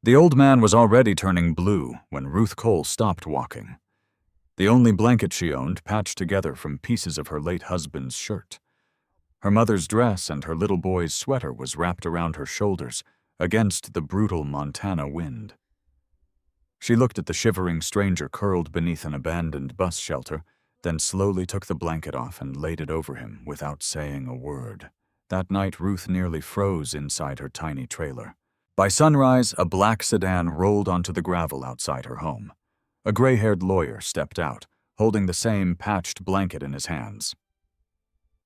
The old man was already turning blue when Ruth Cole stopped walking. The only blanket she owned patched together from pieces of her late husband's shirt. Her mother's dress and her little boy's sweater was wrapped around her shoulders against the brutal Montana wind. She looked at the shivering stranger curled beneath an abandoned bus shelter, then slowly took the blanket off and laid it over him without saying a word. That night, Ruth nearly froze inside her tiny trailer. By sunrise, a black sedan rolled onto the gravel outside her home. A gray-haired lawyer stepped out, holding the same patched blanket in his hands.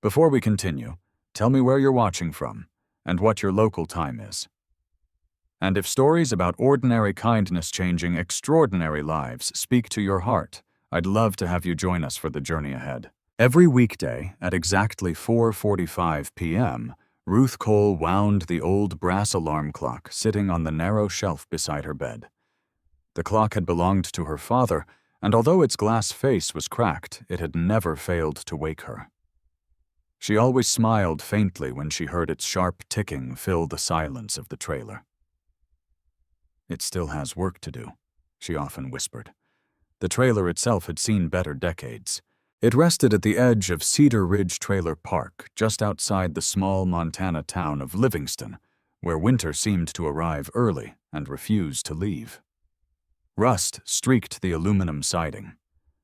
Before we continue, tell me where you're watching from and what your local time is. And if stories about ordinary kindness changing extraordinary lives speak to your heart, I'd love to have you join us for the journey ahead. Every weekday at exactly 4:45 p.m., Ruth Cole wound the old brass alarm clock sitting on the narrow shelf beside her bed. The clock had belonged to her father, and although its glass face was cracked, it had never failed to wake her. She always smiled faintly when she heard its sharp ticking fill the silence of the trailer. "It still has work to do," she often whispered. The trailer itself had seen better decades. It rested at the edge of Cedar Ridge Trailer Park, just outside the small Montana town of Livingston, where winter seemed to arrive early and refuse to leave. Rust streaked the aluminum siding.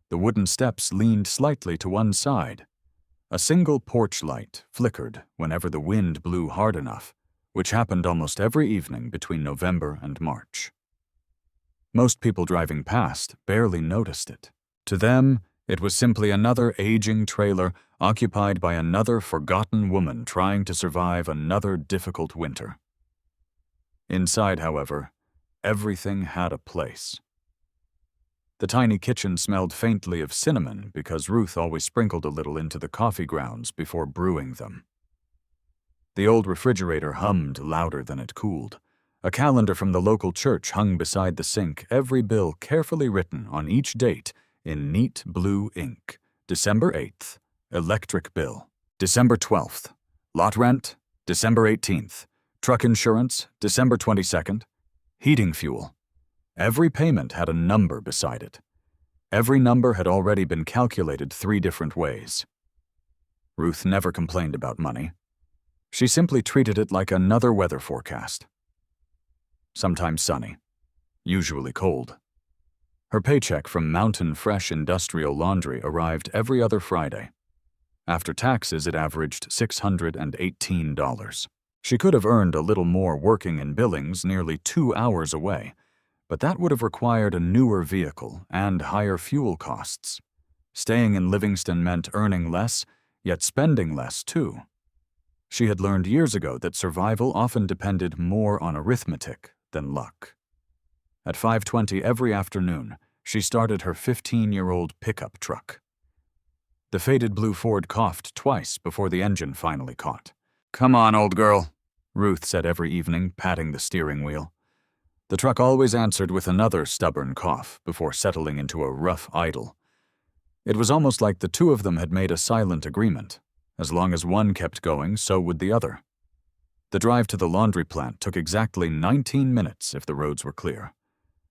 The wooden steps leaned slightly to one side. A single porch light flickered whenever the wind blew hard enough, which happened almost every evening between November and March. Most people driving past barely noticed it. To them, it was simply another aging trailer occupied by another forgotten woman trying to survive another difficult winter. Inside, however, everything had a place. The tiny kitchen smelled faintly of cinnamon because Ruth always sprinkled a little into the coffee grounds before brewing them. The old refrigerator hummed louder than it cooled. A calendar from the local church hung beside the sink, every bill carefully written on each date in neat blue ink. December 8th, electric bill. December 12th, lot rent. December 18th, truck insurance. December 22nd, heating fuel. Every payment had a number beside it. Every number had already been calculated 3 different ways. Ruth never complained about money. She simply treated it like another weather forecast. Sometimes sunny, usually cold. Her paycheck from Mountain Fresh Industrial Laundry arrived every other Friday. After taxes, it averaged $618. She could have earned a little more working in Billings, nearly 2 hours away, but that would have required a newer vehicle and higher fuel costs. Staying in Livingston meant earning less, yet spending less too. She had learned years ago that survival often depended more on arithmetic than luck. At 5:20 every afternoon, she started her 15-year-old pickup truck. The faded blue Ford coughed twice before the engine finally caught. "Come on, old girl," Ruth said every evening, patting the steering wheel. The truck always answered with another stubborn cough before settling into a rough idle. It was almost like the two of them had made a silent agreement. As long as one kept going, so would the other. The drive to the laundry plant took exactly 19 minutes if the roads were clear.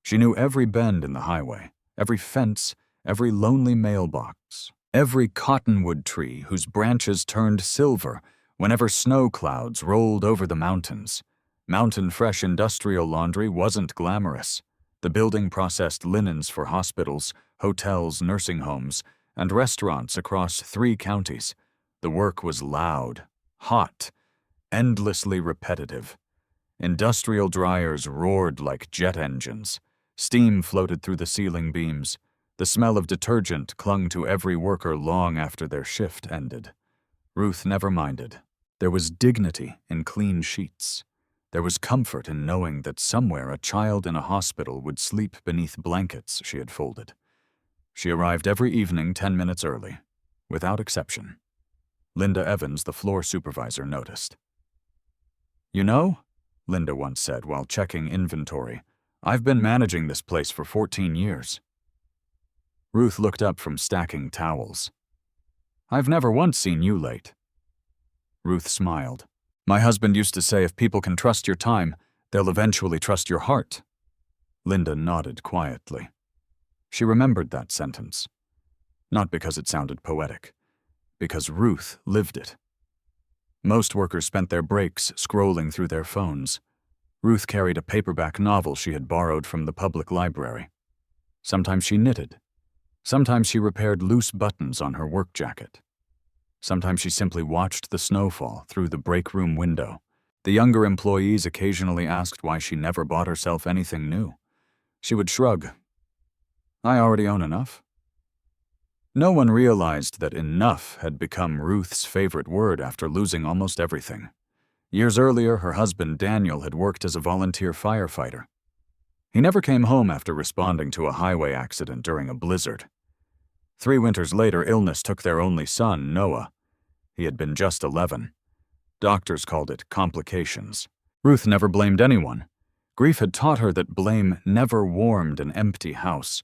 She knew every bend in the highway, every fence, every lonely mailbox, every cottonwood tree whose branches turned silver whenever snow clouds rolled over the mountains. Mountain Fresh Industrial Laundry wasn't glamorous. The building processed linens for hospitals, hotels, nursing homes, and restaurants across 3 counties. The work was loud, hot, endlessly repetitive. Industrial dryers roared like jet engines. Steam floated through the ceiling beams. The smell of detergent clung to every worker long after their shift ended. Ruth never minded. There was dignity in clean sheets. There was comfort in knowing that somewhere a child in a hospital would sleep beneath blankets she had folded. She arrived every evening 10 minutes early, without exception. Linda Evans, the floor supervisor, noticed. "You know," Linda once said while checking inventory, "I've been managing this place for 14 years. Ruth looked up from stacking towels. "I've never once seen you late." Ruth smiled. "My husband used to say if people can trust your time, they'll eventually trust your heart," Linda nodded quietly. She remembered that sentence. Not because it sounded poetic, because Ruth lived it. Most workers spent their breaks scrolling through their phones. Ruth carried a paperback novel she had borrowed from the public library. Sometimes she knitted. Sometimes she repaired loose buttons on her work jacket. Sometimes she simply watched the snowfall through the break room window. The younger employees occasionally asked why she never bought herself anything new. She would shrug. I already own enough. No one realized that enough had become Ruth's favorite word after losing almost everything. Years earlier, her husband Daniel had worked as a volunteer firefighter. He never came home after responding to a highway accident during a blizzard. 3 winters later, illness took their only son, Noah. He had been just 11. Doctors called it complications. Ruth never blamed anyone. Grief had taught her that blame never warmed an empty house.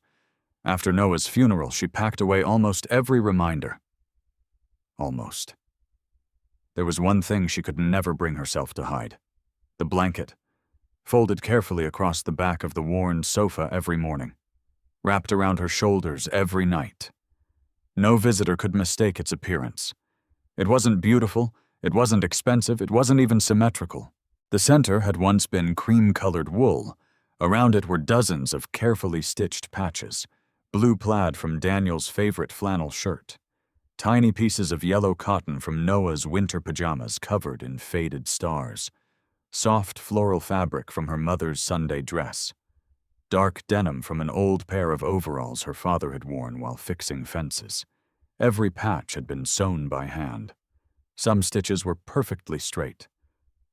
After Noah's funeral, she packed away almost every reminder. Almost. There was one thing she could never bring herself to hide. The blanket, folded carefully across the back of the worn sofa every morning, wrapped around her shoulders every night. No visitor could mistake its appearance. It wasn't beautiful, it wasn't expensive, it wasn't even symmetrical. The center had once been cream-colored wool. Around it were dozens of carefully stitched patches, blue plaid from Daniel's favorite flannel shirt, tiny pieces of yellow cotton from Noah's winter pajamas covered in faded stars, soft floral fabric from her mother's Sunday dress, dark denim from an old pair of overalls her father had worn while fixing fences. Every patch had been sewn by hand. Some stitches were perfectly straight.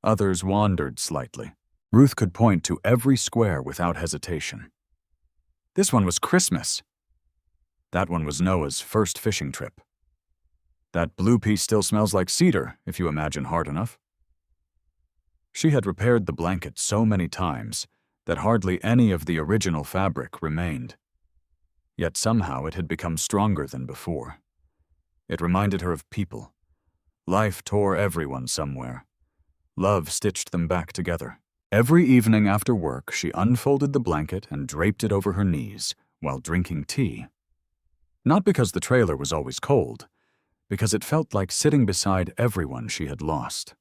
Others wandered slightly. Ruth could point to every square without hesitation. This one was Christmas. That one was Noah's first fishing trip. That blue piece still smells like cedar, if you imagine hard enough. She had repaired the blanket so many times that hardly any of the original fabric remained. Yet somehow it had become stronger than before. It reminded her of people. Life tore everyone somewhere. Love stitched them back together. Every evening after work, she unfolded the blanket and draped it over her knees while drinking tea. Not because the trailer was always cold, because it felt like sitting beside everyone she had lost.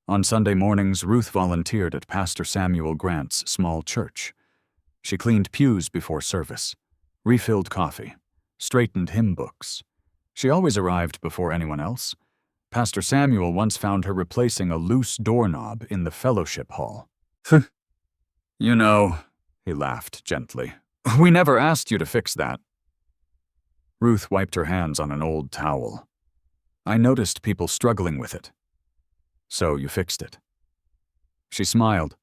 On Sunday mornings, Ruth volunteered at Pastor Samuel Grant's small church. She cleaned pews before service, refilled coffee, straightened hymn books. She always arrived before anyone else. Pastor Samuel once found her replacing a loose doorknob in the fellowship hall. You know, he laughed gently, we never asked you to fix that. Ruth wiped her hands on an old towel. I noticed people struggling with it. So you fixed it. She smiled.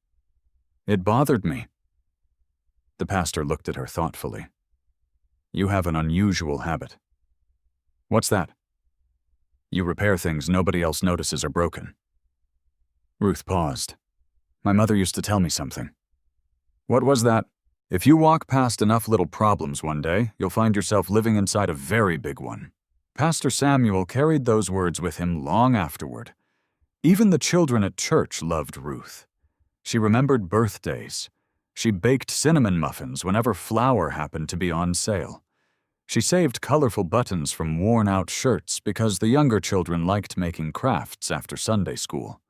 It bothered me. The pastor looked at her thoughtfully. You have an unusual habit. What's that? You repair things nobody else notices are broken. Ruth paused. My mother used to tell me something. What was that? If you walk past enough little problems one day, you'll find yourself living inside a very big one. Pastor Samuel carried those words with him long afterward. Even the children at church loved Ruth. She remembered birthdays. She baked cinnamon muffins whenever flour happened to be on sale. She saved colorful buttons from worn-out shirts because the younger children liked making crafts after Sunday school.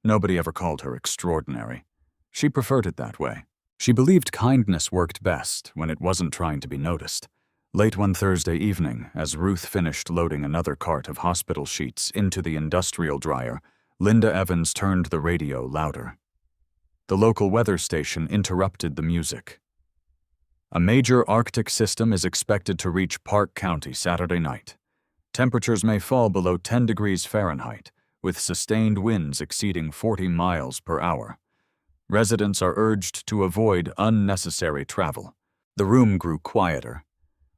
Nobody ever called her extraordinary. She preferred it that way. She believed kindness worked best when it wasn't trying to be noticed. Late one Thursday evening, as Ruth finished loading another cart of hospital sheets into the industrial dryer, Linda Evans turned the radio louder. The local weather station interrupted the music. A major Arctic system is expected to reach Park County Saturday night. Temperatures may fall below 10 degrees Fahrenheit, with sustained winds exceeding 40 miles per hour. Residents are urged to avoid unnecessary travel. The room grew quieter.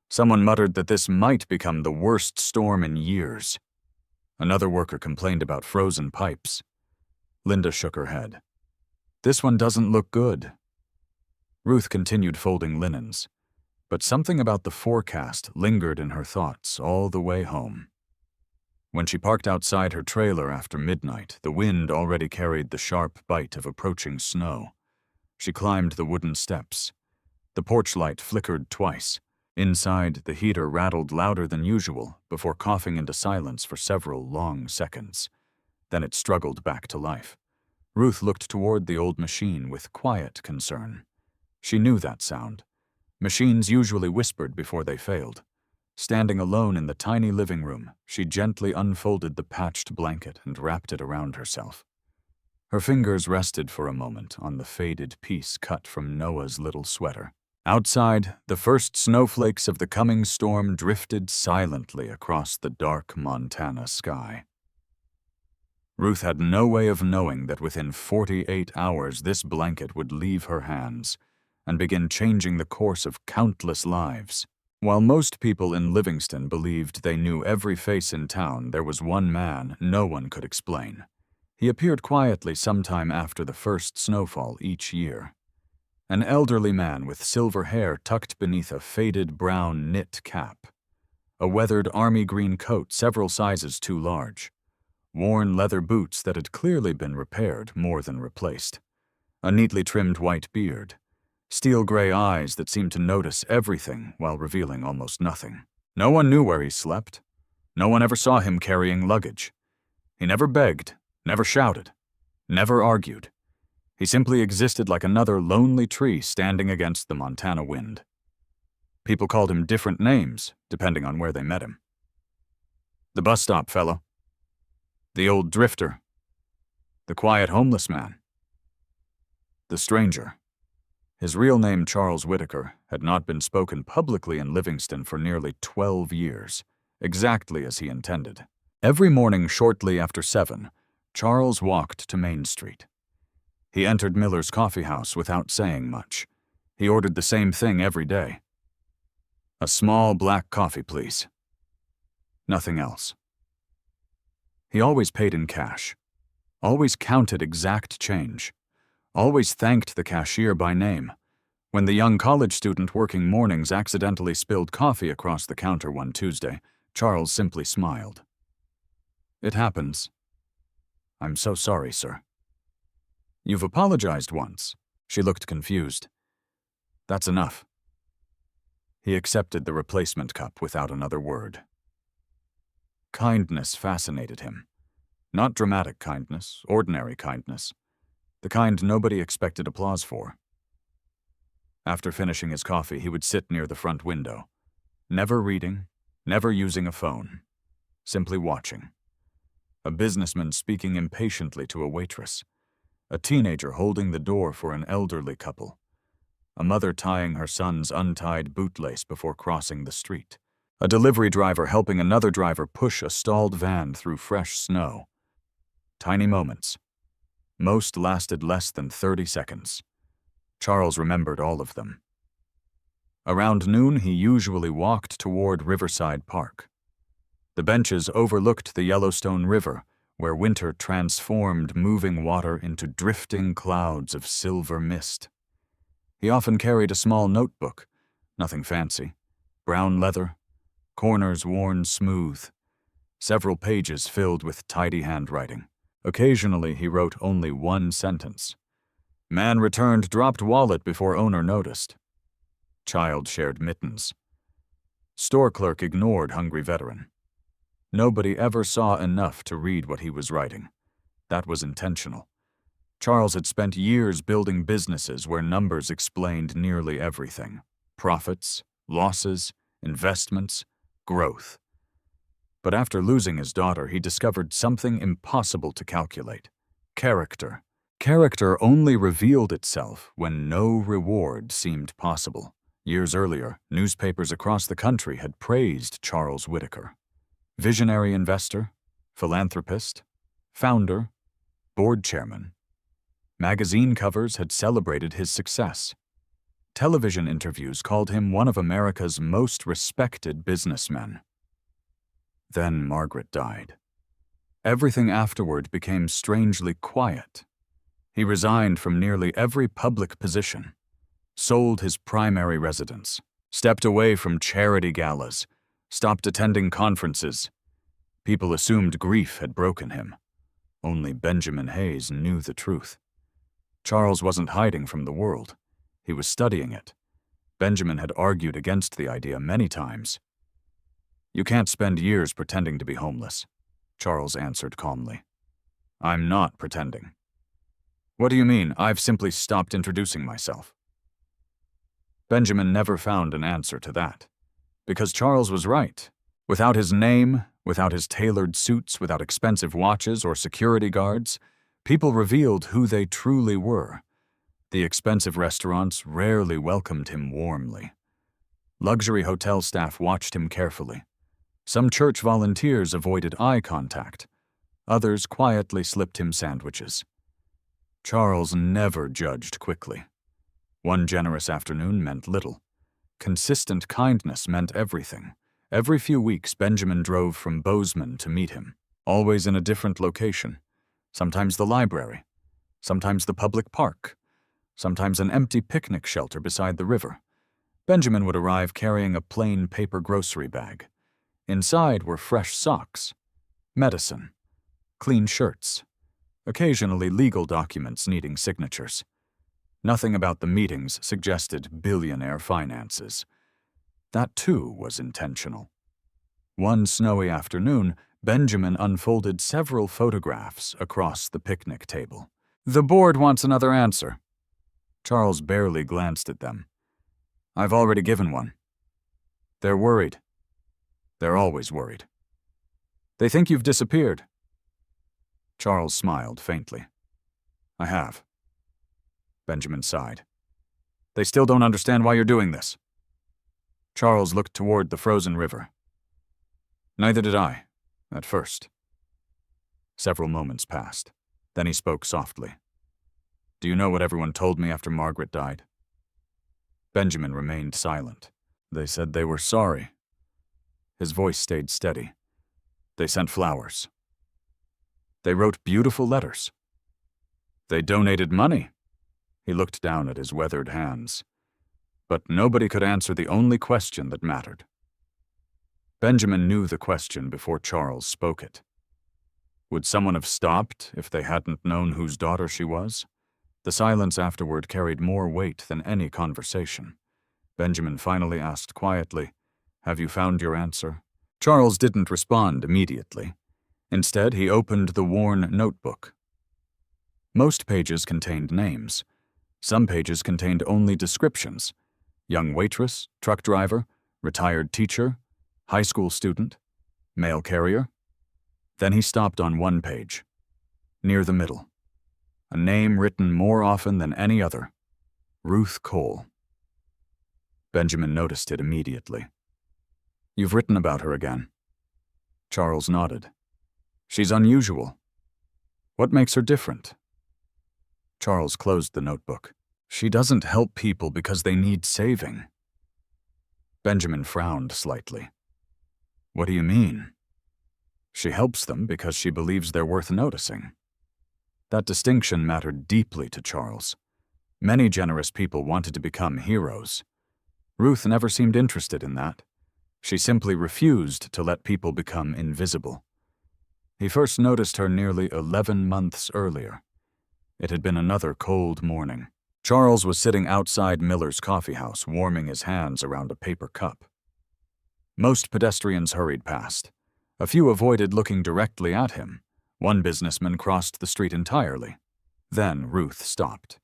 Someone muttered that this might become the worst storm in years. Another worker complained about frozen pipes. Linda shook her head. This one doesn't look good. Ruth continued folding linens, but something about the forecast lingered in her thoughts all the way home. When she parked outside her trailer after midnight, the wind already carried the sharp bite of approaching snow. She climbed the wooden steps. The porch light flickered twice. Inside, the heater rattled louder than usual before coughing into silence for several long seconds. Then it struggled back to life. Ruth looked toward the old machine with quiet concern. She knew that sound. Machines usually whispered before they failed. Standing alone in the tiny living room, she gently unfolded the patched blanket and wrapped it around herself. Her fingers rested for a moment on the faded piece cut from Noah's little sweater. Outside, the first snowflakes of the coming storm drifted silently across the dark Montana sky. Ruth had no way of knowing that within 48 hours this blanket would leave her hands and begin changing the course of countless lives. While most people in Livingston believed they knew every face in town, there was one man no one could explain. He appeared quietly sometime after the first snowfall each year. An elderly man with silver hair tucked beneath a faded brown knit cap. A weathered army green coat several sizes too large. Worn leather boots that had clearly been repaired more than replaced. A neatly trimmed white beard. Steel gray eyes that seemed to notice everything while revealing almost nothing. No one knew where he slept. No one ever saw him carrying luggage. He never begged, never shouted, never argued. He simply existed like another lonely tree standing against the Montana wind. People called him different names, depending on where they met him. The bus stop fellow. The old drifter. The quiet homeless man. The stranger. His real name, Charles Whitaker, had not been spoken publicly in Livingston for nearly 12 years, exactly as he intended. Every morning shortly after 7, Charles walked to Main Street. He entered Miller's coffee house without saying much. He ordered the same thing every day. A small black coffee, please. Nothing else. He always paid in cash, always counted exact change, always thanked the cashier by name. When the young college student working mornings accidentally spilled coffee across the counter one Tuesday, Charles simply smiled. It happens. I'm so sorry, sir. You've apologized once. She looked confused. That's enough. He accepted the replacement cup without another word. Kindness fascinated him. Not dramatic kindness, ordinary kindness. The kind nobody expected applause for. After finishing his coffee, he would sit near the front window. Never reading, never using a phone. Simply watching. A businessman speaking impatiently to a waitress. A teenager holding the door for an elderly couple. A mother tying her son's untied bootlace before crossing the street. A delivery driver helping another driver push a stalled van through fresh snow. Tiny moments. Most lasted less than 30 seconds. Charles remembered all of them. Around noon, he usually walked toward Riverside Park. The benches overlooked the Yellowstone River, where winter transformed moving water into drifting clouds of silver mist. He often carried a small notebook, nothing fancy, brown leather, corners worn smooth, several pages filled with tidy handwriting. Occasionally, he wrote only one sentence. Man returned dropped wallet before owner noticed. Child shared mittens. Store clerk ignored hungry veteran. Nobody ever saw enough to read what he was writing. That was intentional. Charles had spent years building businesses where numbers explained nearly everything. Profits, losses, investments, growth. But after losing his daughter, he discovered something impossible to calculate. Character. Character only revealed itself when no reward seemed possible. Years earlier, newspapers across the country had praised Charles Whitaker. Visionary investor, philanthropist, founder, board chairman. Magazine covers had celebrated his success. Television interviews called him one of America's most respected businessmen. Then Margaret died. Everything afterward became strangely quiet. He resigned from nearly every public position, sold his primary residence, stepped away from charity galas, stopped attending conferences. People assumed grief had broken him. Only Benjamin Hayes knew the truth. Charles wasn't hiding from the world. He was studying it. Benjamin had argued against the idea many times. "You can't spend years pretending to be homeless," Charles answered calmly. "I'm not pretending." "What do you mean? I've simply stopped introducing myself." Benjamin never found an answer to that, because Charles was right. Without his name, without his tailored suits, without expensive watches or security guards, people revealed who they truly were. The expensive restaurants rarely welcomed him warmly. Luxury hotel staff watched him carefully. Some church volunteers avoided eye contact. Others quietly slipped him sandwiches. Charles never judged quickly. One generous afternoon meant little. Consistent kindness meant everything. Every few weeks, Benjamin drove from Bozeman to meet him, always in a different location. Sometimes the library, sometimes the public park, sometimes an empty picnic shelter beside the river. Benjamin would arrive carrying a plain paper grocery bag. Inside were fresh socks, medicine, clean shirts, occasionally legal documents needing signatures. Nothing about the meetings suggested billionaire finances. That, too, was intentional. One snowy afternoon, Benjamin unfolded several photographs across the picnic table. "The board wants another answer." Charles barely glanced at them. "I've already given one." "They're worried." "They're always worried." "They think you've disappeared." Charles smiled faintly. "I have." Benjamin sighed. "They still don't understand why you're doing this." Charles looked toward the frozen river. "Neither did I, at first." Several moments passed. Then he spoke softly. "Do you know what everyone told me after Margaret died?" Benjamin remained silent. "They said they were sorry." His voice stayed steady. "They sent flowers. They wrote beautiful letters. They donated money." He looked down at his weathered hands. But nobody could answer the only question that mattered. Benjamin knew the question before Charles spoke it. Would someone have stopped if they hadn't known whose daughter she was? The silence afterward carried more weight than any conversation. Benjamin finally asked quietly, "Have you found your answer?" Charles didn't respond immediately. Instead, he opened the worn notebook. Most pages contained names. Some pages contained only descriptions: young waitress, truck driver, retired teacher, high school student, mail carrier. Then he stopped on one page, near the middle. A name written more often than any other: Ruth Cole. Benjamin noticed it immediately. "You've written about her again." Charles nodded. "She's unusual. What makes her different?" Charles closed the notebook. "She doesn't help people because they need saving." Benjamin frowned slightly. "What do you mean?" "She helps them because she believes they're worth noticing." That distinction mattered deeply to Charles. Many generous people wanted to become heroes. Ruth never seemed interested in that. She simply refused to let people become invisible. He first noticed her nearly 11 months earlier. It had been another cold morning. Charles was sitting outside Miller's coffee house, warming his hands around a paper cup. Most pedestrians hurried past. A few avoided looking directly at him. One businessman crossed the street entirely. Then Ruth stopped.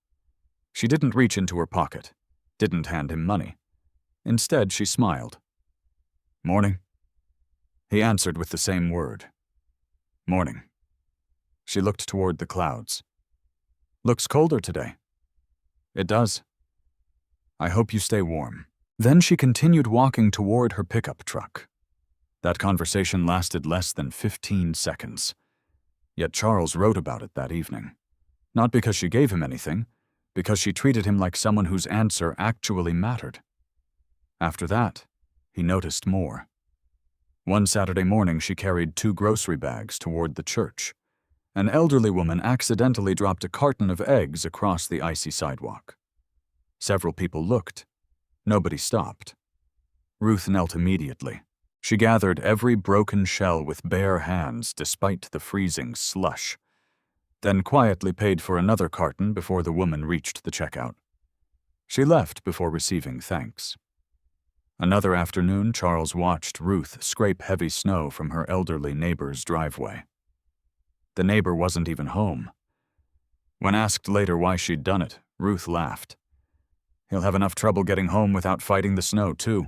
She didn't reach into her pocket, didn't hand him money. Instead, she smiled. "Morning." He answered with the same word. "Morning." She looked toward the clouds. "Looks colder today." "It does." "I hope you stay warm." Then she continued walking toward her pickup truck. That conversation lasted less than 15 seconds. Yet Charles wrote about it that evening. Not because she gave him anything, because she treated him like someone whose answer actually mattered. After that, he noticed more. One Saturday morning, she carried 2 grocery bags toward the church. An elderly woman accidentally dropped a carton of eggs across the icy sidewalk. Several people looked. Nobody stopped. Ruth knelt immediately. She gathered every broken shell with bare hands despite the freezing slush. then quietly paid for another carton before the woman reached the checkout. She left before receiving thanks. Another afternoon, Charles watched Ruth scrape heavy snow from her elderly neighbor's driveway. The neighbor wasn't even home. When asked later why she'd done it, Ruth laughed. "He'll have enough trouble getting home without fighting the snow, too."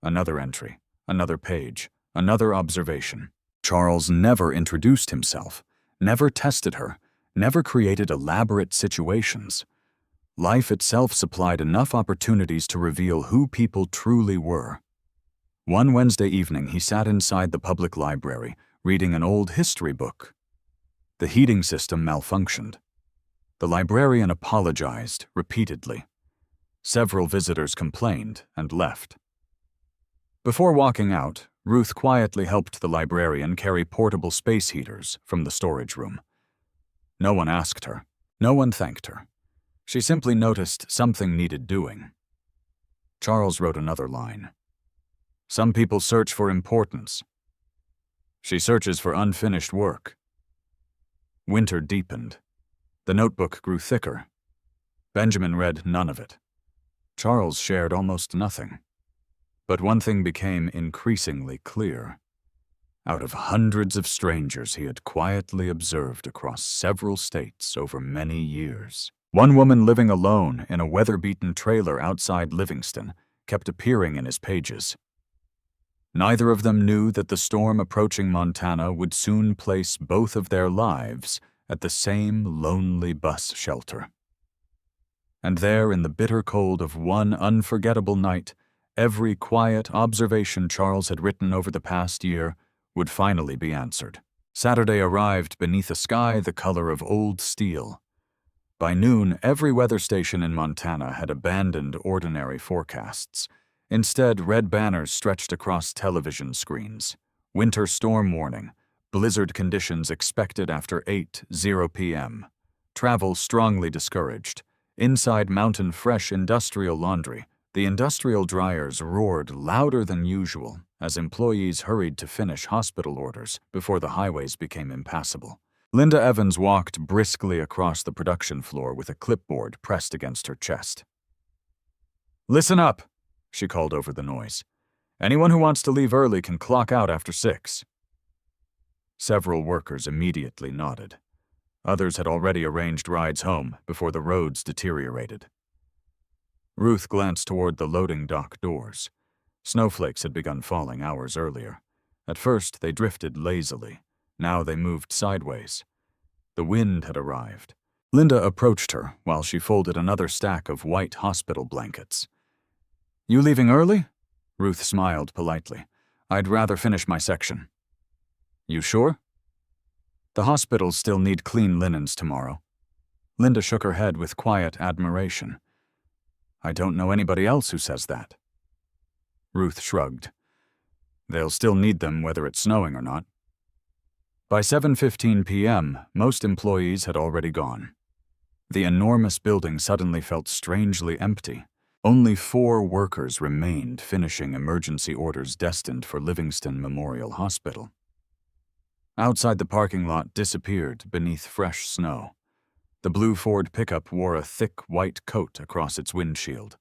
Another entry, another page, another observation. Charles never introduced himself, never tested her, never created elaborate situations. Life itself supplied enough opportunities to reveal who people truly were. One Wednesday evening, he sat inside the public library, reading an old history book. The heating system malfunctioned. The librarian apologized repeatedly. Several visitors complained and left. Before walking out, Ruth quietly helped the librarian carry portable space heaters from the storage room. No one asked her. No one thanked her. She simply noticed something needed doing. Charles wrote another line. "Some people search for importance. She searches for unfinished work." Winter deepened. The notebook grew thicker. Benjamin read none of it. Charles shared almost nothing. But one thing became increasingly clear. Out of hundreds of strangers he had quietly observed across several states over many years, one woman living alone in a weather-beaten trailer outside Livingston kept appearing in his pages. Neither of them knew that the storm approaching Montana would soon place both of their lives at the same lonely bus shelter. And there, in the bitter cold of one unforgettable night, every quiet observation Charles had written over the past year would finally be answered. Saturday arrived beneath a sky the color of old steel. By noon, every weather station in Montana had abandoned ordinary forecasts. Instead, red banners stretched across television screens. Winter storm warning, blizzard conditions expected after 8:00 p.m. Travel strongly discouraged. Inside Mountain Fresh Industrial Laundry, the industrial dryers roared louder than usual as employees hurried to finish hospital orders before the highways became impassable. Linda Evans walked briskly across the production floor with a clipboard pressed against her chest. "Listen up," she called over the noise. "Anyone who wants to leave early can clock out after 6. Several workers immediately nodded. Others had already arranged rides home before the roads deteriorated. Ruth glanced toward the loading dock doors. Snowflakes had begun falling hours earlier. At first, they drifted lazily. Now they moved sideways. The wind had arrived. Linda approached her while she folded another stack of white hospital blankets. "You leaving early?" Ruth smiled politely. "I'd rather finish my section." "You sure?" "The hospitals still need clean linens tomorrow." Linda shook her head with quiet admiration. "I don't know anybody else who says that." Ruth shrugged. "They'll still need them whether it's snowing or not." By 7:15 p.m., most employees had already gone. The enormous building suddenly felt strangely empty. Only 4 workers remained finishing emergency orders destined for Livingston Memorial Hospital. Outside, the parking lot disappeared beneath fresh snow. The blue Ford pickup wore a thick white coat across its windshield.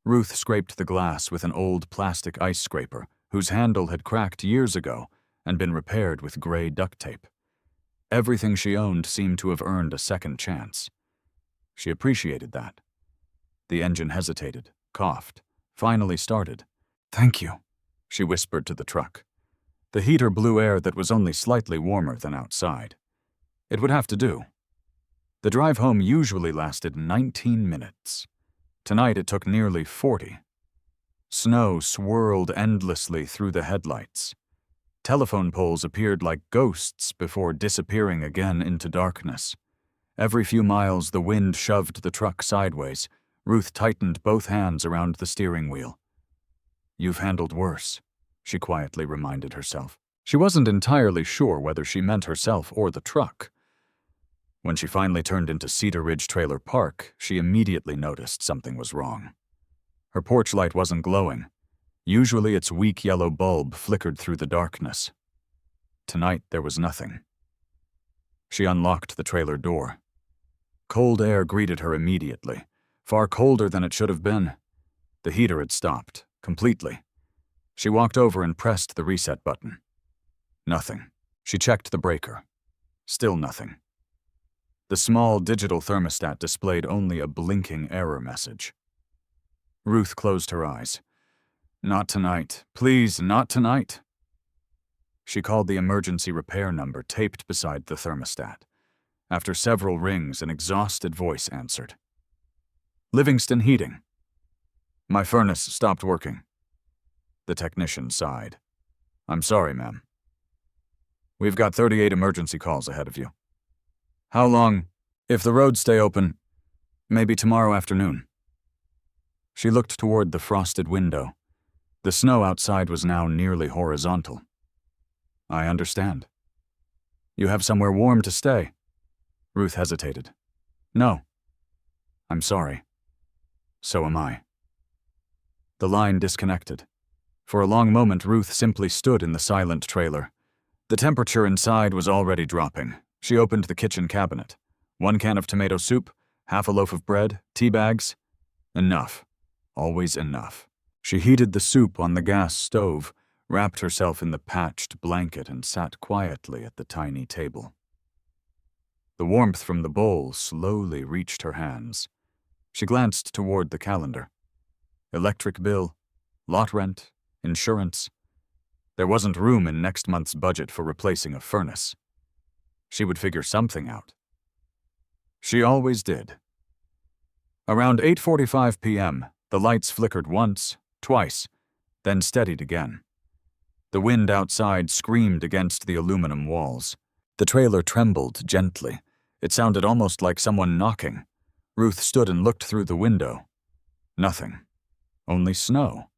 Ruth scraped the glass with an old plastic ice scraper whose handle had cracked years ago and been repaired with gray duct tape. Everything she owned seemed to have earned a second chance. She appreciated that. The engine hesitated, coughed, finally started. "Thank you," she whispered to the truck. The heater blew air that was only slightly warmer than outside. It would have to do. The drive home usually lasted 19 minutes. Tonight it took nearly 40. Snow swirled endlessly through the headlights. Telephone poles appeared like ghosts before disappearing again into darkness. Every few miles the wind shoved the truck sideways. Ruth tightened both hands around the steering wheel. "You've handled worse," she quietly reminded herself. She wasn't entirely sure whether she meant herself or the truck. When she finally turned into Cedar Ridge Trailer Park, she immediately noticed something was wrong. Her porch light wasn't glowing. Usually its weak yellow bulb flickered through the darkness. Tonight there was nothing. She unlocked the trailer door. Cold air greeted her immediately, far colder than it should have been. The heater had stopped, completely. She walked over and pressed the reset button. Nothing. She checked the breaker. Still nothing. The small digital thermostat displayed only a blinking error message. Ruth closed her eyes. Not tonight. Please, not tonight. She called the emergency repair number taped beside the thermostat. After several rings, an exhausted voice answered. Livingston Heating. My furnace stopped working. The technician sighed. I'm sorry, ma'am. We've got 38 emergency calls ahead of you. How long? If the roads stay open, maybe tomorrow afternoon. She looked toward the frosted window. The snow outside was now nearly horizontal. I understand. You have somewhere warm to stay? Ruth hesitated. No. I'm sorry. So am I. The line disconnected. For a long moment, Ruth simply stood in the silent trailer. The temperature inside was already dropping. She opened the kitchen cabinet. 1 can of tomato soup, half a loaf of bread, tea bags. Enough. Always enough. She heated the soup on the gas stove, wrapped herself in the patched blanket, and sat quietly at the tiny table. The warmth from the bowl slowly reached her hands. She glanced toward the calendar. Electric bill, lot rent, insurance. There wasn't room in next month's budget for replacing a furnace. She would figure something out. She always did. Around 8:45 p.m., the lights flickered once, twice, then steadied again. The wind outside screamed against the aluminum walls. The trailer trembled gently. It sounded almost like someone knocking. Ruth stood and looked through the window. Nothing. Only snow.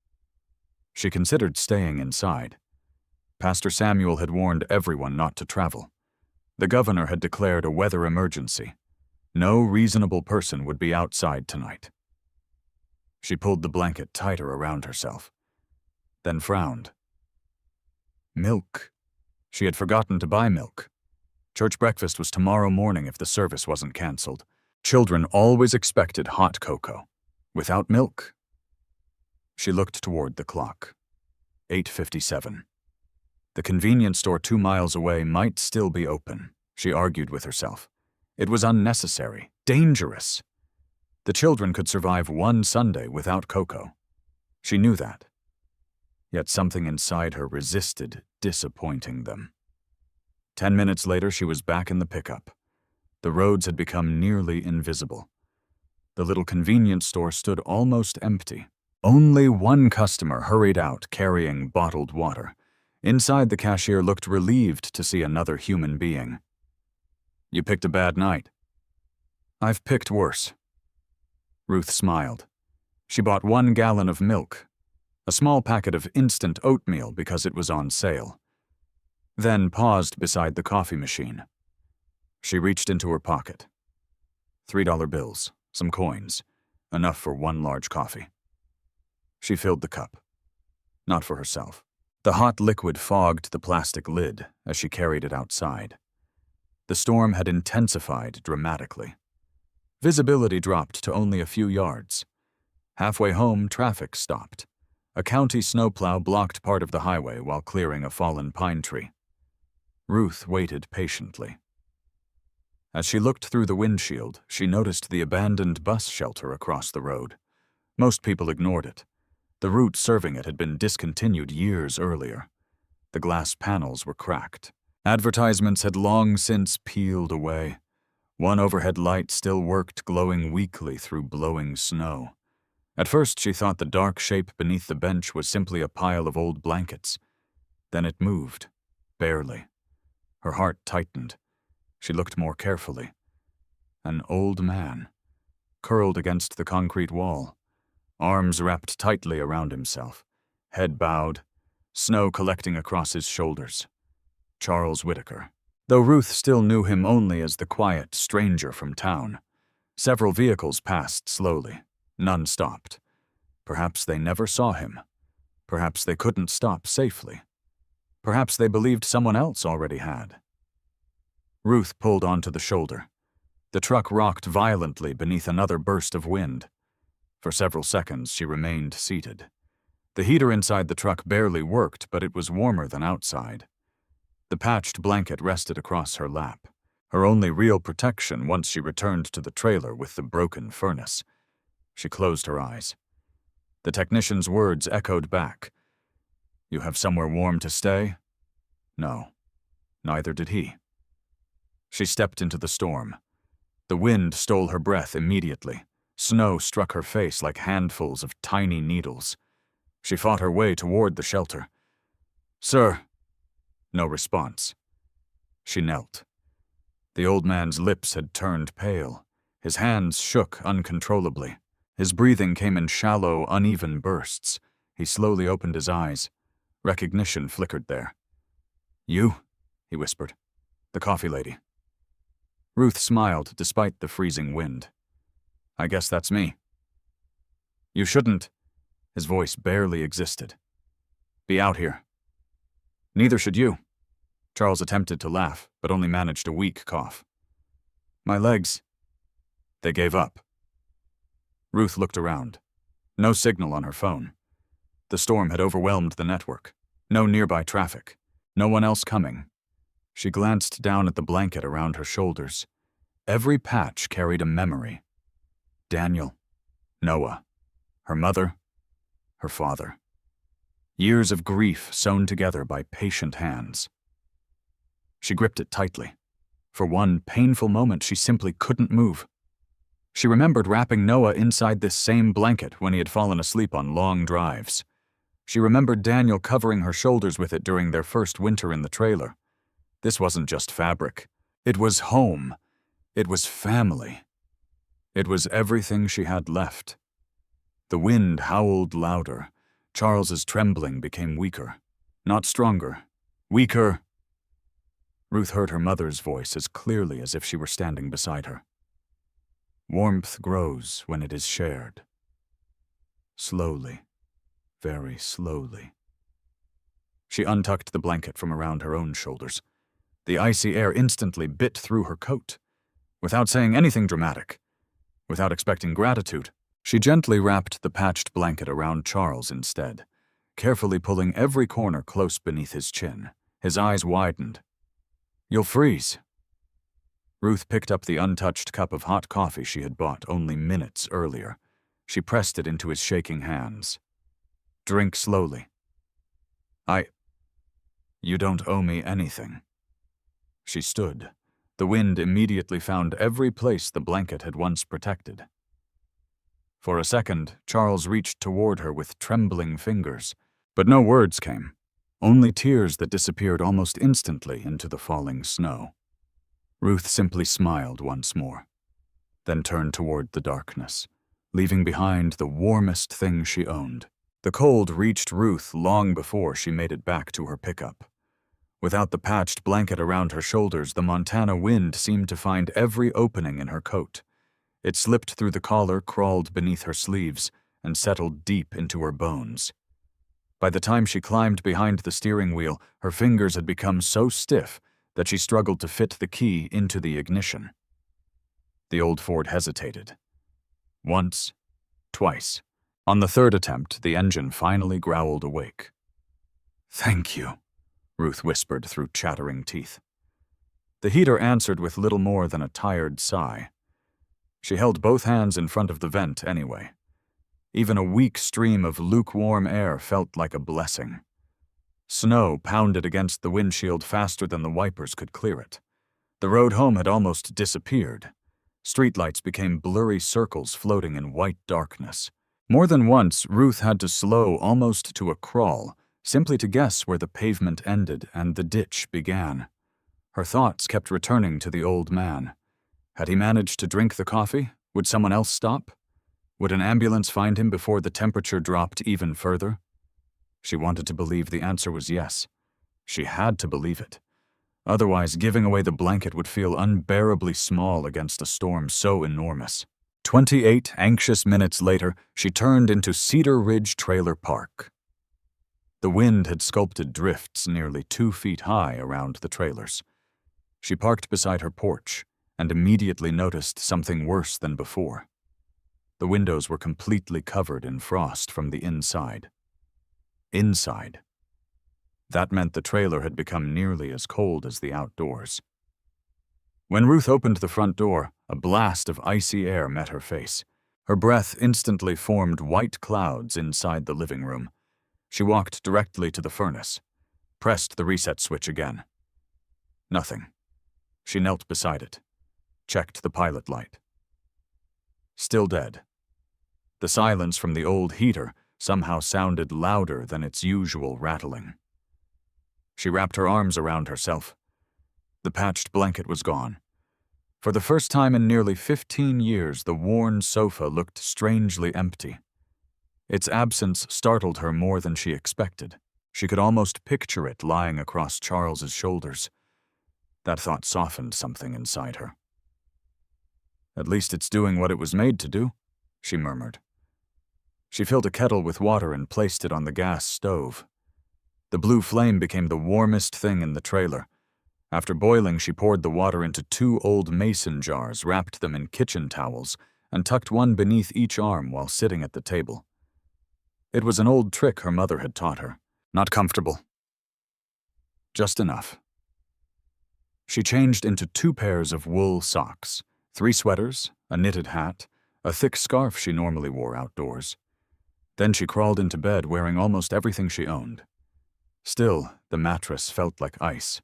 She considered staying inside. Pastor Samuel had warned everyone not to travel. The governor had declared a weather emergency. No reasonable person would be outside tonight. She pulled the blanket tighter around herself, then frowned. Milk. She had forgotten to buy milk. Church breakfast was tomorrow morning if the service wasn't canceled. Children always expected hot cocoa. Without milk. She looked toward the clock. 8:57. The convenience store 2 miles away might still be open, she argued with herself. It was unnecessary, dangerous. The children could survive one Sunday without cocoa. She knew that. Yet something inside her resisted disappointing them. 10 minutes later, she was back in the pickup. The roads had become nearly invisible. The little convenience store stood almost empty. Only one customer hurried out carrying bottled water. Inside, the cashier looked relieved to see another human being. You picked a bad night. I've picked worse. Ruth smiled. She bought 1 gallon of milk, a small packet of instant oatmeal because it was on sale, then paused beside the coffee machine. She reached into her pocket. $3 bills, some coins, enough for 1 large coffee. She filled the cup. Not for herself. The hot liquid fogged the plastic lid as she carried it outside. The storm had intensified dramatically. Visibility dropped to only a few yards. Halfway home, traffic stopped. A county snowplow blocked part of the highway while clearing a fallen pine tree. Ruth waited patiently. As she looked through the windshield, she noticed the abandoned bus shelter across the road. Most people ignored it. The route serving it had been discontinued years earlier. The glass panels were cracked. Advertisements had long since peeled away. 1 overhead light still worked, glowing weakly through blowing snow. At first, she thought the dark shape beneath the bench was simply a pile of old blankets. Then it moved, barely. Her heart tightened. She looked more carefully. An old man, curled against the concrete wall, arms wrapped tightly around himself, head bowed, snow collecting across his shoulders. Charles Whitaker. Though Ruth still knew him only as the quiet stranger from town. Several vehicles passed slowly. None stopped. Perhaps they never saw him. Perhaps they couldn't stop safely. Perhaps they believed someone else already had. Ruth pulled onto the shoulder. The truck rocked violently beneath another burst of wind. For several seconds, she remained seated. The heater inside the truck barely worked, but it was warmer than outside. The patched blanket rested across her lap, her only real protection once she returned to the trailer with the broken furnace. She closed her eyes. The technician's words echoed back. "You have somewhere warm to stay?" No, neither did he. She stepped into the storm. The wind stole her breath immediately. Snow struck her face like handfuls of tiny needles. She fought her way toward the shelter. "Sir." No response. She knelt. The old man's lips had turned pale. His hands shook uncontrollably. His breathing came in shallow, uneven bursts. He slowly opened his eyes. Recognition flickered there. "You?" he whispered. "The coffee lady." Ruth smiled despite the freezing wind. "I guess that's me." "You shouldn't," his voice barely existed, "be out here." "Neither should you." Charles attempted to laugh, but only managed a weak cough. "My legs." They gave up. Ruth looked around. No signal on her phone. The storm had overwhelmed the network. No nearby traffic. No one else coming. She glanced down at the blanket around her shoulders. Every patch carried a memory. Daniel, Noah, her mother, her father. Years of grief sewn together by patient hands. She gripped it tightly. For one painful moment, she simply couldn't move. She remembered wrapping Noah inside this same blanket when he had fallen asleep on long drives. She remembered Daniel covering her shoulders with it during their first winter in the trailer. This wasn't just fabric. It was home. It was family. It was everything she had left. The wind howled louder. Charles's trembling became weaker. Not stronger. Weaker. Ruth heard her mother's voice as clearly as if she were standing beside her. "Warmth grows when it is shared. Slowly, very slowly." She untucked the blanket from around her own shoulders. The icy air instantly bit through her coat. Without saying anything dramatic, without expecting gratitude, she gently wrapped the patched blanket around Charles instead, carefully pulling every corner close beneath his chin. His eyes widened. "You'll freeze." Ruth picked up the untouched cup of hot coffee she had bought only minutes earlier. She pressed it into his shaking hands. "Drink slowly." You don't owe me anything." She stood. The wind immediately found every place the blanket had once protected. For a second, Charles reached toward her with trembling fingers, but no words came, only tears that disappeared almost instantly into the falling snow. Ruth simply smiled once more, then turned toward the darkness, leaving behind the warmest thing she owned. The cold reached Ruth long before she made it back to her pickup. Without the patched blanket around her shoulders, the Montana wind seemed to find every opening in her coat. It slipped through the collar, crawled beneath her sleeves, and settled deep into her bones. By the time she climbed behind the steering wheel, her fingers had become so stiff that she struggled to fit the key into the ignition. The old Ford hesitated. Once, twice. On the third attempt, the engine finally growled awake. "Thank you," Ruth whispered through chattering teeth. The heater answered with little more than a tired sigh. She held both hands in front of the vent anyway. Even a weak stream of lukewarm air felt like a blessing. Snow pounded against the windshield faster than the wipers could clear it. The road home had almost disappeared. Streetlights became blurry circles floating in white darkness. More than once, Ruth had to slow almost to a crawl, simply to guess where the pavement ended and the ditch began. Her thoughts kept returning to the old man. Had he managed to drink the coffee? Would someone else stop? Would an ambulance find him before the temperature dropped even further? She wanted to believe the answer was yes. She had to believe it. Otherwise, giving away the blanket would feel unbearably small against a storm so enormous. 28 anxious minutes later, she turned into Cedar Ridge Trailer Park. The wind had sculpted drifts nearly 2 feet high around the trailers. She parked beside her porch and immediately noticed something worse than before. The windows were completely covered in frost from the inside. Inside. That meant the trailer had become nearly as cold as the outdoors. When Ruth opened the front door, a blast of icy air met her face. Her breath instantly formed white clouds inside the living room. She walked directly to the furnace, pressed the reset switch again. Nothing. She knelt beside it, checked the pilot light. Still dead. The silence from the old heater somehow sounded louder than its usual rattling. She wrapped her arms around herself. The patched blanket was gone. For the first time in nearly 15 years, the worn sofa looked strangely empty. Its absence startled her more than she expected. She could almost picture it lying across Charles's shoulders. That thought softened something inside her. "At least it's doing what it was made to do," she murmured. She filled a kettle with water and placed it on the gas stove. The blue flame became the warmest thing in the trailer. After boiling, she poured the water into 2 old mason jars, wrapped them in kitchen towels, and tucked one beneath each arm while sitting at the table. It was an old trick her mother had taught her. Not comfortable. Just enough. She changed into 2 pairs of wool socks, 3 sweaters, a knitted hat, a thick scarf she normally wore outdoors. Then she crawled into bed wearing almost everything she owned. Still, the mattress felt like ice.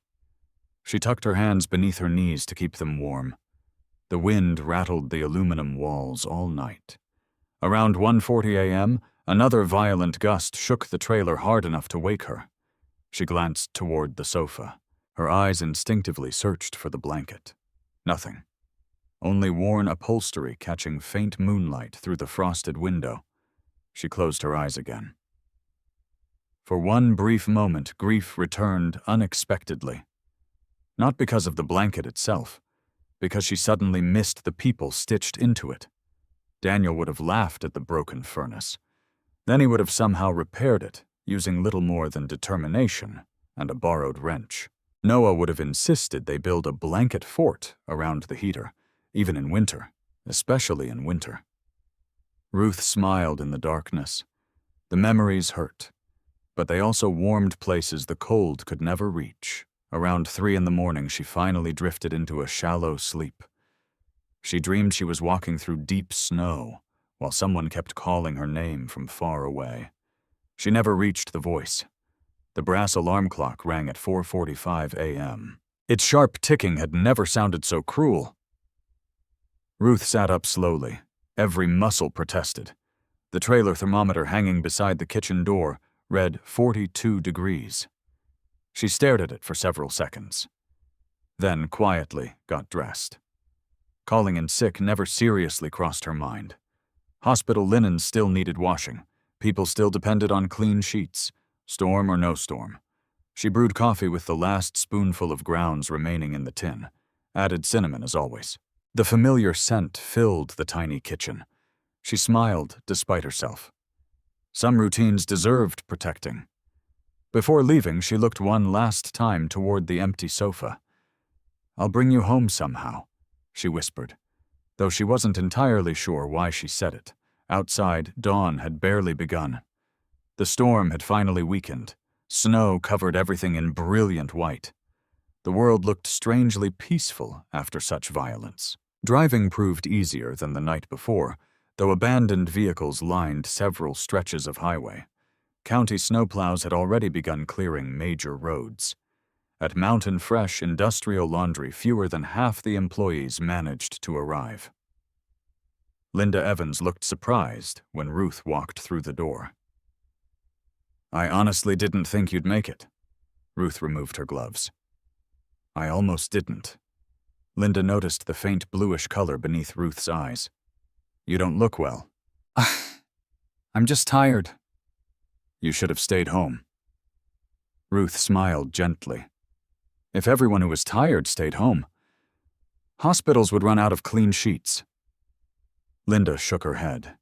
She tucked her hands beneath her knees to keep them warm. The wind rattled the aluminum walls all night. Around 1:40 a.m., another violent gust shook the trailer hard enough to wake her. She glanced toward the sofa. Her eyes instinctively searched for the blanket. Nothing. Only worn upholstery catching faint moonlight through the frosted window. She closed her eyes again. For one brief moment, grief returned unexpectedly. Not because of the blanket itself, because she suddenly missed the people stitched into it. Daniel would have laughed at the broken furnace. Then he would have somehow repaired it, using little more than determination and a borrowed wrench. Noah would have insisted they build a blanket fort around the heater, even in winter, especially in winter. Ruth smiled in the darkness. The memories hurt, but they also warmed places the cold could never reach. Around 3 a.m, she finally drifted into a shallow sleep. She dreamed she was walking through deep snow, while someone kept calling her name from far away. She never reached the voice. The brass alarm clock rang at 4:45 a.m. Its sharp ticking had never sounded so cruel. Ruth sat up slowly. Every muscle protested. The trailer thermometer hanging beside the kitchen door read 42 degrees. She stared at it for several seconds. Then, quietly, got dressed. Calling in sick never seriously crossed her mind. Hospital linen still needed washing. People still depended on clean sheets, storm or no storm. She brewed coffee with the last spoonful of grounds remaining in the tin, added cinnamon as always. The familiar scent filled the tiny kitchen. She smiled despite herself. Some routines deserved protecting. Before leaving, she looked one last time toward the empty sofa. "I'll bring you home somehow," she whispered, though she wasn't entirely sure why she said it. Outside, dawn had barely begun. The storm had finally weakened. Snow covered everything in brilliant white. The world looked strangely peaceful after such violence. Driving proved easier than the night before, though abandoned vehicles lined several stretches of highway. County snowplows had already begun clearing major roads. At Mountain Fresh Industrial Laundry, fewer than half the employees managed to arrive. Linda Evans looked surprised when Ruth walked through the door. "I honestly didn't think you'd make it." Ruth removed her gloves. "I almost didn't." Linda noticed the faint bluish color beneath Ruth's eyes. "You don't look well." "I'm just tired." "You should have stayed home." Ruth smiled gently. If everyone who was tired stayed home, hospitals would run out of clean sheets. Linda shook her head.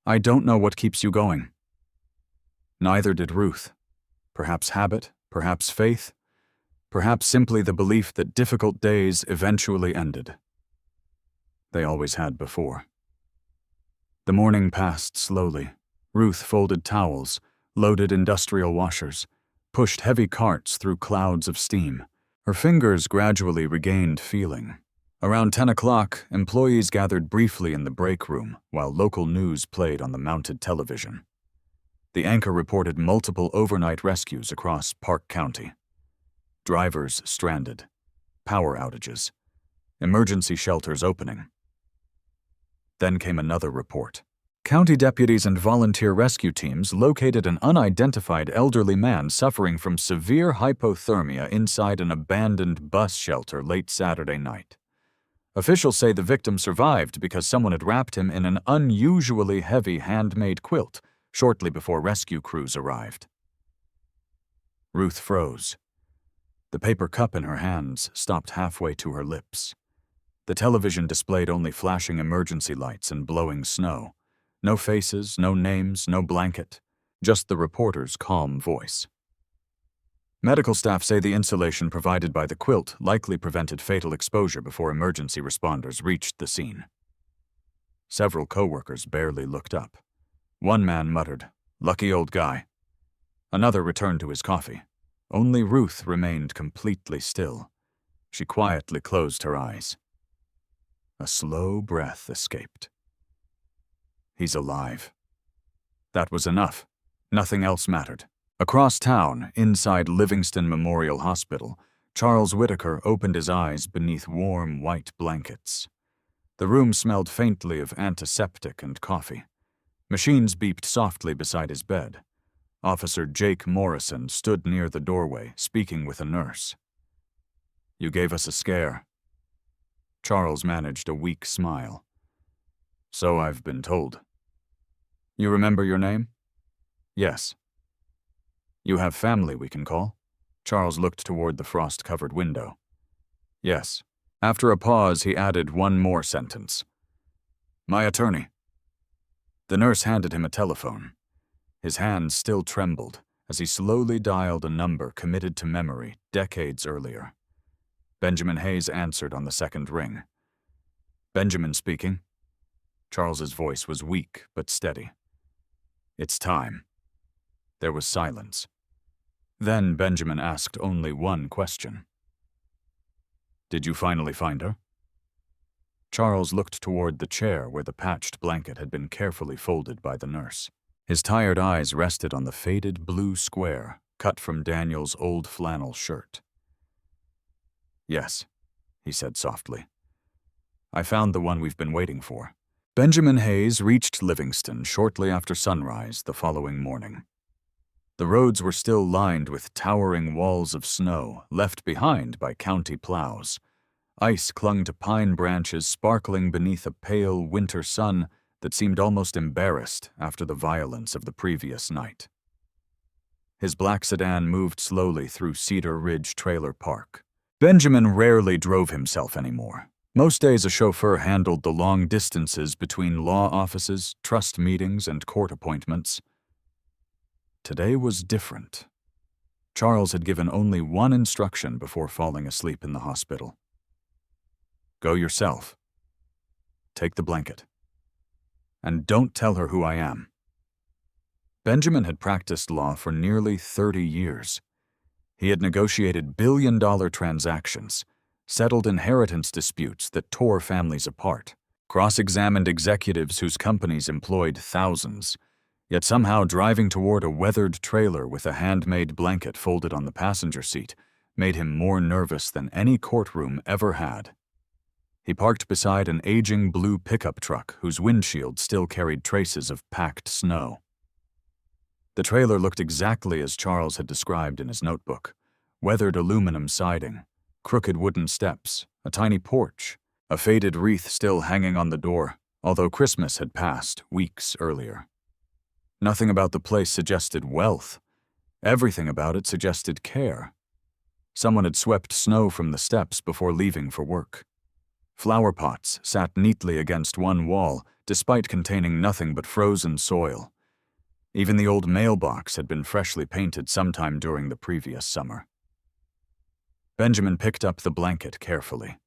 "I don't know what keeps you going." Neither did Ruth. Perhaps habit, perhaps faith, Perhaps simply the belief that difficult days eventually ended. They always had before. The morning passed slowly. Ruth folded towels, loaded industrial washers, pushed heavy carts through clouds of steam. Her fingers gradually regained feeling. Around 10 o'clock, employees gathered briefly in the break room while local news played on the mounted television. The anchor reported multiple overnight rescues across Park County. Drivers stranded, power outages, emergency shelters opening. Then came another report. County deputies and volunteer rescue teams located an unidentified elderly man suffering from severe hypothermia inside an abandoned bus shelter late Saturday night. Officials say the victim survived because someone had wrapped him in an unusually heavy handmade quilt shortly before rescue crews arrived. Ruth froze. The paper cup in her hands stopped halfway to her lips. The television displayed only flashing emergency lights and blowing snow. No faces, no names, no blanket, just the reporter's calm voice. Medical staff say the insulation provided by the quilt likely prevented fatal exposure before emergency responders reached the scene. Several co-workers barely looked up. One man muttered, "Lucky old guy." Another returned to his coffee. Only Ruth remained completely still. She quietly closed her eyes. A slow breath escaped. He's alive. That was enough. Nothing else mattered. Across town, inside Livingston Memorial Hospital, Charles Whitaker opened his eyes beneath warm white blankets. The room smelled faintly of antiseptic and coffee. Machines beeped softly beside his bed. Officer Jake Morrison stood near the doorway, speaking with a nurse. "You gave us a scare." Charles managed a weak smile. "So I've been told." "You remember your name?" "Yes." "You have family we can call?" Charles looked toward the frost-covered window. "Yes." After a pause, he added one more sentence. "My attorney." The nurse handed him a telephone. His hands still trembled as he slowly dialed a number committed to memory decades earlier. Benjamin Hayes answered on the second ring. "Benjamin speaking." Charles's voice was weak but steady. "It's time." There was silence. Then Benjamin asked only one question. "Did you finally find her?" Charles looked toward the chair where the patched blanket had been carefully folded by the nurse. His tired eyes rested on the faded blue square cut from Daniel's old flannel shirt. "Yes," he said softly. "I found the one we've been waiting for." Benjamin Hayes reached Livingston shortly after sunrise the following morning. The roads were still lined with towering walls of snow left behind by county plows. Ice clung to pine branches sparkling beneath a pale winter sun that seemed almost embarrassed after the violence of the previous night. His black sedan moved slowly through Cedar Ridge Trailer Park. Benjamin rarely drove himself anymore. Most days a chauffeur handled the long distances between law offices, trust meetings, and court appointments. Today was different. Charles had given only one instruction before falling asleep in the hospital. "Go yourself. Take the blanket. And don't tell her who I am." Benjamin had practiced law for nearly 30 years. He had negotiated billion-dollar transactions, settled inheritance disputes that tore families apart, cross-examined executives whose companies employed thousands, yet somehow driving toward a weathered trailer with a handmade blanket folded on the passenger seat made him more nervous than any courtroom ever had. He parked beside an aging blue pickup truck whose windshield still carried traces of packed snow. The trailer looked exactly as Charles had described in his notebook: weathered aluminum siding, crooked wooden steps, a tiny porch, a faded wreath still hanging on the door, although Christmas had passed weeks earlier. Nothing about the place suggested wealth. Everything about it suggested care. Someone had swept snow from the steps before leaving for work. Flower pots sat neatly against one wall, despite containing nothing but frozen soil. Even the old mailbox had been freshly painted sometime during the previous summer. Benjamin picked up the blanket carefully.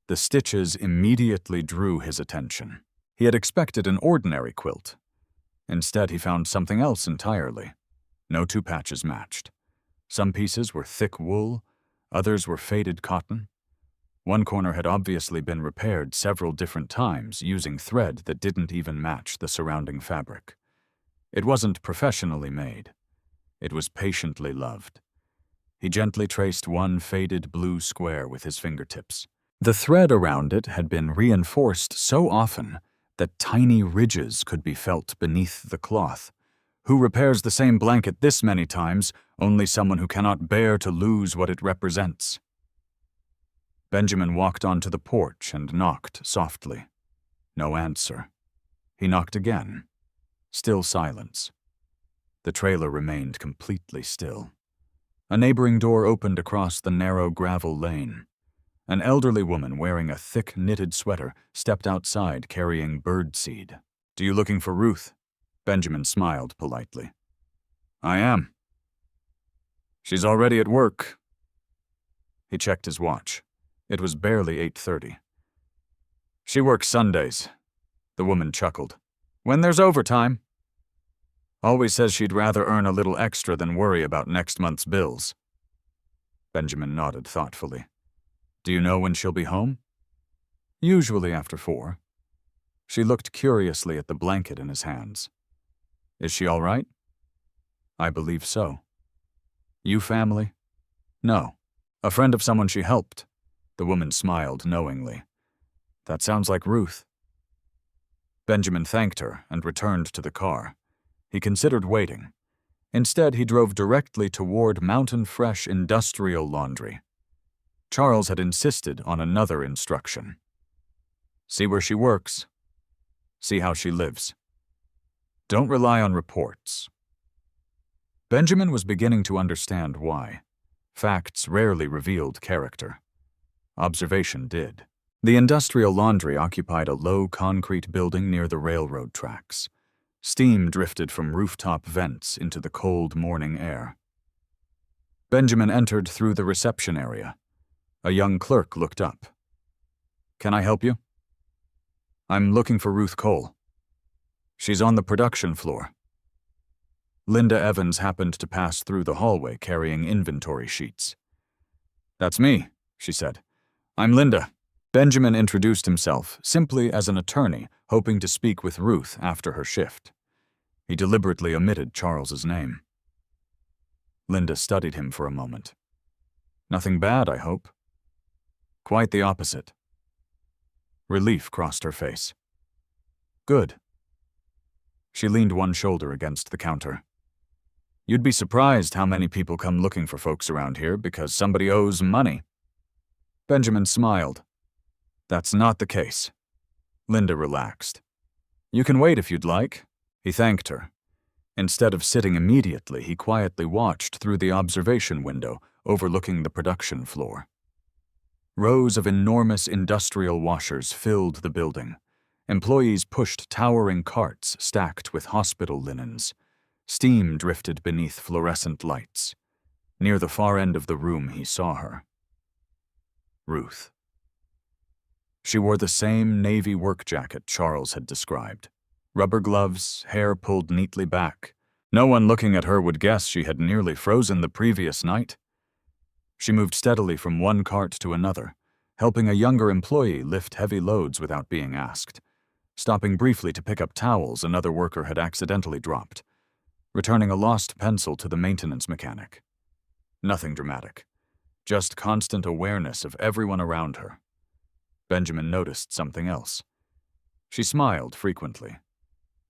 The stitches immediately drew his attention. He had expected an ordinary quilt. Instead, he found something else entirely. No two patches matched. Some pieces were thick wool, others were faded cotton. One corner had obviously been repaired several different times using thread that didn't even match the surrounding fabric. It wasn't professionally made. It was patiently loved. He gently traced one faded blue square with his fingertips. The thread around it had been reinforced so often that tiny ridges could be felt beneath the cloth. Who repairs the same blanket this many times? Only someone who cannot bear to lose what it represents. Benjamin walked onto the porch and knocked softly. No answer. He knocked again. Still silence. The trailer remained completely still. A neighboring door opened across the narrow gravel lane. An elderly woman wearing a thick knitted sweater stepped outside carrying birdseed. "Do you looking for Ruth?" Benjamin smiled politely. "I am." "She's already at work." He checked his watch. It was barely 8:30. "She works Sundays." The woman chuckled. "When there's overtime." "Always says she'd rather earn a little extra than worry about next month's bills." Benjamin nodded thoughtfully. "Do you know when she'll be home?" "Usually after 4. She looked curiously at the blanket in his hands. "Is she all right?" "I believe so." "You family?" "No. A friend of someone she helped." The woman smiled knowingly. "That sounds like Ruth." Benjamin thanked her and returned to the car. He considered waiting. Instead, he drove directly toward Mountain Fresh Industrial Laundry. Charles had insisted on another instruction. "See where she works. See how she lives. Don't rely on reports." Benjamin was beginning to understand why. Facts rarely revealed character. Observation did. The industrial laundry occupied a low concrete building near the railroad tracks. Steam drifted from rooftop vents into the cold morning air. Benjamin entered through the reception area. A young clerk looked up. "Can I help you?" "I'm looking for Ruth Cole." "She's on the production floor." Linda Evans happened to pass through the hallway carrying inventory sheets. "That's me," she said. "I'm Linda." Benjamin introduced himself simply as an attorney hoping to speak with Ruth after her shift. He deliberately omitted Charles's name. Linda studied him for a moment. "Nothing bad, I hope." "Quite the opposite." Relief crossed her face. "Good." She leaned one shoulder against the counter. "You'd be surprised how many people come looking for folks around here because somebody owes money." Benjamin smiled. "That's not the case." Linda relaxed. "You can wait if you'd like." He thanked her. Instead of sitting immediately, he quietly watched through the observation window overlooking the production floor. Rows of enormous industrial washers filled the building. Employees pushed towering carts stacked with hospital linens. Steam drifted beneath fluorescent lights. Near the far end of the room, he saw her. Ruth. She wore the same navy work jacket Charles had described. Rubber gloves, hair pulled neatly back. No one looking at her would guess she had nearly frozen the previous night. She moved steadily from one cart to another, helping a younger employee lift heavy loads without being asked, stopping briefly to pick up towels another worker had accidentally dropped, returning a lost pencil to the maintenance mechanic. Nothing dramatic, just constant awareness of everyone around her. Benjamin noticed something else. She smiled frequently.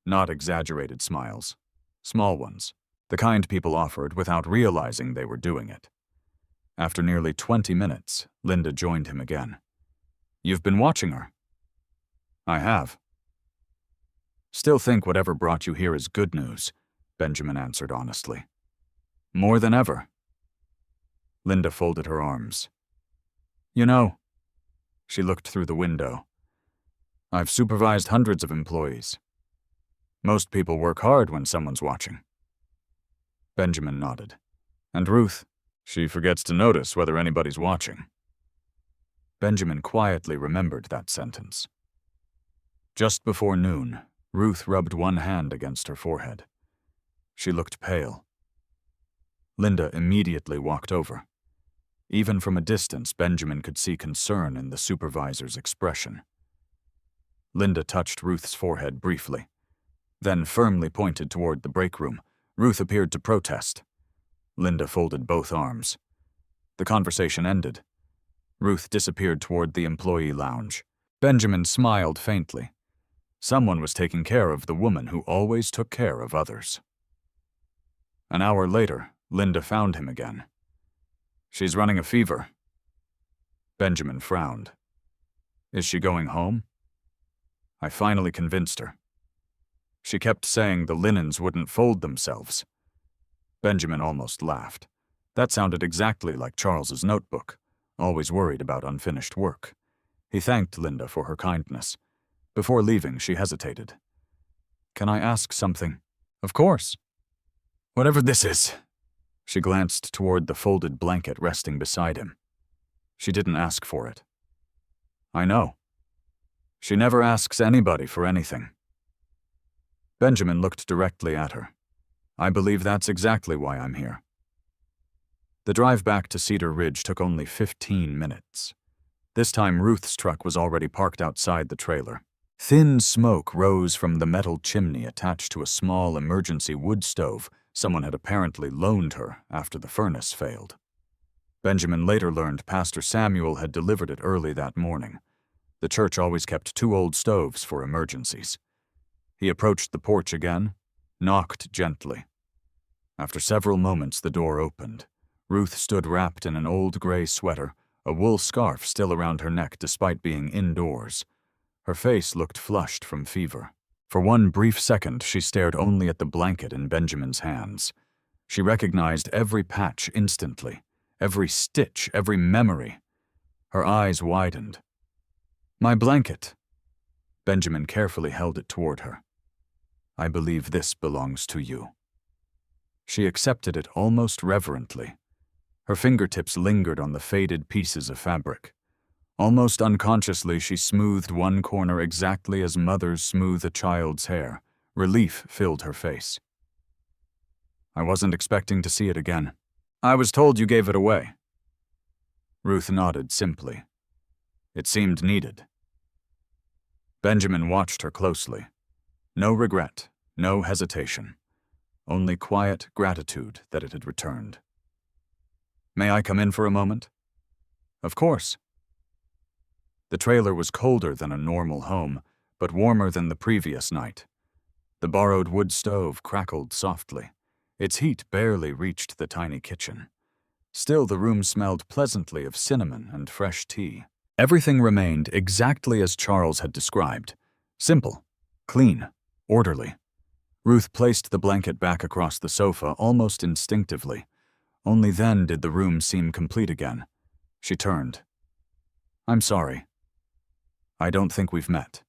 Not exaggerated smiles. Small ones, the kind people offered without realizing they were doing it. After nearly 20 minutes, Linda joined him again. "You've been watching her?" "I have." "Still think whatever brought you here is good news," Benjamin answered honestly. "More than ever." Linda folded her arms. "You know," she looked through the window, "I've supervised hundreds of employees. Most people work hard when someone's watching." Benjamin nodded. "And Ruth, She forgets to notice whether anybody's watching. Benjamin quietly remembered that sentence. Just before noon, Ruth rubbed one hand against her forehead. She looked pale. Linda immediately walked over. Even from a distance, Benjamin could see concern in the supervisor's expression. Linda touched Ruth's forehead briefly, then firmly pointed toward the break room. Ruth appeared to protest. Linda folded both arms. The conversation ended. Ruth disappeared toward the employee lounge. Benjamin smiled faintly. Someone was taking care of the woman who always took care of others. An hour later, Linda found him again. "She's running a fever." Benjamin frowned. "Is she going home?" "I finally convinced her. She kept saying the linens wouldn't fold themselves." Benjamin almost laughed. That sounded exactly like Charles's notebook, always worried about unfinished work. He thanked Linda for her kindness. Before leaving, she hesitated. "Can I ask something?" "Of course." "Whatever this is." She glanced toward the folded blanket resting beside him. She didn't ask for it. "I know. She never asks anybody for anything." Benjamin looked directly at her. "I believe that's exactly why I'm here." The drive back to Cedar Ridge took only 15 minutes. This time Ruth's truck was already parked outside the trailer. Thin smoke rose from the metal chimney attached to a small emergency wood stove someone had apparently loaned her after the furnace failed. Benjamin later learned Pastor Samuel had delivered it early that morning. The church always kept 2 old stoves for emergencies. He approached the porch again, knocked gently. After several moments, the door opened. Ruth stood wrapped in an old gray sweater, a wool scarf still around her neck despite being indoors. Her face looked flushed from fever. For one brief second, she stared only at the blanket in Benjamin's hands. She recognized every patch instantly, every stitch, every memory. Her eyes widened. "My blanket." Benjamin carefully held it toward her. "I believe this belongs to you." She accepted it almost reverently. Her fingertips lingered on the faded pieces of fabric. Almost unconsciously, she smoothed one corner exactly as mothers smooth a child's hair. Relief filled her face. "I wasn't expecting to see it again." "I was told you gave it away." Ruth nodded simply. It seemed needed. Benjamin watched her closely. No regret, no hesitation. Only quiet gratitude that it had returned. "May I come in for a moment?" "Of course." The trailer was colder than a normal home, but warmer than the previous night. The borrowed wood stove crackled softly. Its heat barely reached the tiny kitchen. Still, the room smelled pleasantly of cinnamon and fresh tea. Everything remained exactly as Charles had described. Simple, clean, orderly. Ruth placed the blanket back across the sofa almost instinctively. Only then did the room seem complete again. She turned. "I'm sorry. I don't think we've met."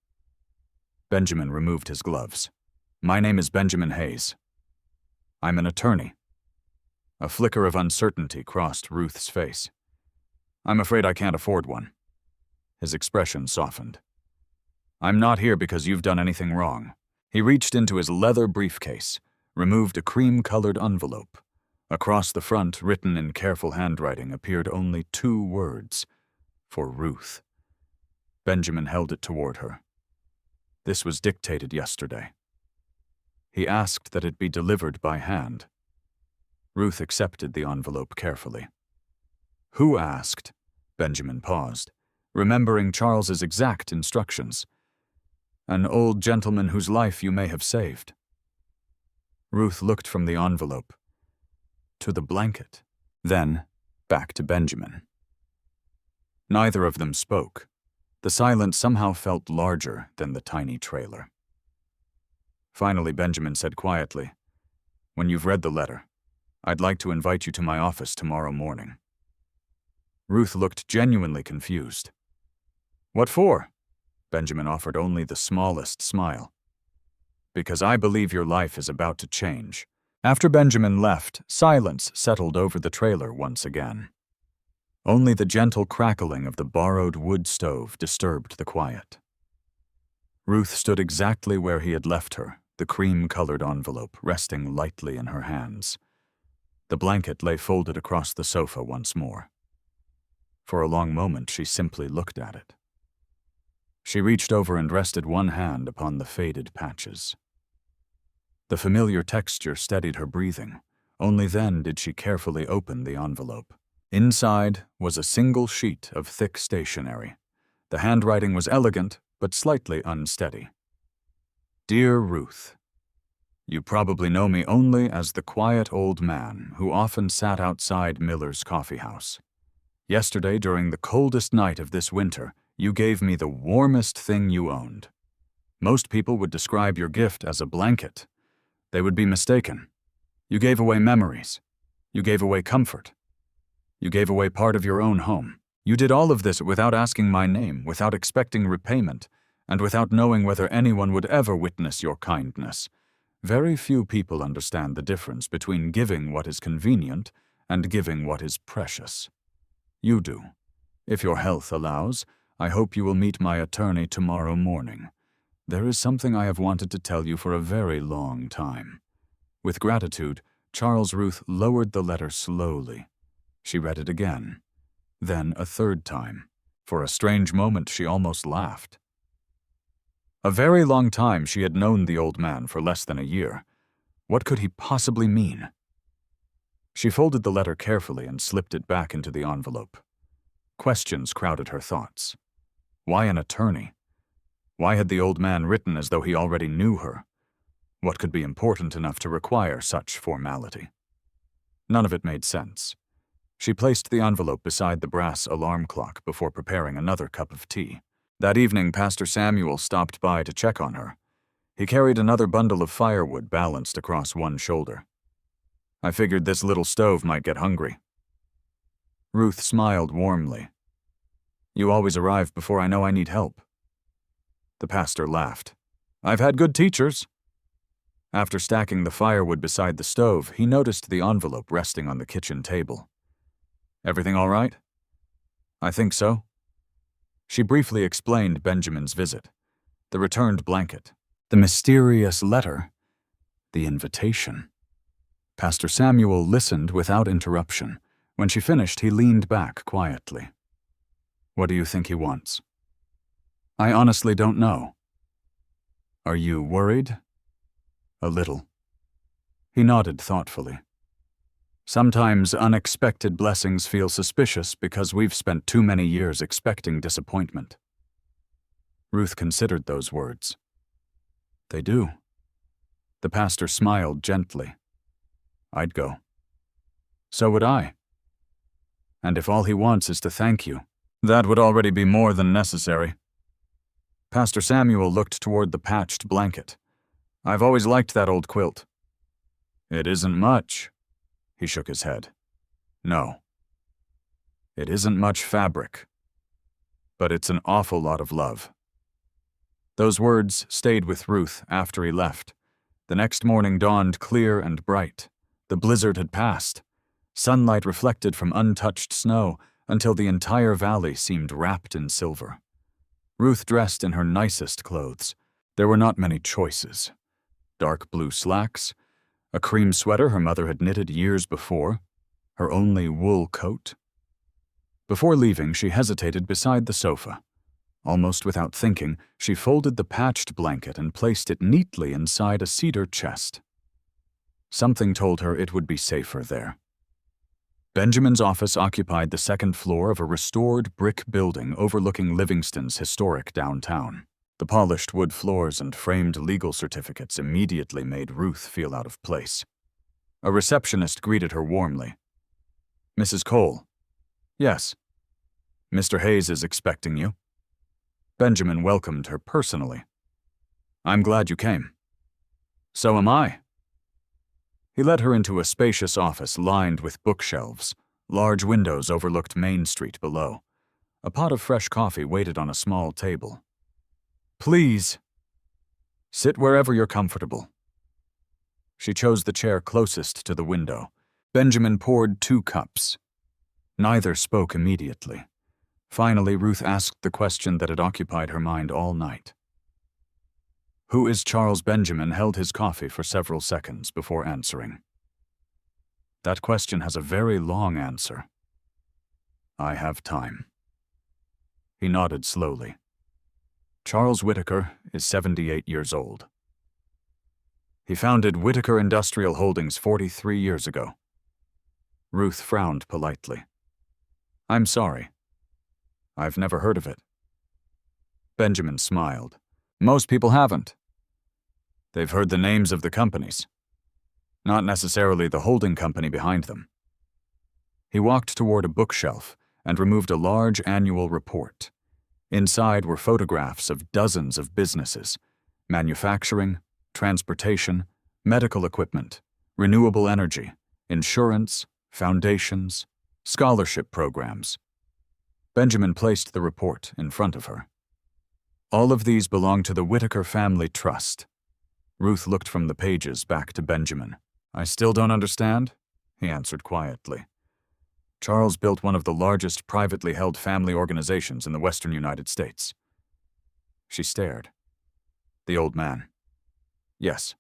Benjamin removed his gloves. "My name is Benjamin Hayes. I'm an attorney." A flicker of uncertainty crossed Ruth's face. "I'm afraid I can't afford one." His expression softened. "I'm not here because you've done anything wrong." He reached into his leather briefcase, removed a cream-colored envelope. Across the front, written in careful handwriting, appeared only 2 words: "For Ruth." Benjamin held it toward her. "This was dictated yesterday." He asked that it be delivered by hand. Ruth accepted the envelope carefully. "Who asked?" Benjamin paused, remembering Charles's exact instructions. "An old gentleman whose life you may have saved." Ruth looked from the envelope to the blanket, then back to Benjamin. Neither of them spoke. The silence somehow felt larger than the tiny trailer. Finally, Benjamin said quietly, "When you've read the letter, I'd like to invite you to my office tomorrow morning." Ruth looked genuinely confused. "What for?" Benjamin offered only the smallest smile. "Because I believe your life is about to change. After Benjamin left, silence settled over the trailer once again. Only the gentle crackling of the borrowed wood stove disturbed the quiet. Ruth stood exactly where he had left her, the cream-colored envelope resting lightly in her hands. The blanket lay folded across the sofa once more. For a long moment, she simply looked at it. She reached over and rested one hand upon the faded patches. The familiar texture steadied her breathing. Only then did she carefully open the envelope. Inside was a single sheet of thick stationery. The handwriting was elegant, but slightly unsteady. Dear Ruth, you probably know me only as the quiet old man who often sat outside Miller's coffee house. Yesterday, during the coldest night of this winter, you gave me the warmest thing you owned. Most people would describe your gift as a blanket. They would be mistaken. You gave away memories. You gave away comfort. You gave away part of your own home. You did all of this without asking my name, without expecting repayment, and without knowing whether anyone would ever witness your kindness. Very few people understand the difference between giving what is convenient and giving what is precious. You do. If your health allows, I hope you will meet my attorney tomorrow morning. There is something I have wanted to tell you for a very long time. With gratitude, Charles. Ruth lowered the letter slowly. She read it again, then a third time. For a strange moment, she almost laughed. A very long time she had known the old man, for less than a year. What could he possibly mean? She folded the letter carefully and slipped it back into the envelope. Questions crowded her thoughts. Why an attorney? Why had the old man written as though he already knew her? What could be important enough to require such formality? None of it made sense. She placed the envelope beside the brass alarm clock before preparing another cup of tea. That evening, Pastor Samuel stopped by to check on her. He carried another bundle of firewood balanced across one shoulder. I figured this little stove might get hungry. Ruth smiled warmly. You always arrive before I know I need help. The pastor laughed. I've had good teachers. After stacking the firewood beside the stove, he noticed the envelope resting on the kitchen table. Everything all right? I think so. She briefly explained Benjamin's visit, the returned blanket, the mysterious letter, the invitation. Pastor Samuel listened without interruption. When she finished, he leaned back quietly. What do you think he wants? I honestly don't know. Are you worried? A little. He nodded thoughtfully. Sometimes unexpected blessings feel suspicious because we've spent too many years expecting disappointment. Ruth considered those words. They do. The pastor smiled gently. I'd go. So would I. And if all he wants is to thank you, that would already be more than necessary. Pastor Samuel looked toward the patched blanket. I've always liked that old quilt. It isn't much. He shook his head. No. It isn't much fabric. But it's an awful lot of love. Those words stayed with Ruth after he left. The next morning dawned clear and bright. The blizzard had passed. Sunlight reflected from untouched snow until the entire valley seemed wrapped in silver. Ruth dressed in her nicest clothes. There were not many choices. Dark blue slacks, a cream sweater her mother had knitted years before, her only wool coat. Before leaving, she hesitated beside the sofa. Almost without thinking, she folded the patched blanket and placed it neatly inside a cedar chest. Something told her it would be safer there. Benjamin's office occupied the second floor of a restored brick building overlooking Livingston's historic downtown. The polished wood floors and framed legal certificates immediately made Ruth feel out of place. A receptionist greeted her warmly. Mrs. Cole. Yes. Mr. Hayes is expecting you. Benjamin welcomed her personally. I'm glad you came. So am I. He led her into a spacious office lined with bookshelves. Large windows overlooked Main Street below. A pot of fresh coffee waited on a small table. Please. Sit wherever you're comfortable. She chose the chair closest to the window. Benjamin poured 2 cups. Neither spoke immediately. Finally, Ruth asked the question that had occupied her mind all night. "Who is Charles?" Benjamin held his coffee for several seconds before answering. "That question has a very long answer. I have time." He nodded slowly. Charles Whitaker is 78 years old. He founded Whitaker Industrial Holdings 43 years ago. Ruth frowned politely. "I'm sorry. I've never heard of it." Benjamin smiled. "Most people haven't. They've heard the names of the companies, not necessarily the holding company behind them." He walked toward a bookshelf and removed a large annual report. Inside were photographs of dozens of businesses: manufacturing, transportation, medical equipment, renewable energy, insurance, foundations, scholarship programs. Benjamin placed the report in front of her. "All of these belong to the Whitaker Family Trust." Ruth looked from the pages back to Benjamin. "I still don't understand," he answered quietly. "Charles built one of the largest privately held family organizations in the western United States." She stared. "The old man." "Yes."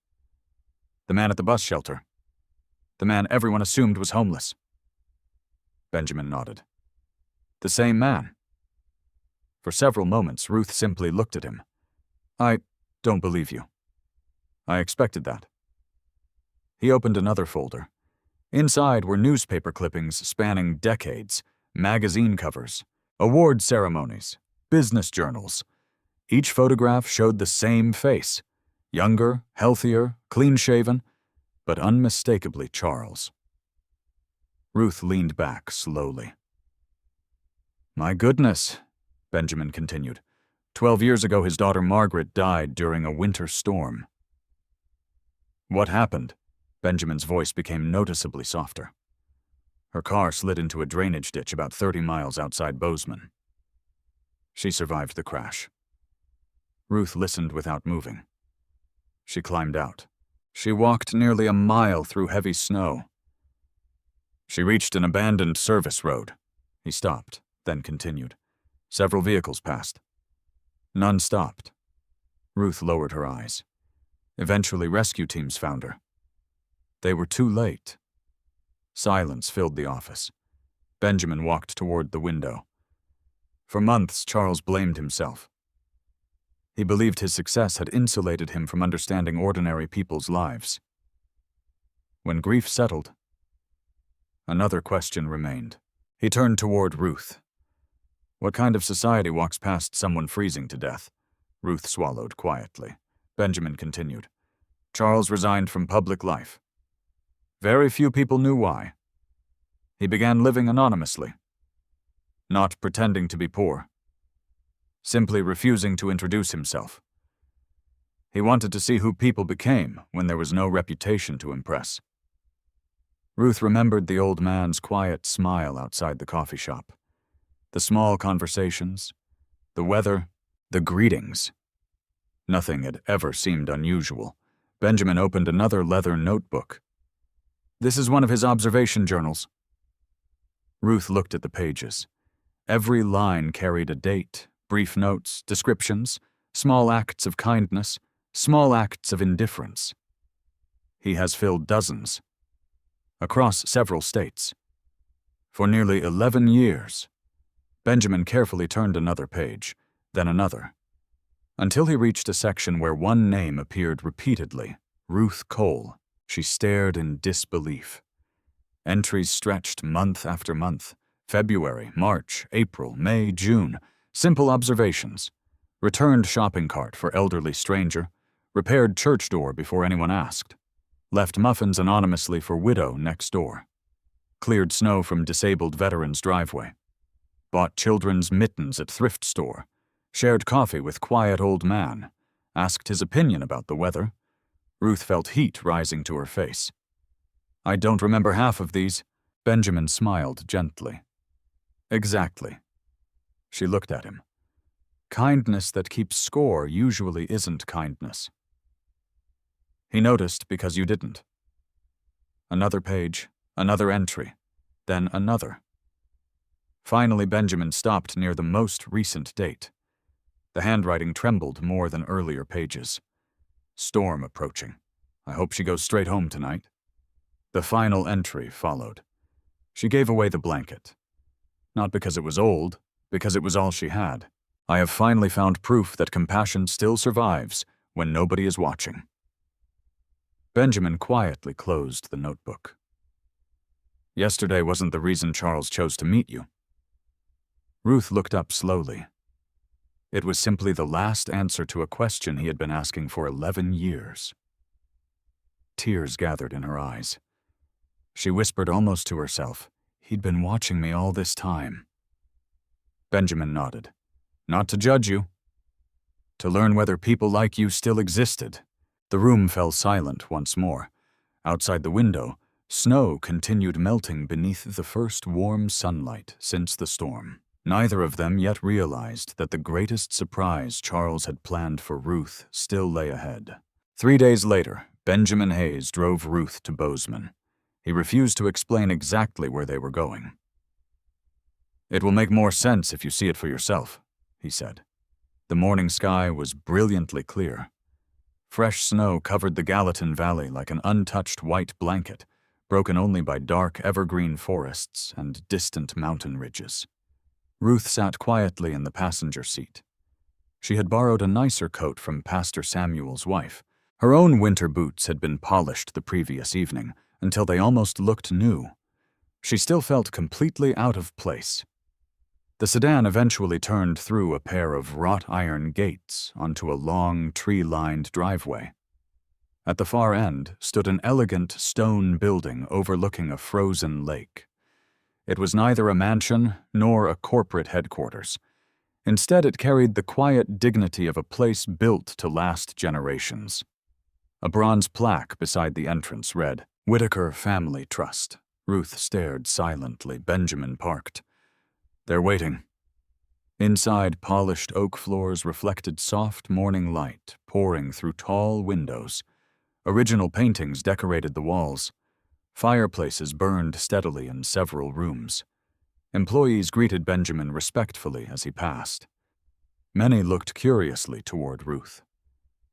"The man at the bus shelter." "The man everyone assumed was homeless." Benjamin nodded. "The same man." For several moments, Ruth simply looked at him. "I don't believe you. I expected that." He opened another folder. Inside were newspaper clippings spanning decades, magazine covers, award ceremonies, business journals. Each photograph showed the same face: younger, healthier, clean-shaven, but unmistakably Charles. Ruth leaned back slowly. "My goodness," Benjamin continued. 12 years ago, his daughter Margaret died during a winter storm." "What happened?" Benjamin's voice became noticeably softer. "Her car slid into a drainage ditch about 30 miles outside Bozeman. She survived the crash." Ruth listened without moving. She climbed out. She walked nearly a mile through heavy snow. She reached an abandoned service road." He stopped, then continued. "Several vehicles passed. None stopped." Ruth lowered her eyes. "Eventually, rescue teams found her. They were too late." Silence filled the office. Benjamin walked toward the window. For months, Charles blamed himself. He believed his success had insulated him from understanding ordinary people's lives. When grief settled, another question remained. He turned toward Ruth. "What kind of society walks past someone freezing to death?" Ruth swallowed quietly. Benjamin continued. "Charles resigned from public life. Very few people knew why. He began living anonymously, not pretending to be poor, simply refusing to introduce himself. He wanted to see who people became when there was no reputation to impress." Ruth remembered the old man's quiet smile outside the coffee shop, the small conversations, the weather, the greetings. Nothing had ever seemed unusual. Benjamin opened another leather notebook. "This is one of his observation journals." Ruth looked at the pages. Every line carried a date, brief notes, descriptions, small acts of kindness, small acts of indifference. "He has filled dozens, across several states, for nearly 11 years. Benjamin carefully turned another page, then another, until he reached a section where one name appeared repeatedly: Ruth Cole. She stared in disbelief. Entries stretched month after month: February, March, April, May, June. Simple observations: returned shopping cart for elderly stranger, repaired church door before anyone asked, left muffins anonymously for widow next door, cleared snow from disabled veteran's driveway, bought children's mittens at thrift store, shared coffee with quiet old man, asked his opinion about the weather. Ruth felt heat rising to her face. "I don't remember half of these." Benjamin smiled gently. "Exactly." She looked at him. "Kindness that keeps score usually isn't kindness." He noticed because you didn't. Another page, another entry, then another. Finally, Benjamin stopped near the most recent date. The handwriting trembled more than earlier pages. Storm approaching. I hope she goes straight home tonight. The final entry followed. She gave away the blanket. Not because it was old, because it was all she had. I have finally found proof that compassion still survives when nobody is watching. Benjamin quietly closed the notebook. Yesterday wasn't the reason Charles chose to meet you. Ruth looked up slowly. It was simply the last answer to a question he had been asking for 11 years. Tears gathered in her eyes. She whispered almost to herself, "He'd been watching me all this time." Benjamin nodded. "Not to judge you. To learn whether people like you still existed." The room fell silent once more. Outside the window, snow continued melting beneath the first warm sunlight since the storm. Neither of them yet realized that the greatest surprise Charles had planned for Ruth still lay ahead. 3 days later, Benjamin Hayes drove Ruth to Bozeman. He refused to explain exactly where they were going. "It will make more sense if you see it for yourself," he said. The morning sky was brilliantly clear. Fresh snow covered the Gallatin Valley like an untouched white blanket, broken only by dark evergreen forests and distant mountain ridges. Ruth sat quietly in the passenger seat. She had borrowed a nicer coat from Pastor Samuel's wife. Her own winter boots had been polished the previous evening until they almost looked new. She still felt completely out of place. The sedan eventually turned through a pair of wrought iron gates onto a long, tree-lined driveway. At the far end stood an elegant stone building overlooking a frozen lake. It was neither a mansion nor a corporate headquarters. Instead, it carried the quiet dignity of a place built to last generations. A bronze plaque beside the entrance read, "Whitaker Family Trust." Ruth stared silently. Benjamin parked. "They're waiting." Inside, polished oak floors reflected soft morning light pouring through tall windows. Original paintings decorated the walls. Fireplaces burned steadily in several rooms. Employees greeted Benjamin respectfully as he passed. Many looked curiously toward Ruth.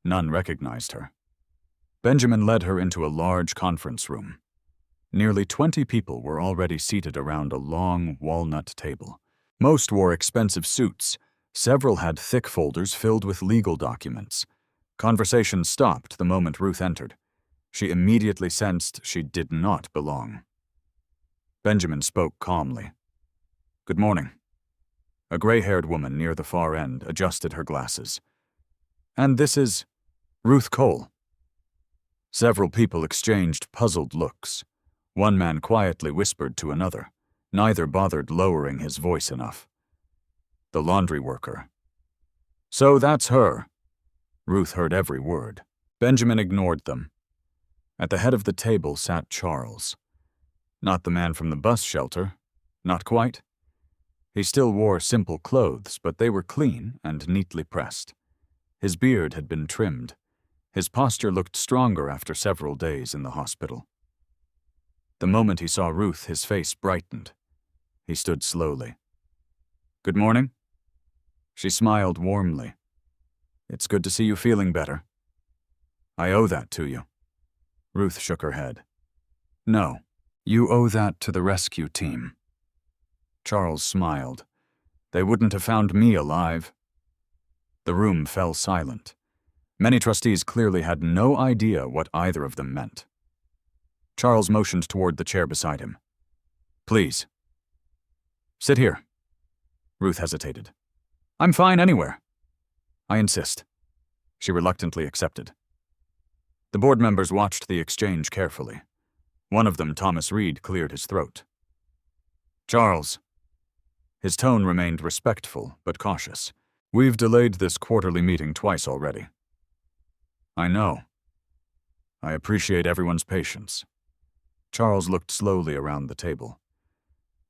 None recognized her. Benjamin led her into a large conference room. Nearly 20 people were already seated around a long walnut table. Most wore expensive suits. Several had thick folders filled with legal documents. Conversation stopped the moment Ruth entered. She immediately sensed she did not belong. Benjamin spoke calmly. "Good morning." A gray-haired woman near the far end adjusted her glasses. "And this is Ruth Cole." Several people exchanged puzzled looks. One man quietly whispered to another. Neither bothered lowering his voice enough. The laundry worker. "So that's her." Ruth heard every word. Benjamin ignored them. At the head of the table sat Charles. Not the man from the bus shelter. Not quite. He still wore simple clothes, but they were clean and neatly pressed. His beard had been trimmed. His posture looked stronger after several days in the hospital. The moment he saw Ruth, his face brightened. He stood slowly. "Good morning." She smiled warmly. "It's good to see you feeling better." "I owe that to you." Ruth shook her head. "No, you owe that to the rescue team." Charles smiled. "They wouldn't have found me alive." The room fell silent. Many trustees clearly had no idea what either of them meant. Charles motioned toward the chair beside him. "Please." "Sit here." Ruth hesitated. "I'm fine anywhere." "I insist." She reluctantly accepted. The board members watched the exchange carefully. One of them, Thomas Reed, cleared his throat. "Charles." His tone remained respectful but cautious. "We've delayed this quarterly meeting twice already." "I know. I appreciate everyone's patience." Charles looked slowly around the table.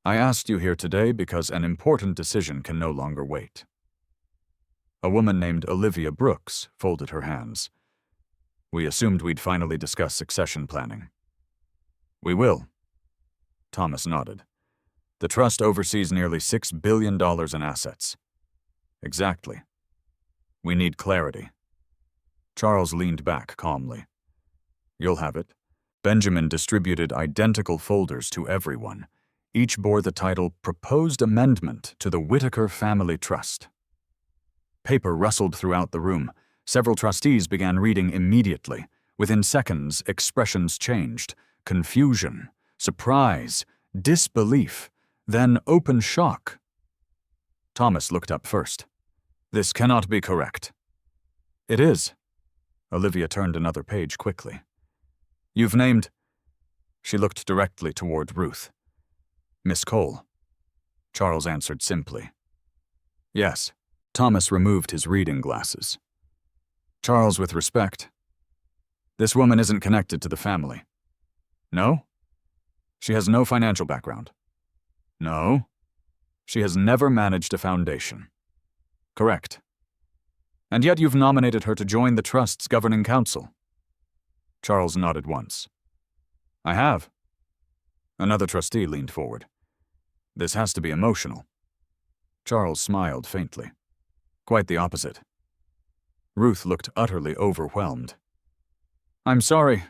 "I asked you here today because an important decision can no longer wait." A woman named Olivia Brooks folded her hands. We assumed we'd finally discuss succession planning. We will. Thomas nodded. The trust oversees nearly $6 billion in assets. Exactly. We need clarity. Charles leaned back calmly. You'll have it. Benjamin distributed identical folders to everyone. Each bore the title Proposed Amendment to the Whitaker Family Trust. Paper rustled throughout the room. Several trustees began reading immediately. Within seconds, expressions changed. Confusion, surprise, disbelief, then open shock. Thomas looked up first. This cannot be correct. It is. Olivia turned another page quickly. You've named... She looked directly toward Ruth. Miss Cole. Charles answered simply. Yes. Thomas removed his reading glasses. Charles, with respect. This woman isn't connected to the family. No? She has no financial background. No. She has never managed a foundation. Correct. And yet you've nominated her to join the Trust's governing council. Charles nodded once. I have. Another trustee leaned forward. This has to be emotional. Charles smiled faintly. Quite the opposite. Ruth looked utterly overwhelmed. I'm sorry.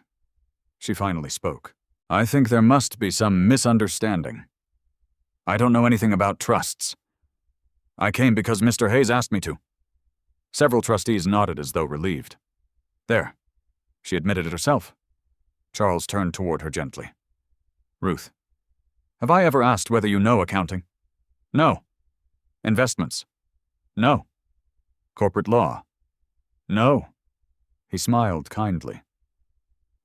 She finally spoke. I think there must be some misunderstanding. I don't know anything about trusts. I came because Mr. Hayes asked me to. Several trustees nodded as though relieved. There. She admitted it herself. Charles turned toward her gently. Ruth, have I ever asked whether you know accounting? No. Investments? No. Corporate law? No. He smiled kindly.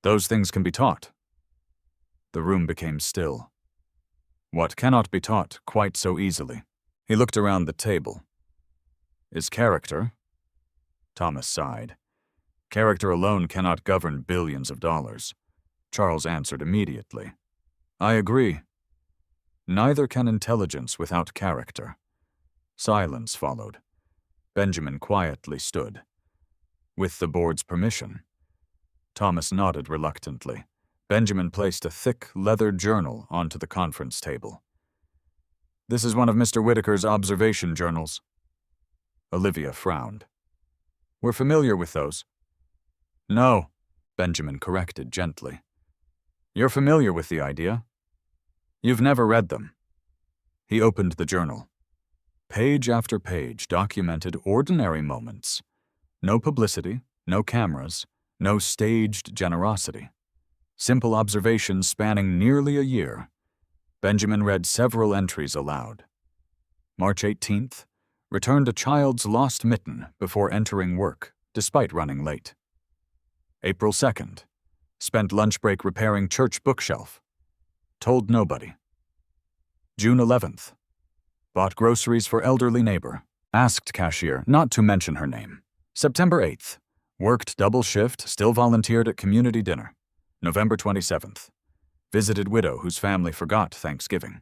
Those things can be taught. The room became still. What cannot be taught quite so easily? He looked around the table. Is character? Thomas sighed. Character alone cannot govern billions of dollars. Charles answered immediately. I agree. Neither can intelligence without character. Silence followed. Benjamin quietly stood. With the board's permission. Thomas nodded reluctantly. Benjamin placed a thick leather journal onto the conference table. This is one of Mr. Whitaker's observation journals. Olivia frowned. We're familiar with those. No, Benjamin corrected gently. You're familiar with the idea. You've never read them. He opened the journal. Page after page documented ordinary moments. No publicity, no cameras, no staged generosity. Simple observations spanning nearly a year. Benjamin read several entries aloud. March 18th, returned a child's lost mitten before entering work, despite running late. April 2nd, spent lunch break repairing church bookshelf. Told nobody. June 11th, bought groceries for elderly neighbor. Asked cashier not to mention her name. September 8th, worked double shift, still volunteered at community dinner. November 27th, visited widow whose family forgot Thanksgiving.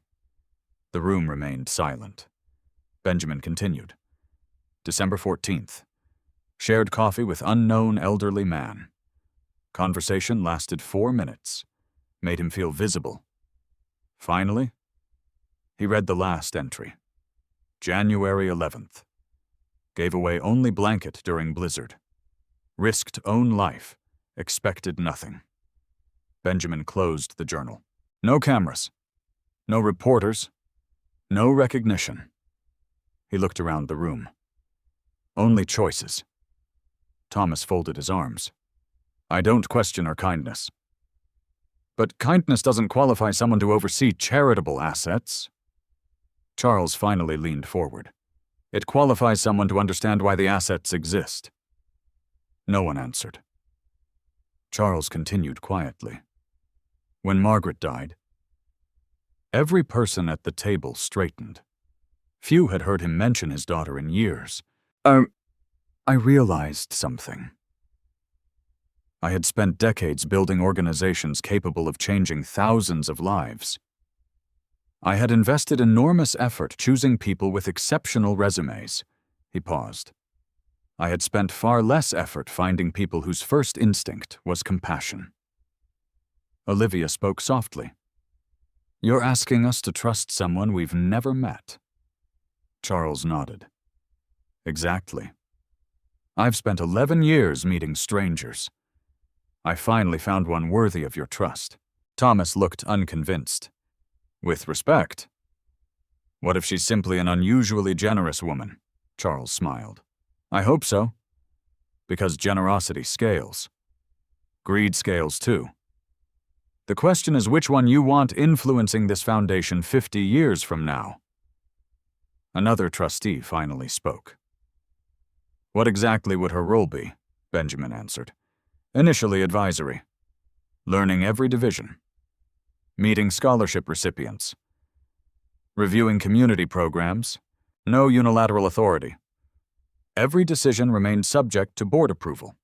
The room remained silent. Benjamin continued. December 14th, shared coffee with unknown elderly man. Conversation lasted 4 minutes, made him feel visible. Finally, he read the last entry. January 11th. Gave away only blanket during blizzard. Risked own life, expected nothing. Benjamin closed the journal. No cameras. No reporters. No recognition. He looked around the room. Only choices. Thomas folded his arms. I don't question her kindness. But kindness doesn't qualify someone to oversee charitable assets. Charles finally leaned forward. It qualifies someone to understand why the assets exist. No one answered. Charles continued quietly. When Margaret died, every person at the table straightened. Few had heard him mention his daughter in years. I realized something. I had spent decades building organizations capable of changing thousands of lives. I had invested enormous effort choosing people with exceptional resumes. He paused. I had spent far less effort finding people whose first instinct was compassion. Olivia spoke softly. "You're asking us to trust someone we've never met." Charles nodded. "Exactly. I've spent 11 years meeting strangers. I finally found one worthy of your trust." Thomas looked unconvinced. "With respect. What if she's simply an unusually generous woman?" Charles smiled. "I hope so. Because generosity scales. Greed scales too. The question is which one you want influencing this foundation 50 years from now." Another trustee finally spoke. "What exactly would her role be?" Benjamin answered. "Initially advisory. Learning every division. Meeting scholarship recipients. Reviewing community programs. No unilateral authority. Every decision remained subject to board approval."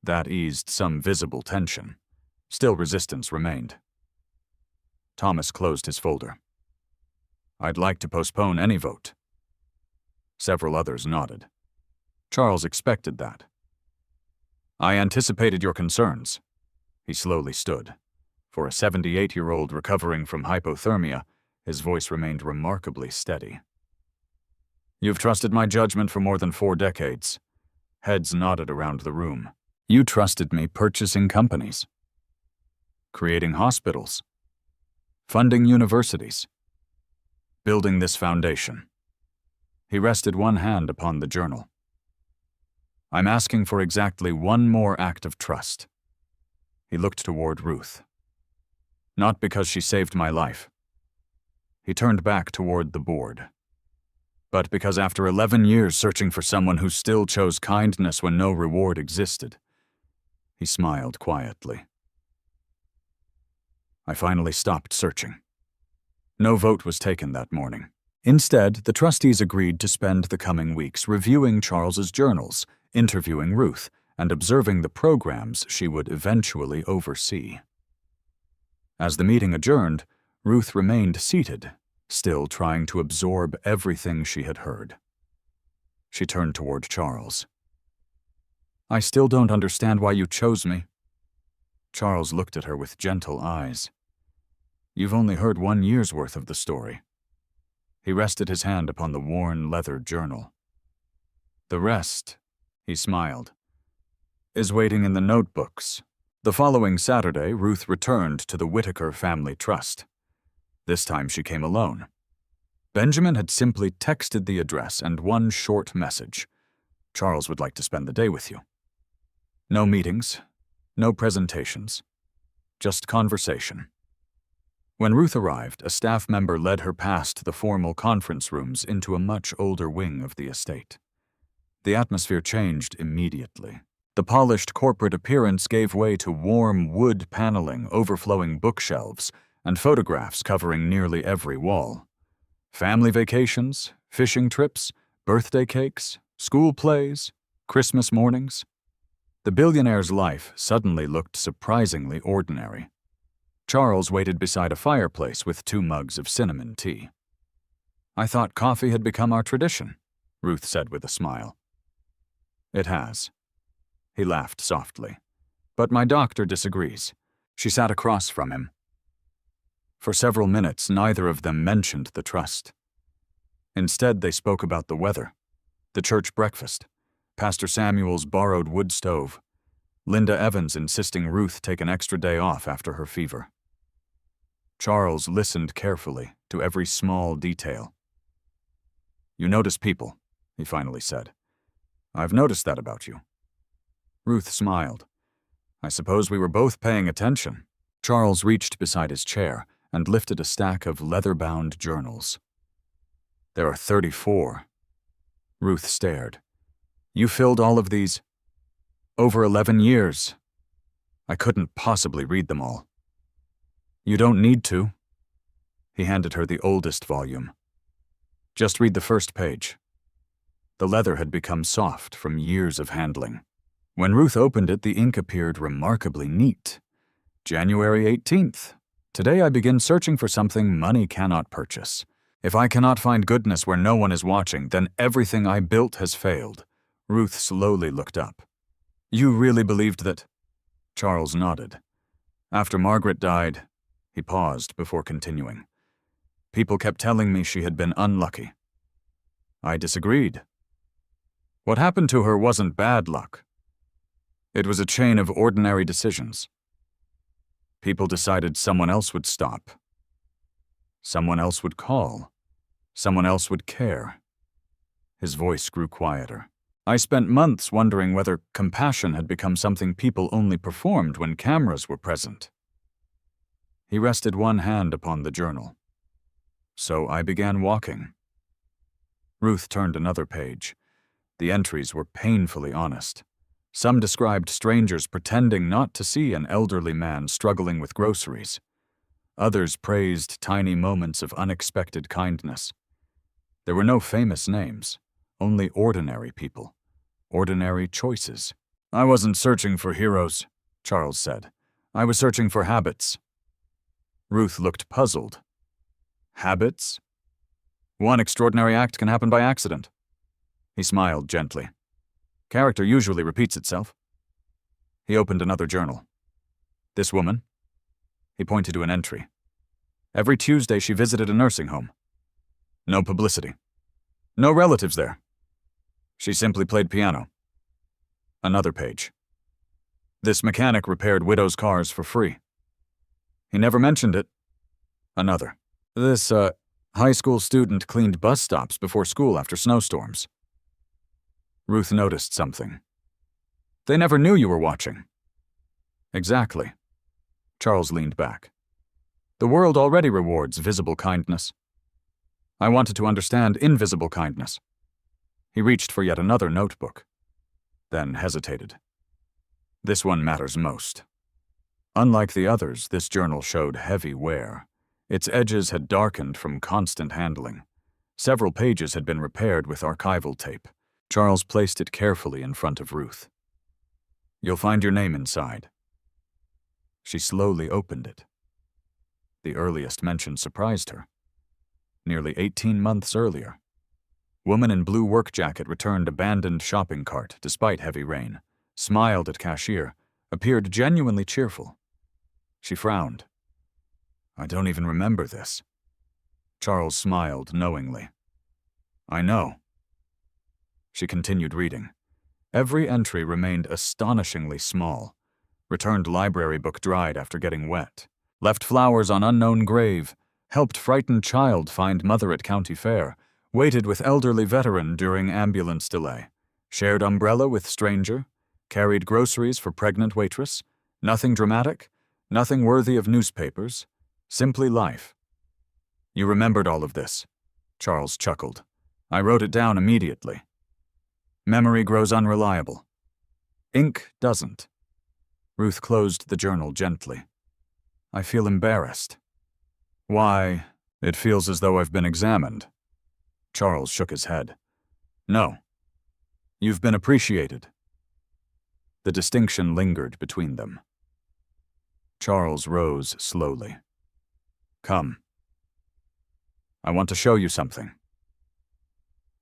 That eased some visible tension. Still, resistance remained. Thomas closed his folder. "I'd like to postpone any vote." Several others nodded. Charles expected that. "I anticipated your concerns." He slowly stood. For a 78-year-old recovering from hypothermia, his voice remained remarkably steady. "You've trusted my judgment for more than 4 decades." Heads nodded around the room. "You trusted me purchasing companies, creating hospitals, funding universities, building this foundation." He rested one hand upon the journal. "I'm asking for exactly one more act of trust." He looked toward Ruth. "Not because she saved my life." He turned back toward the board. "But because after 11 years searching for someone who still chose kindness when no reward existed." He smiled quietly. "I finally stopped searching." No vote was taken that morning. Instead, the trustees agreed to spend the coming weeks reviewing Charles's journals, interviewing Ruth, and observing the programs she would eventually oversee. As the meeting adjourned, Ruth remained seated, still trying to absorb everything she had heard. She turned toward Charles. "I still don't understand why you chose me." Charles looked at her with gentle eyes. "You've only heard 1 year's worth of the story." He rested his hand upon the worn leather journal. "The rest," he smiled, "is waiting in the notebooks." The following Saturday, Ruth returned to the Whitaker Family Trust. This time she came alone. Benjamin had simply texted the address and one short message. "Charles would like to spend the day with you." No meetings, no presentations, just conversation. When Ruth arrived, a staff member led her past the formal conference rooms into a much older wing of the estate. The atmosphere changed immediately. The polished corporate appearance gave way to warm wood paneling, overflowing bookshelves, and photographs covering nearly every wall. Family vacations, fishing trips, birthday cakes, school plays, Christmas mornings. The billionaire's life suddenly looked surprisingly ordinary. Charles waited beside a fireplace with 2 mugs of cinnamon tea. "I thought coffee had become our tradition," Ruth said with a smile. "It has." He laughed softly. "But my doctor disagrees." She sat across from him. For several minutes, neither of them mentioned the trust. Instead, they spoke about the weather, the church breakfast, Pastor Samuel's borrowed wood stove, Linda Evans insisting Ruth take an extra day off after her fever. Charles listened carefully to every small detail. "You notice people," he finally said. "I've noticed that about you." Ruth smiled. "I suppose we were both paying attention." Charles reached beside his chair and lifted a stack of leather-bound journals. "There are 34. Ruth stared. "You filled all of these?" "Over 11 years. I couldn't possibly read them all." "You don't need to." He handed her the oldest volume. "Just read the first page." The leather had become soft from years of handling. When Ruth opened it, the ink appeared remarkably neat. "January 18th. Today I begin searching for something money cannot purchase. If I cannot find goodness where no one is watching, then everything I built has failed. Ruth slowly looked up. You really believed that? Charles nodded. After Margaret died, he paused before continuing. People kept telling me she had been unlucky. I disagreed. What happened to her wasn't bad luck. It was a chain of ordinary decisions. People decided someone else would stop. Someone else would call. Someone else would care. His voice grew quieter. I spent months wondering whether compassion had become something people only performed when cameras were present. He rested one hand upon the journal. So I began walking. Ruth turned another page. The entries were painfully honest. Some described strangers pretending not to see an elderly man struggling with groceries. Others praised tiny moments of unexpected kindness. There were no famous names, only ordinary people, ordinary choices. I wasn't searching for heroes, Charles said. I was searching for habits. Ruth looked puzzled. Habits? One extraordinary act can happen by accident. He smiled gently. Character usually repeats itself. He opened another journal. This woman? He pointed to an entry. Every Tuesday she visited a nursing home. No publicity. No relatives there. She simply played piano. Another page. This mechanic repaired widows' cars for free. He never mentioned it. Another. This, high school student cleaned bus stops before school after snowstorms. Ruth noticed something. They never knew you were watching. Exactly. Charles leaned back. The world already rewards visible kindness. I wanted to understand invisible kindness. He reached for yet another notebook, then hesitated. This one matters most. Unlike the others, this journal showed heavy wear. Its edges had darkened from constant handling. Several pages had been repaired with archival tape. Charles placed it carefully in front of Ruth. You'll find your name inside. She slowly opened it. The earliest mention surprised her. Nearly 18 months earlier. Woman in blue work jacket returned abandoned shopping cart despite heavy rain, smiled at cashier, appeared genuinely cheerful. She frowned. I don't even remember this. Charles smiled knowingly. I know. She continued reading. Every entry remained astonishingly small. Returned library book dried after getting wet. Left flowers on unknown grave. Helped frightened child find mother at county fair. Waited with elderly veteran during ambulance delay. Shared umbrella with stranger. Carried groceries for pregnant waitress. Nothing dramatic. Nothing worthy of newspapers. Simply life. You remembered all of this. Charles chuckled. I wrote it down immediately. Memory grows unreliable. Ink doesn't. Ruth closed the journal gently. I feel embarrassed. Why, it feels as though I've been examined. Charles shook his head. No. You've been appreciated. The distinction lingered between them. Charles rose slowly. Come. I want to show you something.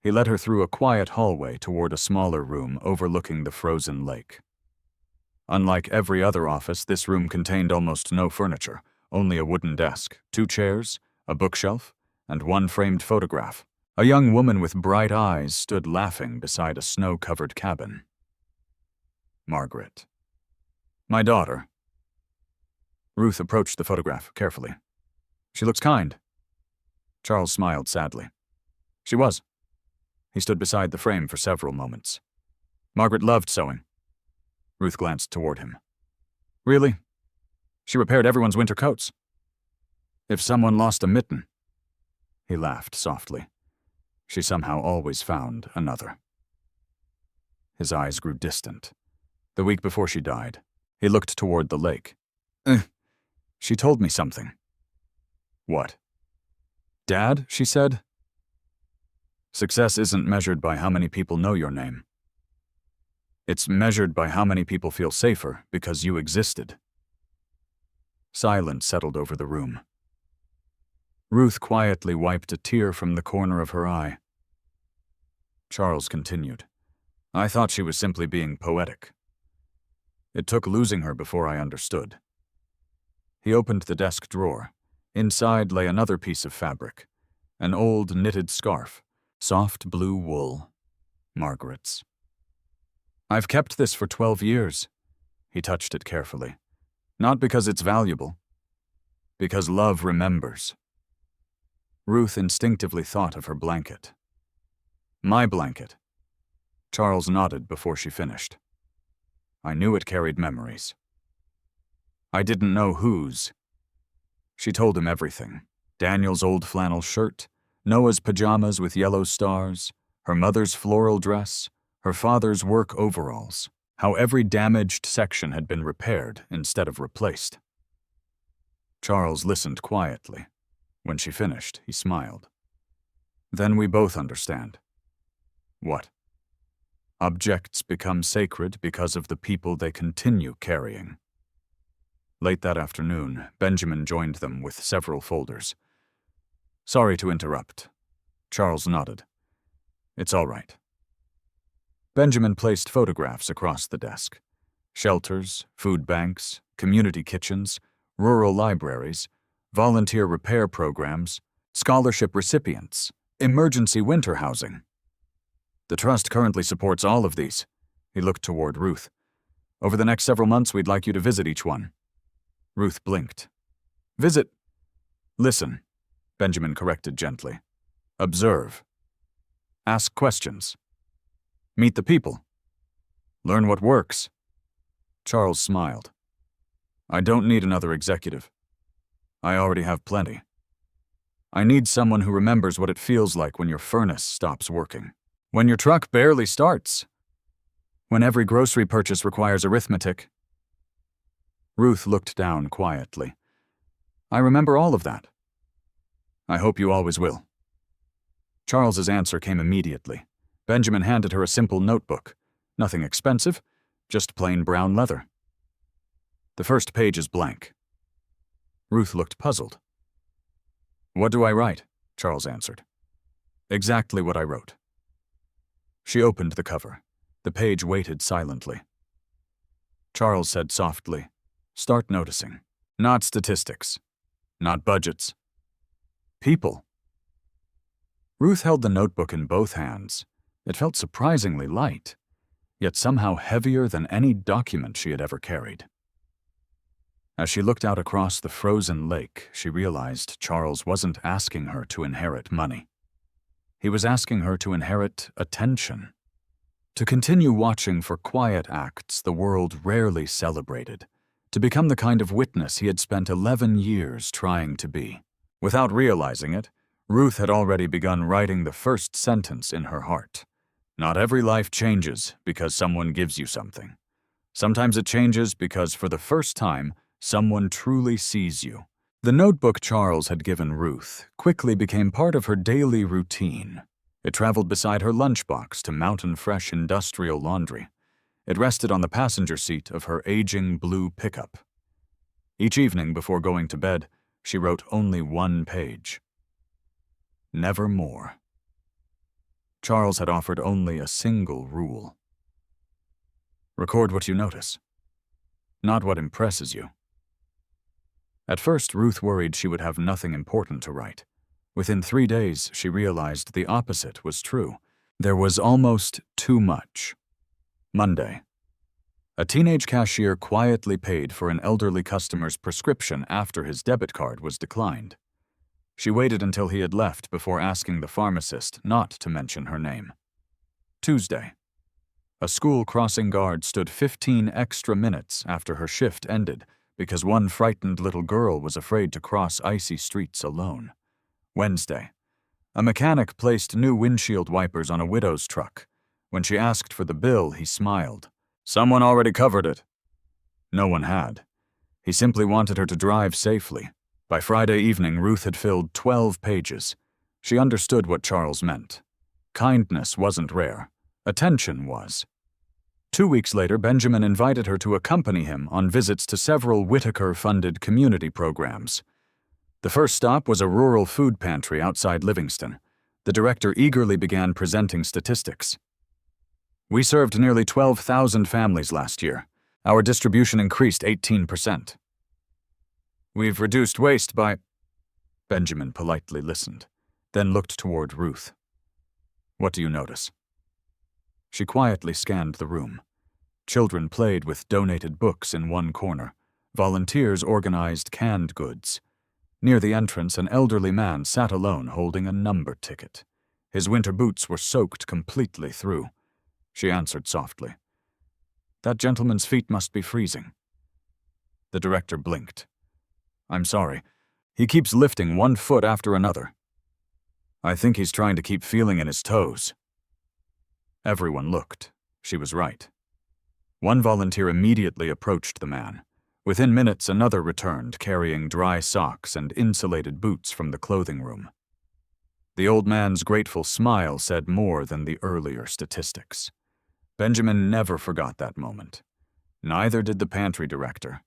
He led her through a quiet hallway toward a smaller room overlooking the frozen lake. Unlike every other office, this room contained almost no furniture, only a wooden desk, 2 chairs, a bookshelf, and one framed photograph. A young woman with bright eyes stood laughing beside a snow-covered cabin. Margaret. My daughter. Ruth approached the photograph carefully. She looks kind. Charles smiled sadly. She was. He stood beside the frame for several moments. Margaret loved sewing. Ruth glanced toward him. Really? She repaired everyone's winter coats. If someone lost a mitten. He laughed softly. She somehow always found another. His eyes grew distant. The week before she died, he looked toward the lake. She told me something. What? Dad, she said. Success isn't measured by how many people know your name. It's measured by how many people feel safer because you existed. Silence settled over the room. Ruth quietly wiped a tear from the corner of her eye. Charles continued. I thought she was simply being poetic. It took losing her before I understood. He opened the desk drawer. Inside lay another piece of fabric, an old knitted scarf, soft blue wool, Margaret's. I've kept this for 12 years. He touched it carefully. Not because it's valuable, because love remembers. Ruth instinctively thought of her blanket. My blanket. Charles nodded before she finished. I knew it carried memories. I didn't know whose. She told him everything. Daniel's old flannel shirt, Noah's pajamas with yellow stars, her mother's floral dress, her father's work overalls, how every damaged section had been repaired instead of replaced. Charles listened quietly. When she finished, he smiled. Then we both understand. What? Objects become sacred because of the people they continue carrying. Late that afternoon, Benjamin joined them with several folders. Sorry to interrupt. Charles nodded. It's all right. Benjamin placed photographs across the desk. Shelters, food banks, community kitchens, rural libraries, volunteer repair programs, scholarship recipients, emergency winter housing. The Trust currently supports all of these. He looked toward Ruth. Over the next several months, we'd like you to visit each one. Ruth blinked. Visit. Listen, Benjamin corrected gently. Observe. Ask questions. Meet the people. Learn what works. Charles smiled. I don't need another executive. I already have plenty. I need someone who remembers what it feels like when your furnace stops working. When your truck barely starts. When every grocery purchase requires arithmetic. Ruth looked down quietly. I remember all of that. I hope you always will. Charles's answer came immediately. Benjamin handed her a simple notebook. Nothing expensive, just plain brown leather. The first page is blank. Ruth looked puzzled. What do I write? Charles answered. Exactly what I wrote. She opened the cover. The page waited silently. Charles said softly, Start noticing. Not statistics. Not budgets. People. Ruth held the notebook in both hands. It felt surprisingly light, yet somehow heavier than any document she had ever carried. As she looked out across the frozen lake, she realized Charles wasn't asking her to inherit money. He was asking her to inherit attention, to continue watching for quiet acts the world rarely celebrated, to become the kind of witness he had spent 11 years trying to be. Without realizing it, Ruth had already begun writing the first sentence in her heart. Not every life changes because someone gives you something. Sometimes it changes because, for the first time, someone truly sees you. The notebook Charles had given Ruth quickly became part of her daily routine. It traveled beside her lunchbox to Mountain Fresh industrial laundry. It rested on the passenger seat of her aging blue pickup. Each evening before going to bed, she wrote only one page. Never more. Charles had offered only a single rule. Record what you notice, not what impresses you. At first, Ruth worried she would have nothing important to write. Within 3 days, she realized the opposite was true. There was almost too much. Monday. A teenage cashier quietly paid for an elderly customer's prescription after his debit card was declined. She waited until he had left before asking the pharmacist not to mention her name. Tuesday. A school crossing guard stood 15 extra minutes after her shift ended because one frightened little girl was afraid to cross icy streets alone. Wednesday. A mechanic placed new windshield wipers on a widow's truck. When she asked for the bill, he smiled. Someone already covered it. No one had. He simply wanted her to drive safely. By Friday evening, Ruth had filled 12 pages. She understood what Charles meant. Kindness wasn't rare. Attention was. 2 weeks later, Benjamin invited her to accompany him on visits to several Whitaker-funded community programs. The first stop was a rural food pantry outside Livingston. The director eagerly began presenting statistics. We served nearly 12,000 families last year. Our distribution increased 18%. We've reduced waste by... Benjamin politely listened, then looked toward Ruth. What do you notice? She quietly scanned the room. Children played with donated books in one corner. Volunteers organized canned goods. Near the entrance, an elderly man sat alone holding a number ticket. His winter boots were soaked completely through. She answered softly. That gentleman's feet must be freezing. The director blinked. I'm sorry. He keeps lifting one foot after another. I think he's trying to keep feeling in his toes. Everyone looked. She was right. One volunteer immediately approached the man. Within minutes, another returned, carrying dry socks and insulated boots from the clothing room. The old man's grateful smile said more than the earlier statistics. Benjamin never forgot that moment. Neither did the pantry director.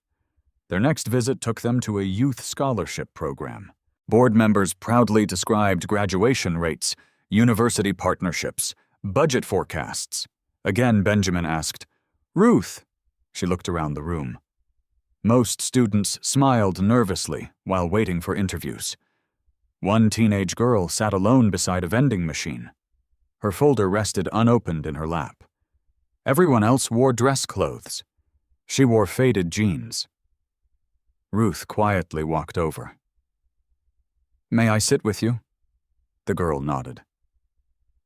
Their next visit took them to a youth scholarship program. Board members proudly described graduation rates, university partnerships, budget forecasts. Again, Benjamin asked, Ruth? She looked around the room. Most students smiled nervously while waiting for interviews. One teenage girl sat alone beside a vending machine. Her folder rested unopened in her lap. Everyone else wore dress clothes. She wore faded jeans. Ruth quietly walked over. May I sit with you? The girl nodded.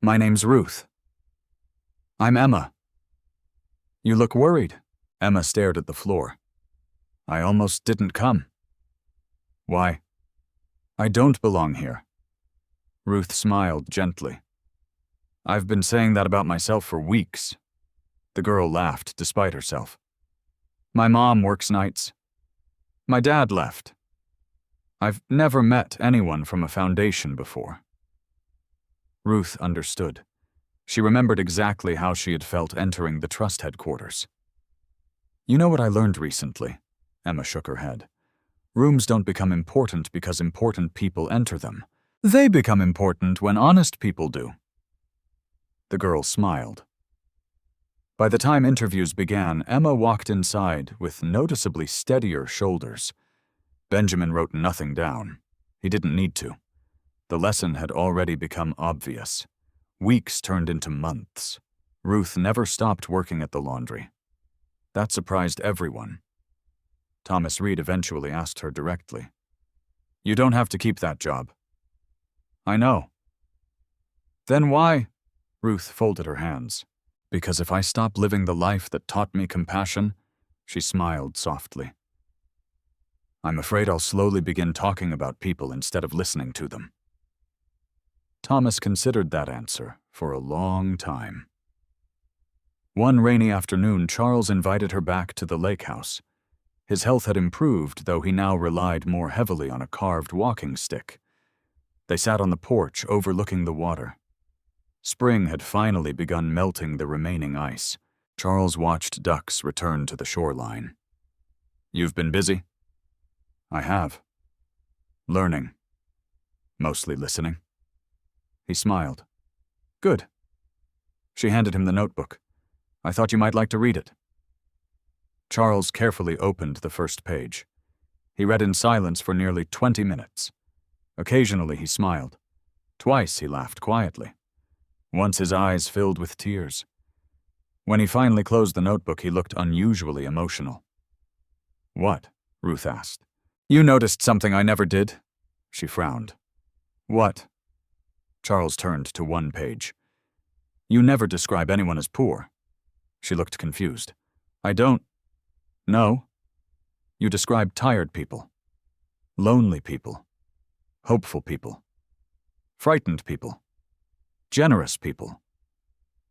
My name's Ruth. I'm Emma. You look worried. Emma stared at the floor. I almost didn't come. Why? I don't belong here. Ruth smiled gently. I've been saying that about myself for weeks. The girl laughed despite herself. My mom works nights. My dad left. I've never met anyone from a foundation before. Ruth understood. She remembered exactly how she had felt entering the trust headquarters. You know what I learned recently? Emma shook her head. Rooms don't become important because important people enter them. They become important when honest people do. The girl smiled. By the time interviews began, Emma walked inside with noticeably steadier shoulders. Benjamin wrote nothing down. He didn't need to. The lesson had already become obvious. Weeks turned into months. Ruth never stopped working at the laundry. That surprised everyone. Thomas Reed eventually asked her directly. You don't have to keep that job. I know. Then why? Ruth folded her hands. Because if I stop living the life that taught me compassion, she smiled softly. I'm afraid I'll slowly begin talking about people instead of listening to them. Thomas considered that answer for a long time. One rainy afternoon, Charles invited her back to the lake house. His health had improved, though he now relied more heavily on a carved walking stick. They sat on the porch overlooking the water. Spring had finally begun melting the remaining ice. Charles watched ducks return to the shoreline. You've been busy? I have. Learning. Mostly listening. He smiled. Good. She handed him the notebook. I thought you might like to read it. Charles carefully opened the first page. He read in silence for nearly 20 minutes. Occasionally he smiled. Twice he laughed quietly. Once his eyes filled with tears. When he finally closed the notebook, he looked unusually emotional. What? Ruth asked. You noticed something I never did? She frowned. What? Charles turned to one page. You never describe anyone as poor. She looked confused. I don't. No. You describe tired people. Lonely people. Hopeful people. Frightened people. Generous people.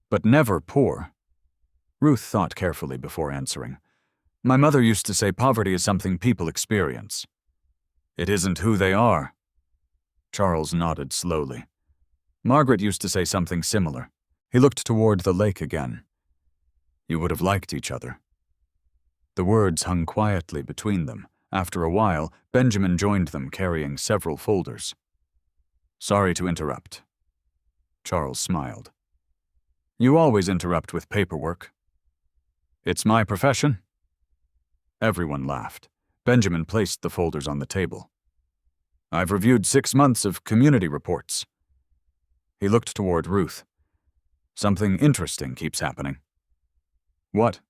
But never poor. Ruth thought carefully before answering. My mother used to say poverty is something people experience. It isn't who they are. Charles nodded slowly. Margaret used to say something similar. He looked toward the lake again. You would have liked each other. The words hung quietly between them. After a while, Benjamin joined them carrying several folders. Sorry to interrupt. Charles smiled. You always interrupt with paperwork. It's my profession. Everyone laughed. Benjamin placed the folders on the table. I've reviewed 6 months of community reports. He looked toward Ruth. Something interesting keeps happening. What?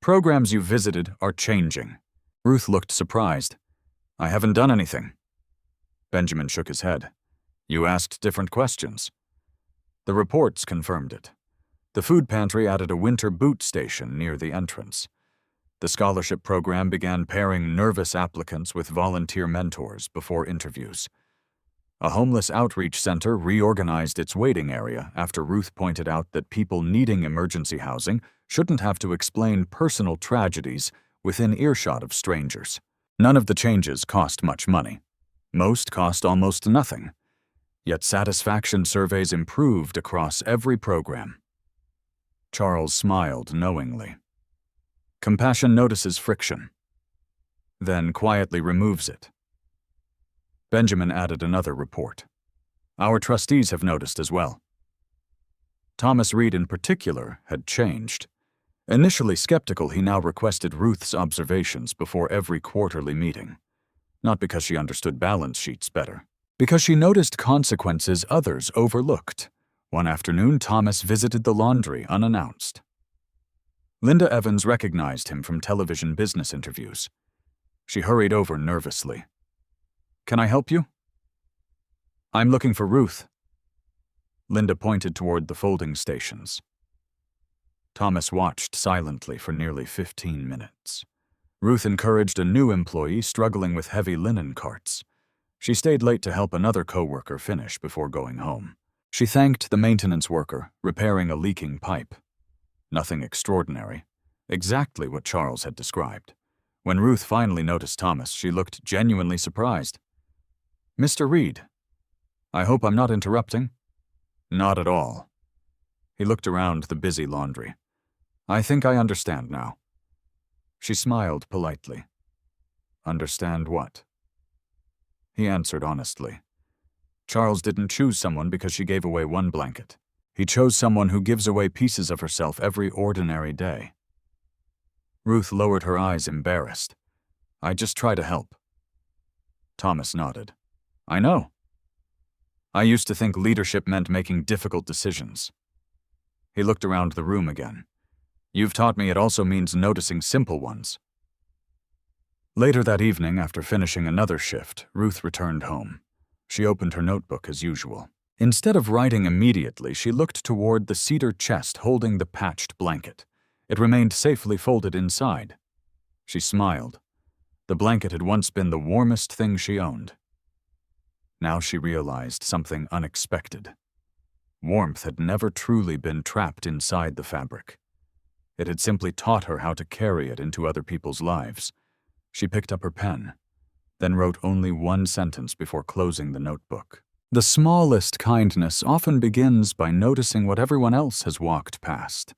Programs you visited are changing. Ruth looked surprised. I haven't done anything. Benjamin shook his head. You asked different questions. The reports confirmed it. The food pantry added a winter boot station near the entrance. The scholarship program began pairing nervous applicants with volunteer mentors before interviews. A homeless outreach center reorganized its waiting area after Ruth pointed out that people needing emergency housing shouldn't have to explain personal tragedies within earshot of strangers. None of the changes cost much money. Most cost almost nothing. Yet satisfaction surveys improved across every program. Charles smiled knowingly. Compassion notices friction, then quietly removes it. Benjamin added another report. Our trustees have noticed as well. Thomas Reed in particular had changed. Initially skeptical, he now requested Ruth's observations before every quarterly meeting. Not because she understood balance sheets better, because she noticed consequences others overlooked. One afternoon, Thomas visited the laundry unannounced. Linda Evans recognized him from television business interviews. She hurried over nervously. Can I help you? I'm looking for Ruth. Linda pointed toward the folding stations. Thomas watched silently for nearly 15 minutes. Ruth encouraged a new employee struggling with heavy linen carts. She stayed late to help another coworker finish before going home. She thanked the maintenance worker, repairing a leaking pipe. Nothing extraordinary. Exactly what Charles had described. When Ruth finally noticed Thomas, she looked genuinely surprised. Mr. Reed, I hope I'm not interrupting? Not at all. He looked around the busy laundry. I think I understand now. She smiled politely. Understand what? He answered honestly. Charles didn't choose someone because she gave away one blanket. He chose someone who gives away pieces of herself every ordinary day. Ruth lowered her eyes, embarrassed. I just try to help. Thomas nodded. I know. I used to think leadership meant making difficult decisions. He looked around the room again. You've taught me it also means noticing simple ones. Later that evening, after finishing another shift, Ruth returned home. She opened her notebook as usual. Instead of writing immediately, she looked toward the cedar chest holding the patched blanket. It remained safely folded inside. She smiled. The blanket had once been the warmest thing she owned. Now she realized something unexpected. Warmth had never truly been trapped inside the fabric. It had simply taught her how to carry it into other people's lives. She picked up her pen, then wrote only one sentence before closing the notebook. The smallest kindness often begins by noticing what everyone else has walked past.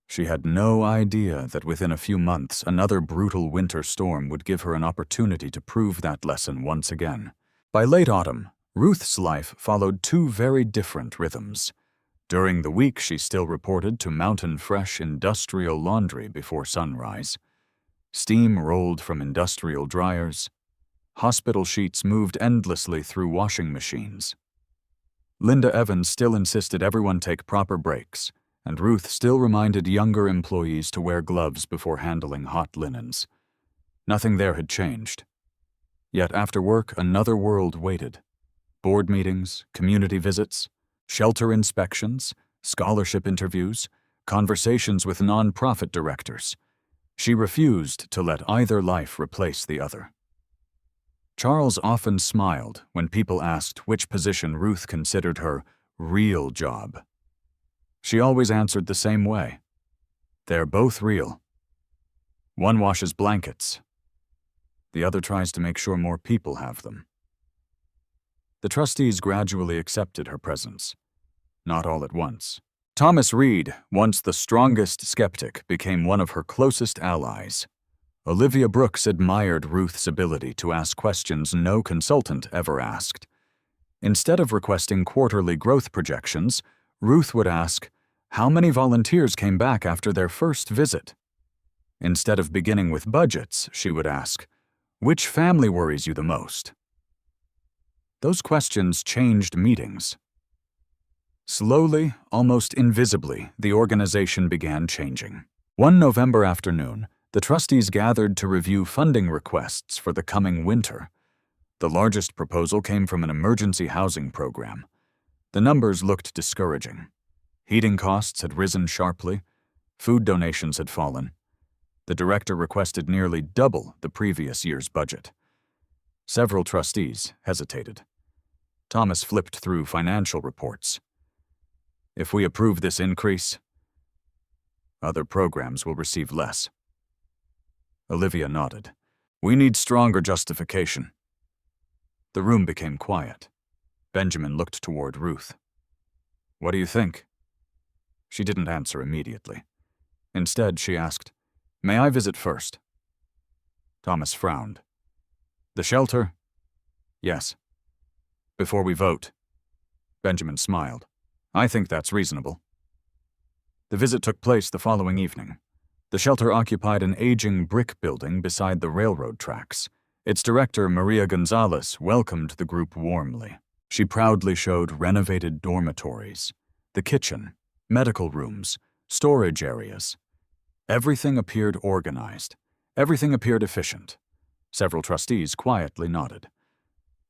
She had no idea that within a few months another brutal winter storm would give her an opportunity to prove that lesson once again. By late autumn, Ruth's life followed two very different rhythms. During the week, she still reported to Mountain Fresh industrial laundry before sunrise. Steam rolled from industrial dryers. Hospital sheets moved endlessly through washing machines. Linda Evans still insisted everyone take proper breaks, and Ruth still reminded younger employees to wear gloves before handling hot linens. Nothing there had changed. Yet after work, another world waited. Board meetings, community visits, shelter inspections, scholarship interviews, conversations with nonprofit directors. She refused to let either life replace the other. Charles often smiled when people asked which position Ruth considered her real job. She always answered the same way. They're both real. One washes blankets. The other tries to make sure more people have them. The trustees gradually accepted her presence. Not all at once. Thomas Reed, once the strongest skeptic, became one of her closest allies. Olivia Brooks admired Ruth's ability to ask questions no consultant ever asked. Instead of requesting quarterly growth projections, Ruth would ask, how many volunteers came back after their first visit? Instead of beginning with budgets, she would ask, which family worries you the most? Those questions changed meetings. Slowly, almost invisibly, the organization began changing. One November afternoon, the trustees gathered to review funding requests for the coming winter. The largest proposal came from an emergency housing program. The numbers looked discouraging. Heating costs had risen sharply. Food donations had fallen. The director requested nearly double the previous year's budget. Several trustees hesitated. Thomas flipped through financial reports. If we approve this increase, other programs will receive less. Olivia nodded. We need stronger justification. The room became quiet. Benjamin looked toward Ruth. What do you think? She didn't answer immediately. Instead, she asked, May I visit first? Thomas frowned. The shelter? Yes. Before we vote. Benjamin smiled. I think that's reasonable. The visit took place the following evening. The shelter occupied an aging brick building beside the railroad tracks. Its director, Maria Gonzalez, welcomed the group warmly. She proudly showed renovated dormitories, the kitchen, medical rooms, storage areas. Everything appeared organized. Everything appeared efficient. Several trustees quietly nodded.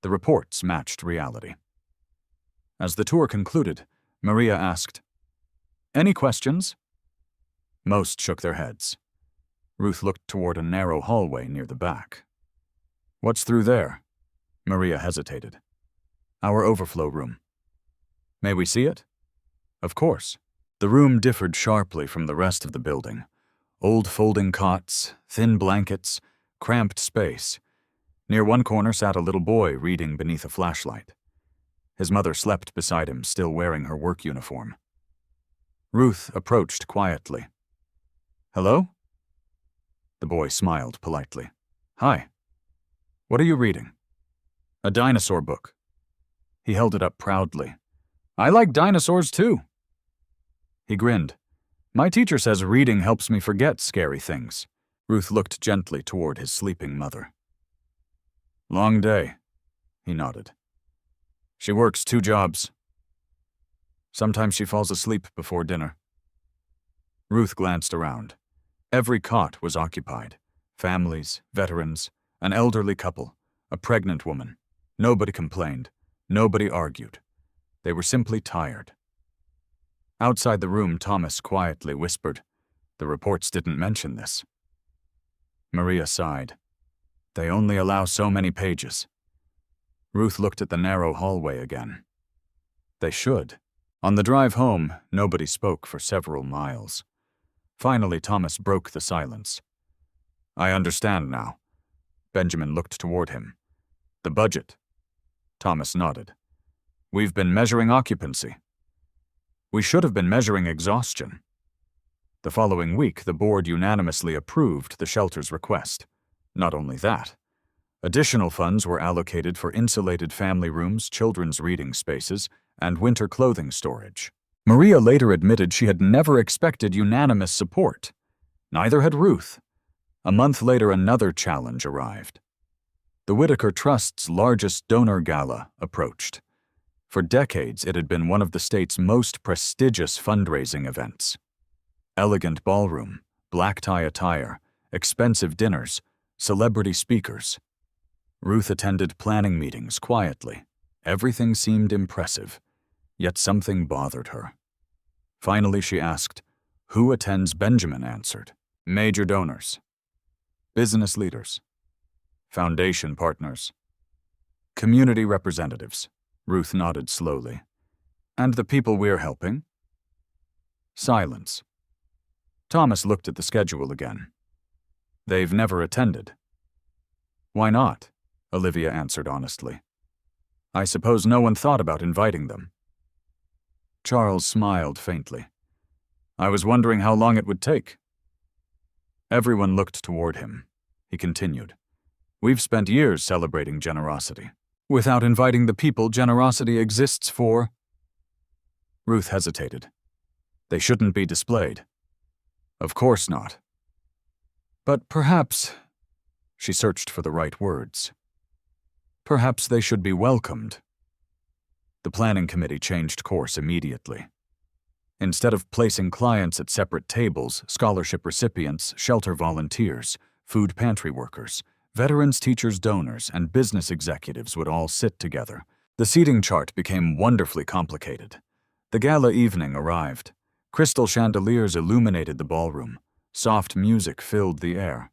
The reports matched reality. As the tour concluded, Maria asked, Any questions? Most shook their heads. Ruth looked toward a narrow hallway near the back. What's through there? Maria hesitated. Our overflow room. May we see it? Of course. The room differed sharply from the rest of the building. Old folding cots, thin blankets, cramped space. Near one corner sat a little boy reading beneath a flashlight. His mother slept beside him, still wearing her work uniform. Ruth approached quietly. Hello? The boy smiled politely. Hi. What are you reading? A dinosaur book. He held it up proudly. I like dinosaurs too. He grinned. My teacher says reading helps me forget scary things. Ruth looked gently toward his sleeping mother. Long day, he nodded. She works 2 jobs. Sometimes she falls asleep before dinner. Ruth glanced around. Every cot was occupied. Families, veterans, an elderly couple, a pregnant woman. Nobody complained. Nobody argued. They were simply tired. Outside the room, Thomas quietly whispered, The reports didn't mention this. Maria sighed. They only allow so many pages. Ruth looked at the narrow hallway again. They should. On the drive home, nobody spoke for several miles. Finally, Thomas broke the silence. I understand now. Benjamin looked toward him. The budget. Thomas nodded. We've been measuring occupancy. We should have been measuring exhaustion. The following week, the board unanimously approved the shelter's request. Not only that, additional funds were allocated for insulated family rooms, children's reading spaces, and winter clothing storage. Maria later admitted she had never expected unanimous support. Neither had Ruth. A month later, another challenge arrived. The Whitaker Trust's largest donor gala approached. For decades, it had been one of the state's most prestigious fundraising events. Elegant ballroom, black tie attire, expensive dinners, celebrity speakers. Ruth attended planning meetings quietly. Everything seemed impressive, yet something bothered her. Finally, she asked, Who attends? Benjamin answered, Major donors, business leaders, foundation partners, community representatives. Ruth nodded slowly. And the people we're helping? Silence. Thomas looked at the schedule again. They've never attended. Why not? Olivia answered honestly. I suppose no one thought about inviting them. Charles smiled faintly. I was wondering how long it would take. Everyone looked toward him. He continued. We've spent years celebrating generosity. Without inviting the people generosity exists for. Ruth hesitated. They shouldn't be displayed. Of course not. But perhaps, she searched for the right words. Perhaps they should be welcomed. The planning committee changed course immediately. Instead of placing clients at separate tables, scholarship recipients, shelter volunteers, food pantry workers, veterans, teachers, donors, and business executives would all sit together. The seating chart became wonderfully complicated. The gala evening arrived. Crystal chandeliers illuminated the ballroom. Soft music filled the air.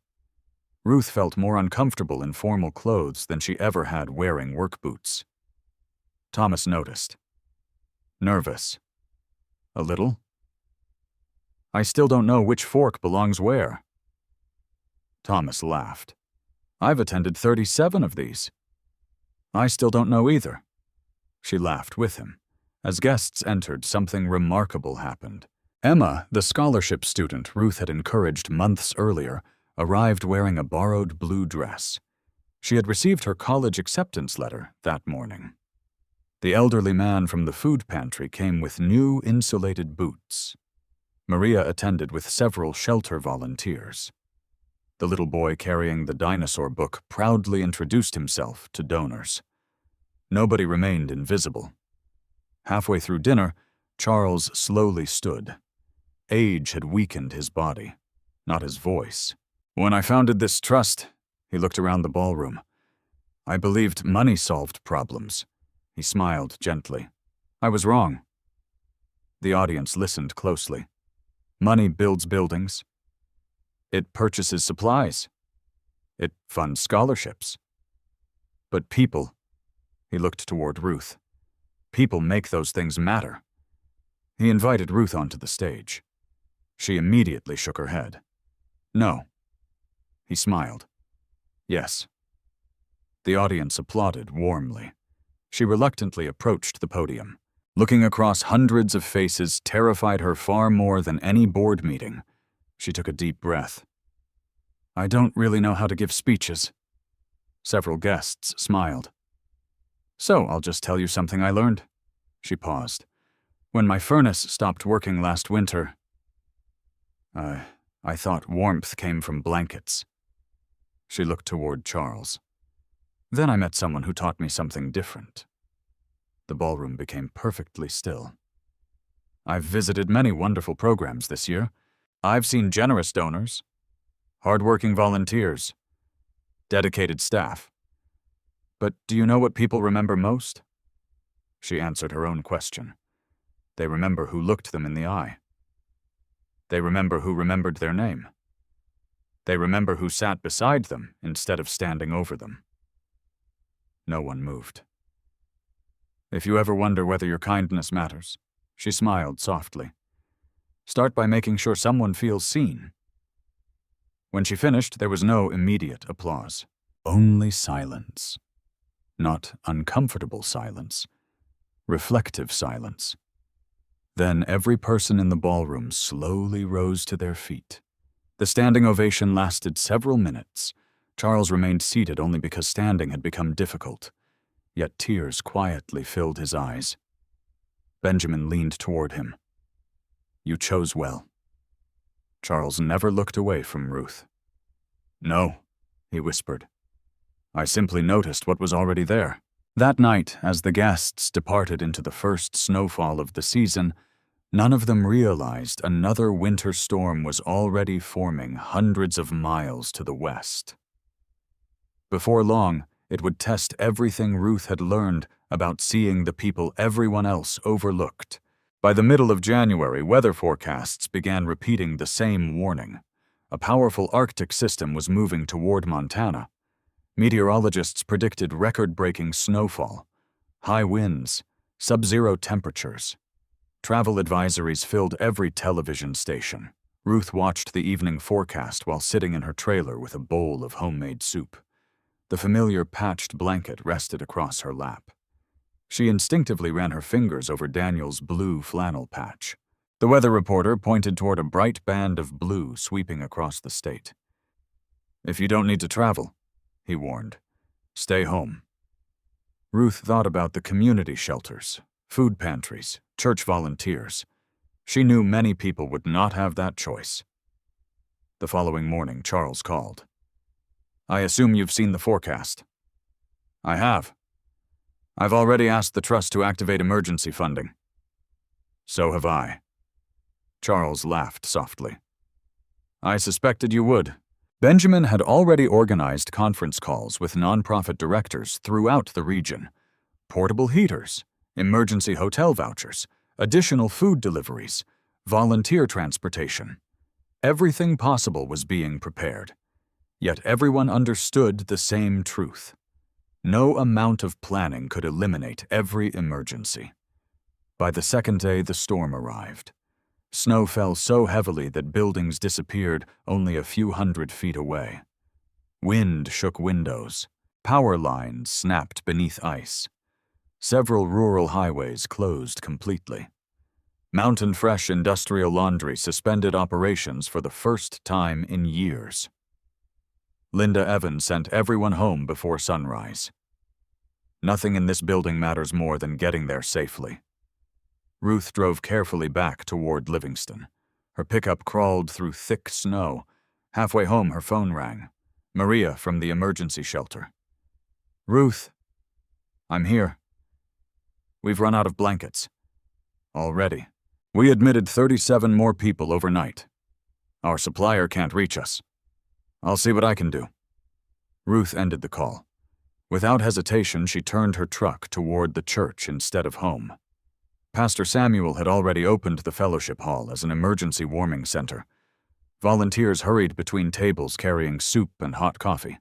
Ruth felt more uncomfortable in formal clothes than she ever had wearing work boots. Thomas noticed. Nervous. A little. I still don't know which fork belongs where. Thomas laughed. I've attended 37 of these. I still don't know either. She laughed with him. As guests entered, something remarkable happened. Emma, the scholarship student Ruth had encouraged months earlier, arrived wearing a borrowed blue dress. She had received her college acceptance letter that morning. The elderly man from the food pantry came with new insulated boots. Maria attended with several shelter volunteers. The little boy carrying the dinosaur book proudly introduced himself to donors. Nobody remained invisible. Halfway through dinner, Charles slowly stood. Age had weakened his body, not his voice. When I founded this trust, he looked around the ballroom. I believed money solved problems. He smiled gently. I was wrong. The audience listened closely. Money builds buildings. It purchases supplies. It funds scholarships. But people, he looked toward Ruth, people make those things matter. He invited Ruth onto the stage. She immediately shook her head. No. He smiled. Yes. The audience applauded warmly. She reluctantly approached the podium. Looking across hundreds of faces terrified her far more than any board meeting. She took a deep breath. I don't really know how to give speeches. Several guests smiled. So I'll just tell you something I learned. She paused. When my furnace stopped working last winter, I thought warmth came from blankets. She looked toward Charles. Then I met someone who taught me something different. The ballroom became perfectly still. I've visited many wonderful programs this year. I've seen generous donors, hardworking volunteers, dedicated staff. But do you know what people remember most? She answered her own question. They remember who looked them in the eye. They remember who remembered their name. They remember who sat beside them instead of standing over them. No one moved. If you ever wonder whether your kindness matters, she smiled softly. Start by making sure someone feels seen. When she finished, there was no immediate applause. Only silence. Not uncomfortable silence. Reflective silence. Then every person in the ballroom slowly rose to their feet. The standing ovation lasted several minutes. Charles remained seated only because standing had become difficult. Yet tears quietly filled his eyes. Benjamin leaned toward him. You chose well. Charles never looked away from Ruth. No, he whispered. I simply noticed what was already there. That night, as the guests departed into the first snowfall of the season, none of them realized another winter storm was already forming hundreds of miles to the west. Before long, it would test everything Ruth had learned about seeing the people everyone else overlooked. By the middle of January, weather forecasts began repeating the same warning. A powerful Arctic system was moving toward Montana. Meteorologists predicted record-breaking snowfall, high winds, sub-zero temperatures. Travel advisories filled every television station. Ruth watched the evening forecast while sitting in her trailer with a bowl of homemade soup. The familiar patched blanket rested across her lap. She instinctively ran her fingers over Daniel's blue flannel patch. The weather reporter pointed toward a bright band of blue sweeping across the state. If you don't need to travel, he warned, stay home. Ruth thought about the community shelters, food pantries, church volunteers. She knew many people would not have that choice. The following morning, Charles called. "I assume you've seen the forecast." "I have. I've already asked the trust to activate emergency funding." "So have I." Charles laughed softly. "I suspected you would." Benjamin had already organized conference calls with nonprofit directors throughout the region. Portable heaters, emergency hotel vouchers, additional food deliveries, volunteer transportation. Everything possible was being prepared. Yet everyone understood the same truth. No amount of planning could eliminate every emergency. By the second day, the storm arrived. Snow fell so heavily that buildings disappeared only a few hundred feet away. Wind shook windows. Power lines snapped beneath ice. Several rural highways closed completely. Mountain Fresh Industrial Laundry suspended operations for the first time in years. Linda Evans sent everyone home before sunrise. Nothing in this building matters more than getting there safely. Ruth drove carefully back toward Livingston. Her pickup crawled through thick snow. Halfway home, her phone rang. Maria from the emergency shelter. "Ruth, I'm here. We've run out of blankets. Already. We admitted 37 more people overnight. Our supplier can't reach us. I'll see what I can do." Ruth ended the call. Without hesitation, she turned her truck toward the church instead of home. Pastor Samuel had already opened the fellowship hall as an emergency warming center. Volunteers hurried between tables carrying soup and hot coffee.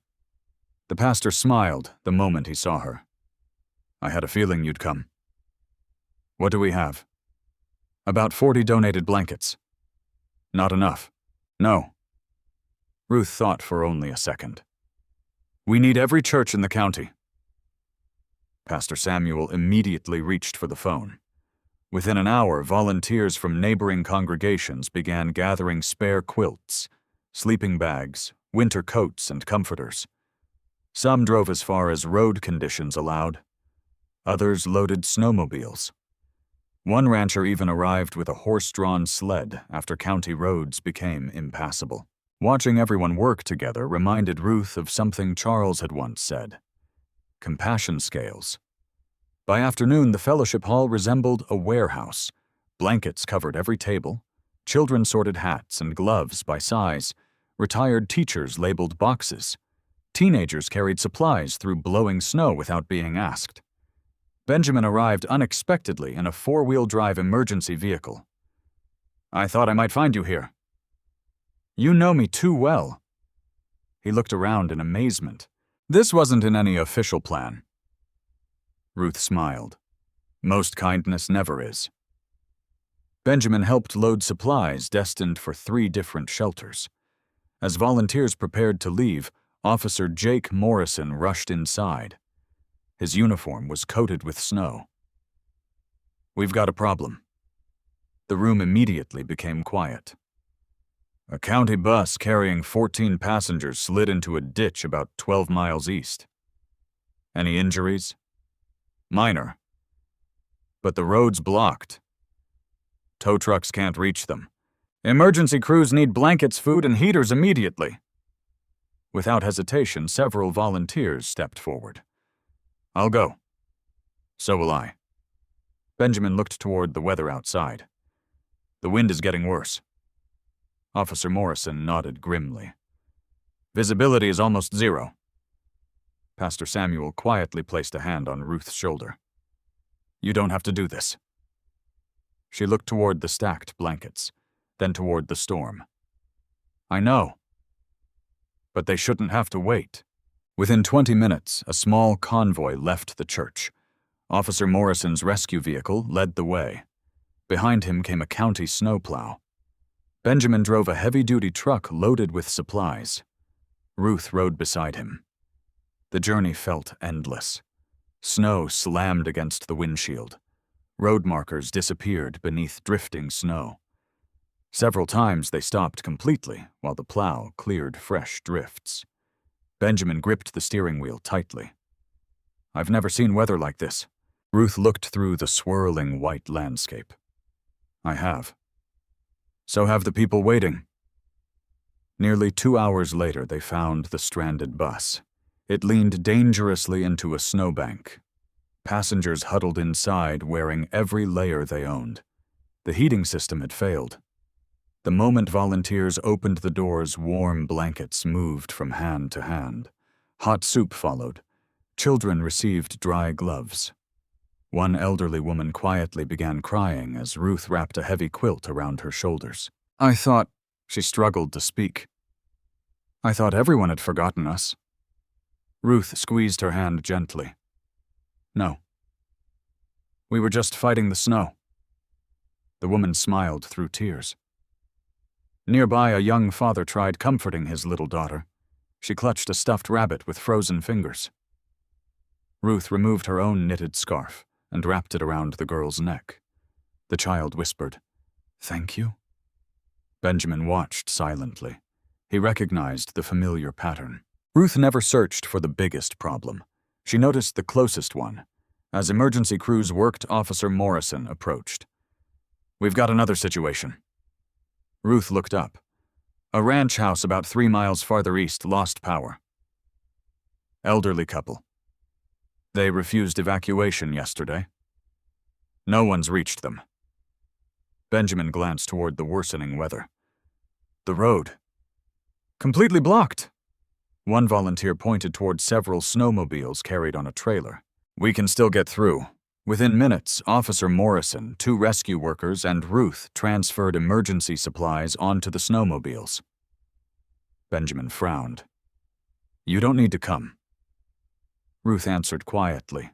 The pastor smiled the moment he saw her. "I had a feeling you'd come." "What do we have?" "About 40 donated blankets." "Not enough." "No." Ruth thought for only a second. "We need every church in the county." Pastor Samuel immediately reached for the phone. Within an hour, volunteers from neighboring congregations began gathering spare quilts, sleeping bags, winter coats, and comforters. Some drove as far as road conditions allowed. Others loaded snowmobiles. One rancher even arrived with a horse-drawn sled after county roads became impassable. Watching everyone work together reminded Ruth of something Charles had once said: compassion scales. By afternoon, the fellowship hall resembled a warehouse. Blankets covered every table. Children sorted hats and gloves by size. Retired teachers labeled boxes. Teenagers carried supplies through blowing snow without being asked. Benjamin arrived unexpectedly in a four-wheel-drive emergency vehicle. "I thought I might find you here." "You know me too well." He looked around in amazement. This wasn't in any official plan. Ruth smiled. Most kindness never is. Benjamin helped load supplies destined for 3 different shelters. As volunteers prepared to leave, Officer Jake Morrison rushed inside. His uniform was coated with snow. "We've got a problem." The room immediately became quiet. "A county bus carrying 14 passengers slid into a ditch about 12 miles east. Any injuries?" "Minor. But the road's blocked. Tow trucks can't reach them. Emergency crews need blankets, food, and heaters immediately." Without hesitation, several volunteers stepped forward. "I'll go." "So will I." Benjamin looked toward the weather outside. "The wind is getting worse." Officer Morrison nodded grimly. "Visibility is almost 0. Pastor Samuel quietly placed a hand on Ruth's shoulder. "You don't have to do this." She looked toward the stacked blankets, then toward the storm. "I know. But they shouldn't have to wait." Within 20 minutes, a small convoy left the church. Officer Morrison's rescue vehicle led the way. Behind him came a county snowplow. Benjamin drove a heavy-duty truck loaded with supplies. Ruth rode beside him. The journey felt endless. Snow slammed against the windshield. Road markers disappeared beneath drifting snow. Several times they stopped completely while the plow cleared fresh drifts. Benjamin gripped the steering wheel tightly. "I've never seen weather like this. Ruth looked through the swirling white landscape. I have. So have the people waiting. Nearly 2 hours later, they found the stranded bus. It leaned dangerously into a snowbank. Passengers huddled inside, wearing every layer they owned. The heating system had failed. The moment volunteers opened the doors, warm blankets moved from hand to hand. Hot soup followed. Children received dry gloves. One elderly woman quietly began crying as Ruth wrapped a heavy quilt around her shoulders. I thought, she struggled to speak. I thought everyone had forgotten us. Ruth squeezed her hand gently. No. We were just fighting the snow. The woman smiled through tears. Nearby, a young father tried comforting his little daughter. She clutched a stuffed rabbit with frozen fingers. Ruth removed her own knitted scarf and wrapped it around the girl's neck. The child whispered, "Thank you." Benjamin watched silently. He recognized the familiar pattern. Ruth never searched for the biggest problem. She noticed the closest one. As emergency crews worked, Officer Morrison approached. "We've got another situation." Ruth looked up. A ranch house about 3 miles farther east lost power. Elderly couple. They refused evacuation yesterday. No one's reached them. Benjamin glanced toward the worsening weather. The road. Completely blocked. One volunteer pointed toward several snowmobiles carried on a trailer. We can still get through. Within minutes, Officer Morrison, 2 rescue workers, and Ruth transferred emergency supplies onto the snowmobiles. Benjamin frowned. You don't need to come. Ruth answered quietly.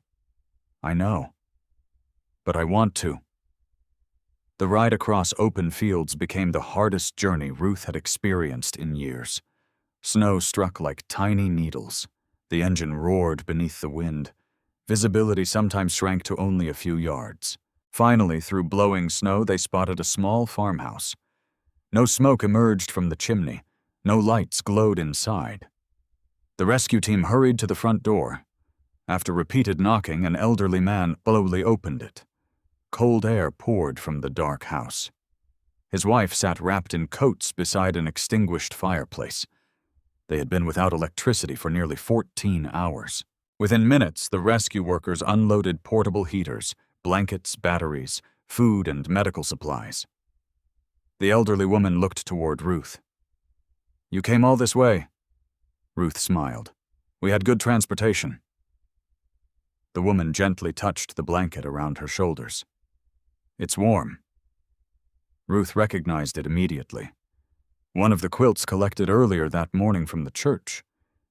I know. But I want to. The ride across open fields became the hardest journey Ruth had experienced in years. Snow struck like tiny needles. The engine roared beneath the wind. Visibility sometimes shrank to only a few yards. Finally, through blowing snow, they spotted a small farmhouse. No smoke emerged from the chimney. No lights glowed inside. The rescue team hurried to the front door. After repeated knocking, an elderly man slowly opened it. Cold air poured from the dark house. His wife sat wrapped in coats beside an extinguished fireplace. They had been without electricity for nearly 14 hours. Within minutes, the rescue workers unloaded portable heaters, blankets, batteries, food, and medical supplies. The elderly woman looked toward Ruth. You came all this way. Ruth smiled. We had good transportation. The woman gently touched the blanket around her shoulders. It's warm. Ruth recognized it immediately. One of the quilts collected earlier that morning from the church.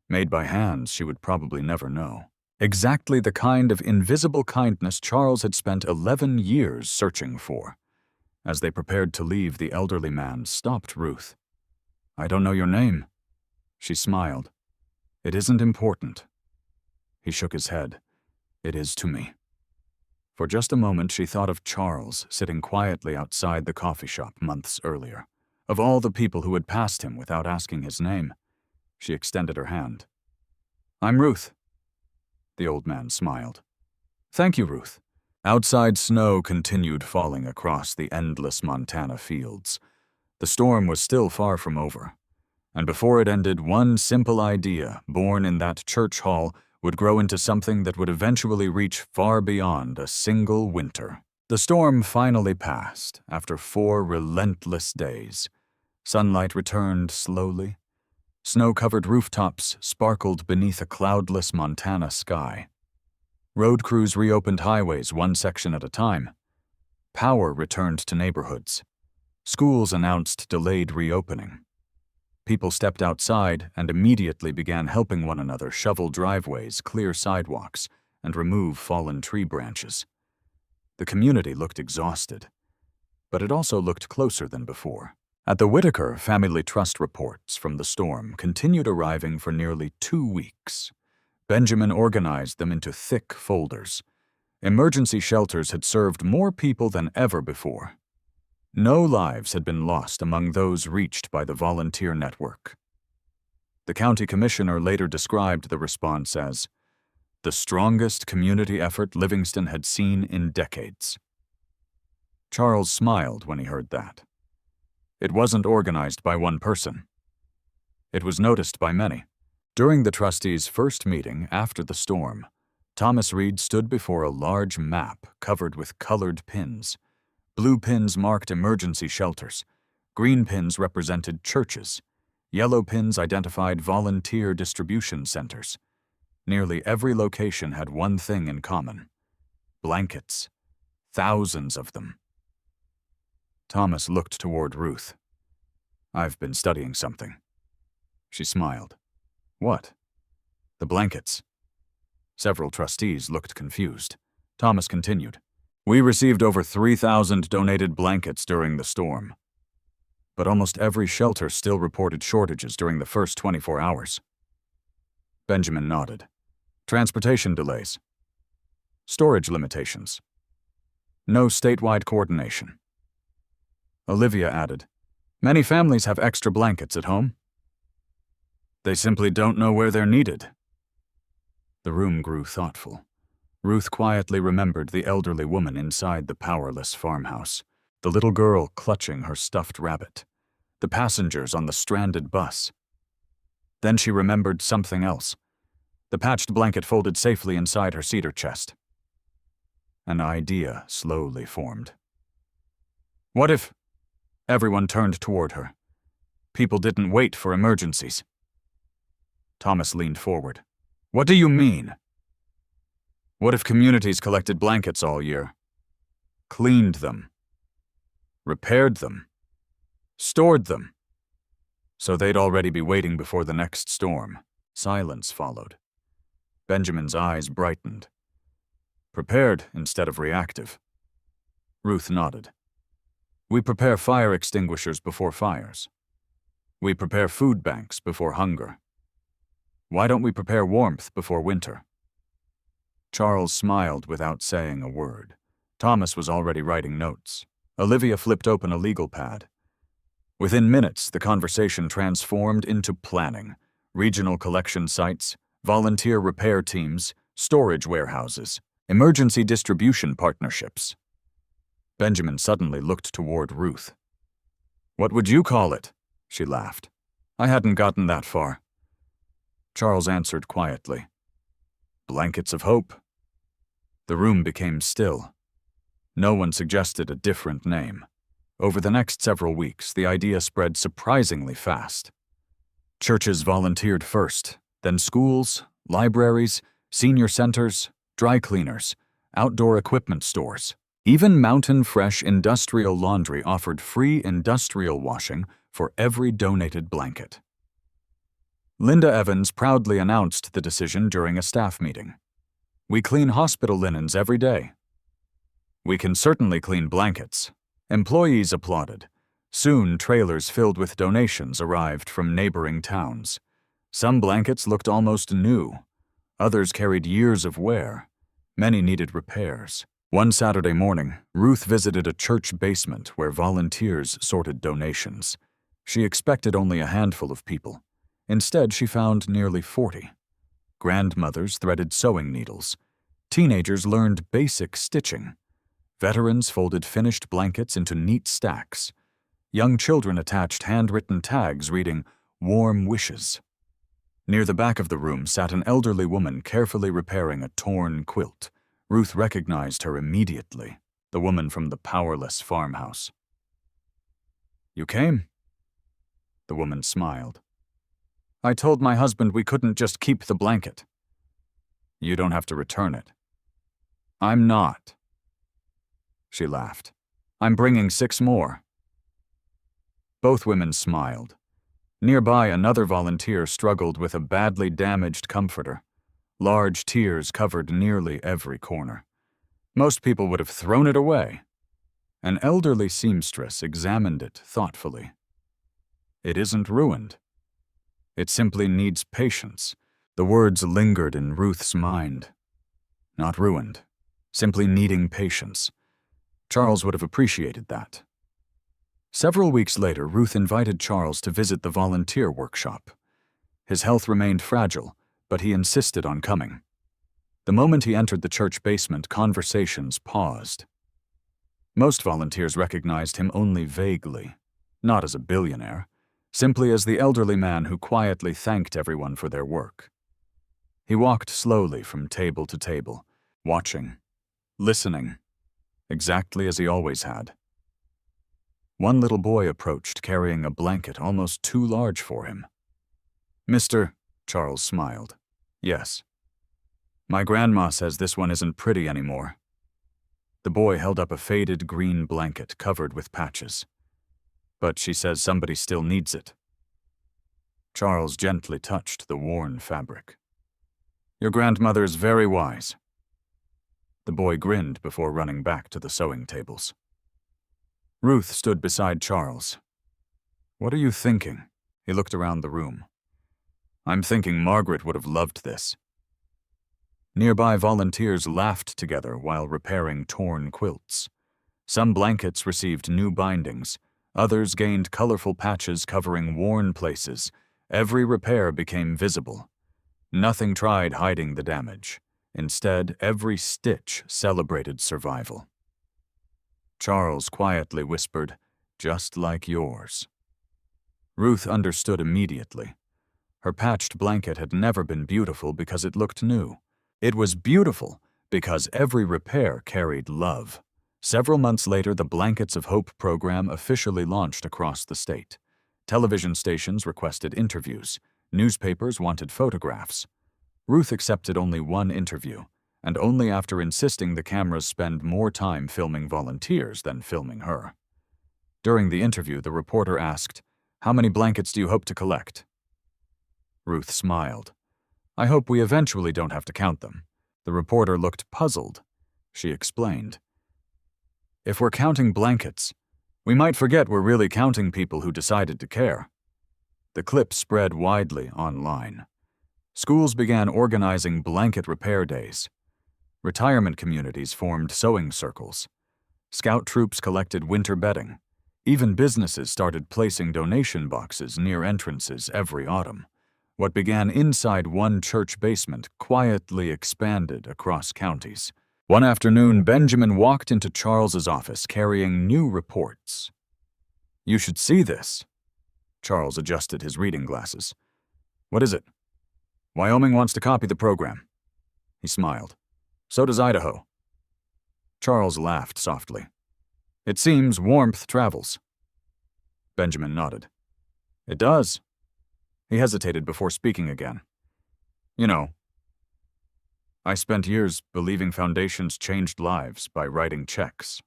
Made by hands she would probably never know. Exactly the kind of invisible kindness Charles had spent 11 years searching for. As they prepared to leave, the elderly man stopped Ruth. I don't know your name. She smiled. It isn't important. He shook his head. It is to me. For just a moment she thought of Charles sitting quietly outside the coffee shop months earlier. Of all the people who had passed him without asking his name. She extended her hand. I'm Ruth. The old man smiled. Thank you, Ruth. Outside, snow continued falling across the endless Montana fields. The storm was still far from over. And before it ended, one simple idea, born in that church hall, would grow into something that would eventually reach far beyond a single winter. The storm finally passed after 4 relentless days. Sunlight returned slowly. Snow-covered rooftops sparkled beneath a cloudless Montana sky. Road crews reopened highways one section at a time. Power returned to neighborhoods. Schools announced delayed reopening. People stepped outside and immediately began helping one another shovel driveways, clear sidewalks, and remove fallen tree branches. The community looked exhausted, but it also looked closer than before. At the Whitaker, family trust reports from the storm continued arriving for nearly 2 weeks. Benjamin organized them into thick folders. Emergency shelters had served more people than ever before. No lives had been lost among those reached by the volunteer network. The county commissioner later described the response as, the strongest community effort Livingston had seen in decades. Charles smiled when he heard that. It wasn't organized by one person. It was noticed by many. During the trustees' first meeting after the storm, Thomas Reed stood before a large map covered with colored pins. Blue pins marked emergency shelters. Green pins represented churches. Yellow pins identified volunteer distribution centers. Nearly every location had one thing in common: blankets. Thousands of them. Thomas looked toward Ruth. "I've been studying something." She smiled. "What?" "The blankets." Several trustees looked confused. Thomas continued. "We received over 3,000 donated blankets during the storm. But almost every shelter still reported shortages during the first 24 hours. Benjamin nodded. Transportation delays. Storage limitations. No statewide coordination. Olivia added, "Many families have extra blankets at home. They simply don't know where they're needed." The room grew thoughtful. Ruth quietly remembered the elderly woman inside the powerless farmhouse, the little girl clutching her stuffed rabbit, the passengers on the stranded bus. Then she remembered something else: the patched blanket folded safely inside her cedar chest. An idea slowly formed. What if? Everyone turned toward her. People didn't wait for emergencies. Thomas leaned forward. "What do you mean?" "What if communities collected blankets all year? Cleaned them. Repaired them. Stored them. So they'd already be waiting before the next storm." Silence followed. Benjamin's eyes brightened. "Prepared instead of reactive." Ruth nodded. "We prepare fire extinguishers before fires. We prepare food banks before hunger. Why don't we prepare warmth before winter?" Charles smiled without saying a word. Thomas was already writing notes. Olivia flipped open a legal pad. Within minutes, the conversation transformed into planning: regional collection sites, volunteer repair teams, storage warehouses, emergency distribution partnerships. Benjamin suddenly looked toward Ruth. "What would you call it?" She laughed. "I hadn't gotten that far." Charles answered quietly. "Blankets of hope." The room became still. No one suggested a different name. Over the next several weeks, the idea spread surprisingly fast. Churches volunteered first, then schools, libraries, senior centers, dry cleaners, outdoor equipment stores. Even Mountain Fresh Industrial Laundry offered free industrial washing for every donated blanket. Linda Evans proudly announced the decision during a staff meeting. "We clean hospital linens every day." "We can certainly clean blankets." Employees applauded. Soon, trailers filled with donations arrived from neighboring towns. Some blankets looked almost new. Others carried years of wear. Many needed repairs. One Saturday morning, Ruth visited a church basement where volunteers sorted donations. She expected only a handful of people. Instead, she found nearly 40. Grandmothers threaded sewing needles. Teenagers learned basic stitching. Veterans folded finished blankets into neat stacks. Young children attached handwritten tags reading, "Warm Wishes." Near the back of the room sat an elderly woman carefully repairing a torn quilt. Ruth recognized her immediately, the woman from the powerless farmhouse. "You came?" The woman smiled. "I told my husband we couldn't just keep the blanket." "You don't have to return it." "I'm not." She laughed. "I'm bringing 6 more." Both women smiled. Nearby, another volunteer struggled with a badly damaged comforter. Large tears covered nearly every corner. Most people would have thrown it away. An elderly seamstress examined it thoughtfully. "It isn't ruined. It simply needs patience." The words lingered in Ruth's mind. Not ruined, simply needing patience. Charles would have appreciated that. Several weeks later, Ruth invited Charles to visit the volunteer workshop. His health remained fragile, but he insisted on coming. The moment he entered the church basement, conversations paused. Most volunteers recognized him only vaguely, not as a billionaire, simply as the elderly man who quietly thanked everyone for their work. He walked slowly from table to table, watching, listening, exactly as he always had. One little boy approached, carrying a blanket almost too large for him. "Mister," Charles smiled. "Yes." "My grandma says this one isn't pretty anymore." The boy held up a faded green blanket covered with patches. "But she says somebody still needs it." Charles gently touched the worn fabric. "Your grandmother's very wise." The boy grinned before running back to the sewing tables. Ruth stood beside Charles. "What are you thinking?" He looked around the room. "I'm thinking Margaret would have loved this." Nearby volunteers laughed together while repairing torn quilts. Some blankets received new bindings. Others gained colorful patches covering worn places. Every repair became visible. Nothing tried hiding the damage. Instead, every stitch celebrated survival. Charles quietly whispered, "Just like yours." Ruth understood immediately. Her patched blanket had never been beautiful because it looked new. It was beautiful because every repair carried love. Several months later, the Blankets of Hope program officially launched across the state. Television stations requested interviews. Newspapers wanted photographs. Ruth accepted only one interview, and only after insisting the cameras spend more time filming volunteers than filming her. During the interview, the reporter asked, "How many blankets do you hope to collect?" Ruth smiled. "I hope we eventually don't have to count them." The reporter looked puzzled. She explained, "If we're counting blankets, we might forget we're really counting people who decided to care." The clip spread widely online. Schools began organizing blanket repair days. Retirement communities formed sewing circles. Scout troops collected winter bedding. Even businesses started placing donation boxes near entrances every autumn. What began inside one church basement quietly expanded across counties. One afternoon, Benjamin walked into Charles's office carrying new reports. "You should see this." Charles adjusted his reading glasses. "What is it?" "Wyoming wants to copy the program." He smiled. "So does Idaho." Charles laughed softly. "It seems warmth travels." Benjamin nodded. "It does." He hesitated before speaking again. "You know, I spent years believing foundations changed lives by writing checks.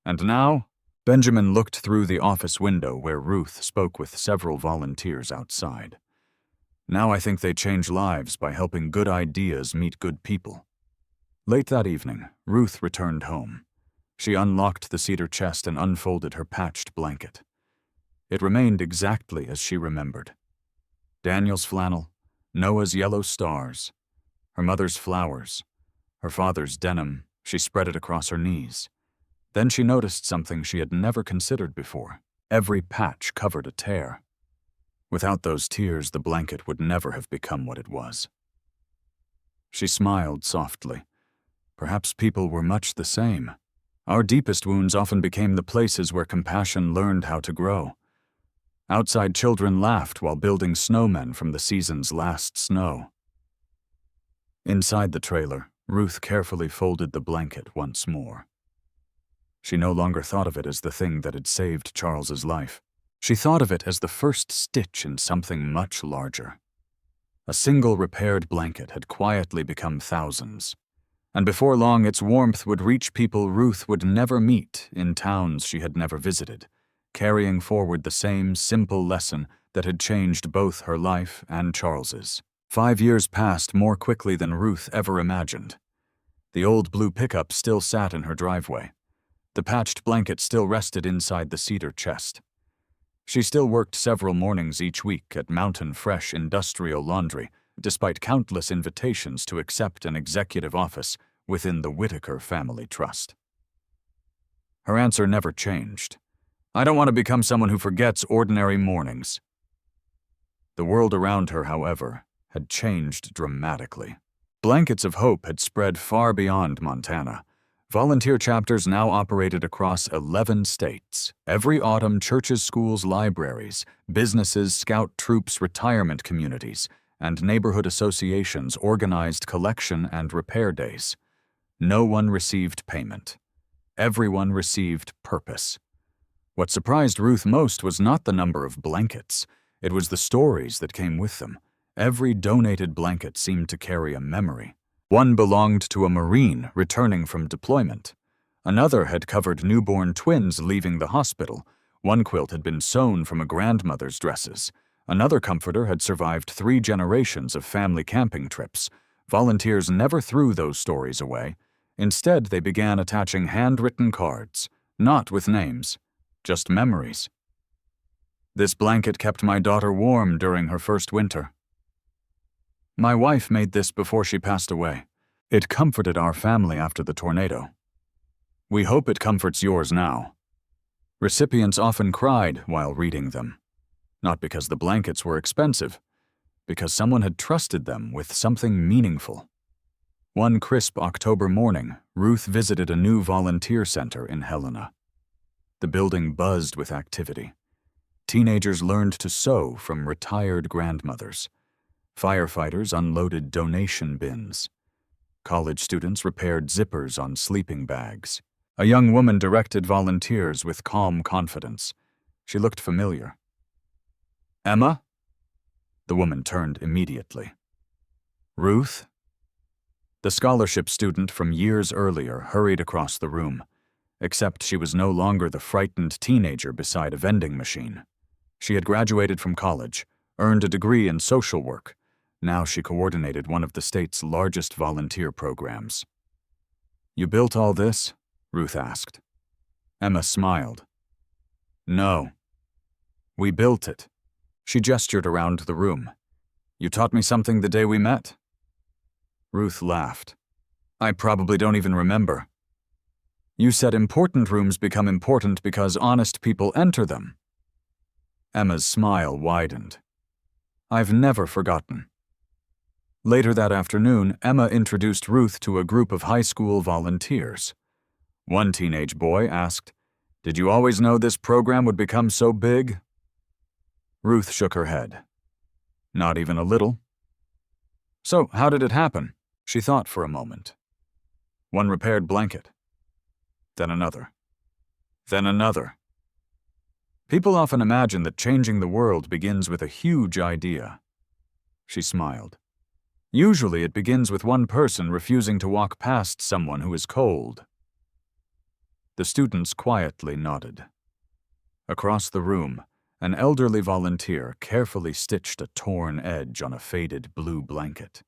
And now?" Benjamin looked through the office window where Ruth spoke with several volunteers outside. "Now I think they change lives by helping good ideas meet good people." Late that evening, Ruth returned home. She unlocked the cedar chest and unfolded her patched blanket. It remained exactly as she remembered. Daniel's flannel, Noah's yellow stars, her mother's flowers, her father's denim. She spread it across her knees. Then she noticed something she had never considered before. Every patch covered a tear. Without those tears, the blanket would never have become what it was. She smiled softly. Perhaps people were much the same. Our deepest wounds often became the places where compassion learned how to grow. Outside, children laughed while building snowmen from the season's last snow. Inside the trailer, Ruth carefully folded the blanket once more. She no longer thought of it as the thing that had saved Charles's life. She thought of it as the first stitch in something much larger. A single repaired blanket had quietly become thousands, and before long its warmth would reach people Ruth would never meet in towns she had never visited, carrying forward the same simple lesson that had changed both her life and Charles's. 5 years passed more quickly than Ruth ever imagined. The old blue pickup still sat in her driveway. The patched blanket still rested inside the cedar chest. She still worked several mornings each week at Mountain Fresh Industrial Laundry, despite countless invitations to accept an executive office within the Whitaker family trust. Her answer never changed. "I don't want to become someone who forgets ordinary mornings." The world around her, however, had changed dramatically. Blankets of hope had spread far beyond Montana. Volunteer chapters now operated across 11 states. Every autumn, churches, schools, libraries, businesses, scout troops, retirement communities, and neighborhood associations organized collection and repair days. No one received payment. Everyone received purpose. What surprised Ruth most was not the number of blankets. It was the stories that came with them. Every donated blanket seemed to carry a memory. One belonged to a Marine returning from deployment. Another had covered newborn twins leaving the hospital. One quilt had been sewn from a grandmother's dresses. Another comforter had survived 3 generations of family camping trips. Volunteers never threw those stories away. Instead, they began attaching handwritten cards, not with names, just memories. This blanket kept my daughter warm during her first winter. My wife made this before she passed away. It comforted our family after the tornado. We hope it comforts yours now. Recipients often cried while reading them, not because the blankets were expensive, because someone had trusted them with something meaningful. One crisp October morning, Ruth visited a new volunteer center in Helena. The building buzzed with activity. Teenagers learned to sew from retired grandmothers. Firefighters unloaded donation bins. College students repaired zippers on sleeping bags. A young woman directed volunteers with calm confidence. She looked familiar. Emma? The woman turned immediately. Ruth? The scholarship student from years earlier hurried across the room, except she was no longer the frightened teenager beside a vending machine. She had graduated from college, earned a degree in social work. Now she coordinated one of the state's largest volunteer programs. You built all this? Ruth asked. Emma smiled. No. We built it. She gestured around the room. You taught me something the day we met? Ruth laughed. I probably don't even remember. You said important rooms become important because honest people enter them. Emma's smile widened. I've never forgotten. Later that afternoon, Emma introduced Ruth to a group of high school volunteers. One teenage boy asked, "Did you always know this program would become so big?" Ruth shook her head. Not even a little. So, how did it happen? She thought for a moment. One repaired blanket. Then another. Then another. People often imagine that changing the world begins with a huge idea. She smiled. Usually it begins with one person refusing to walk past someone who is cold. The students quietly nodded. Across the room, an elderly volunteer carefully stitched a torn edge on a faded blue blanket.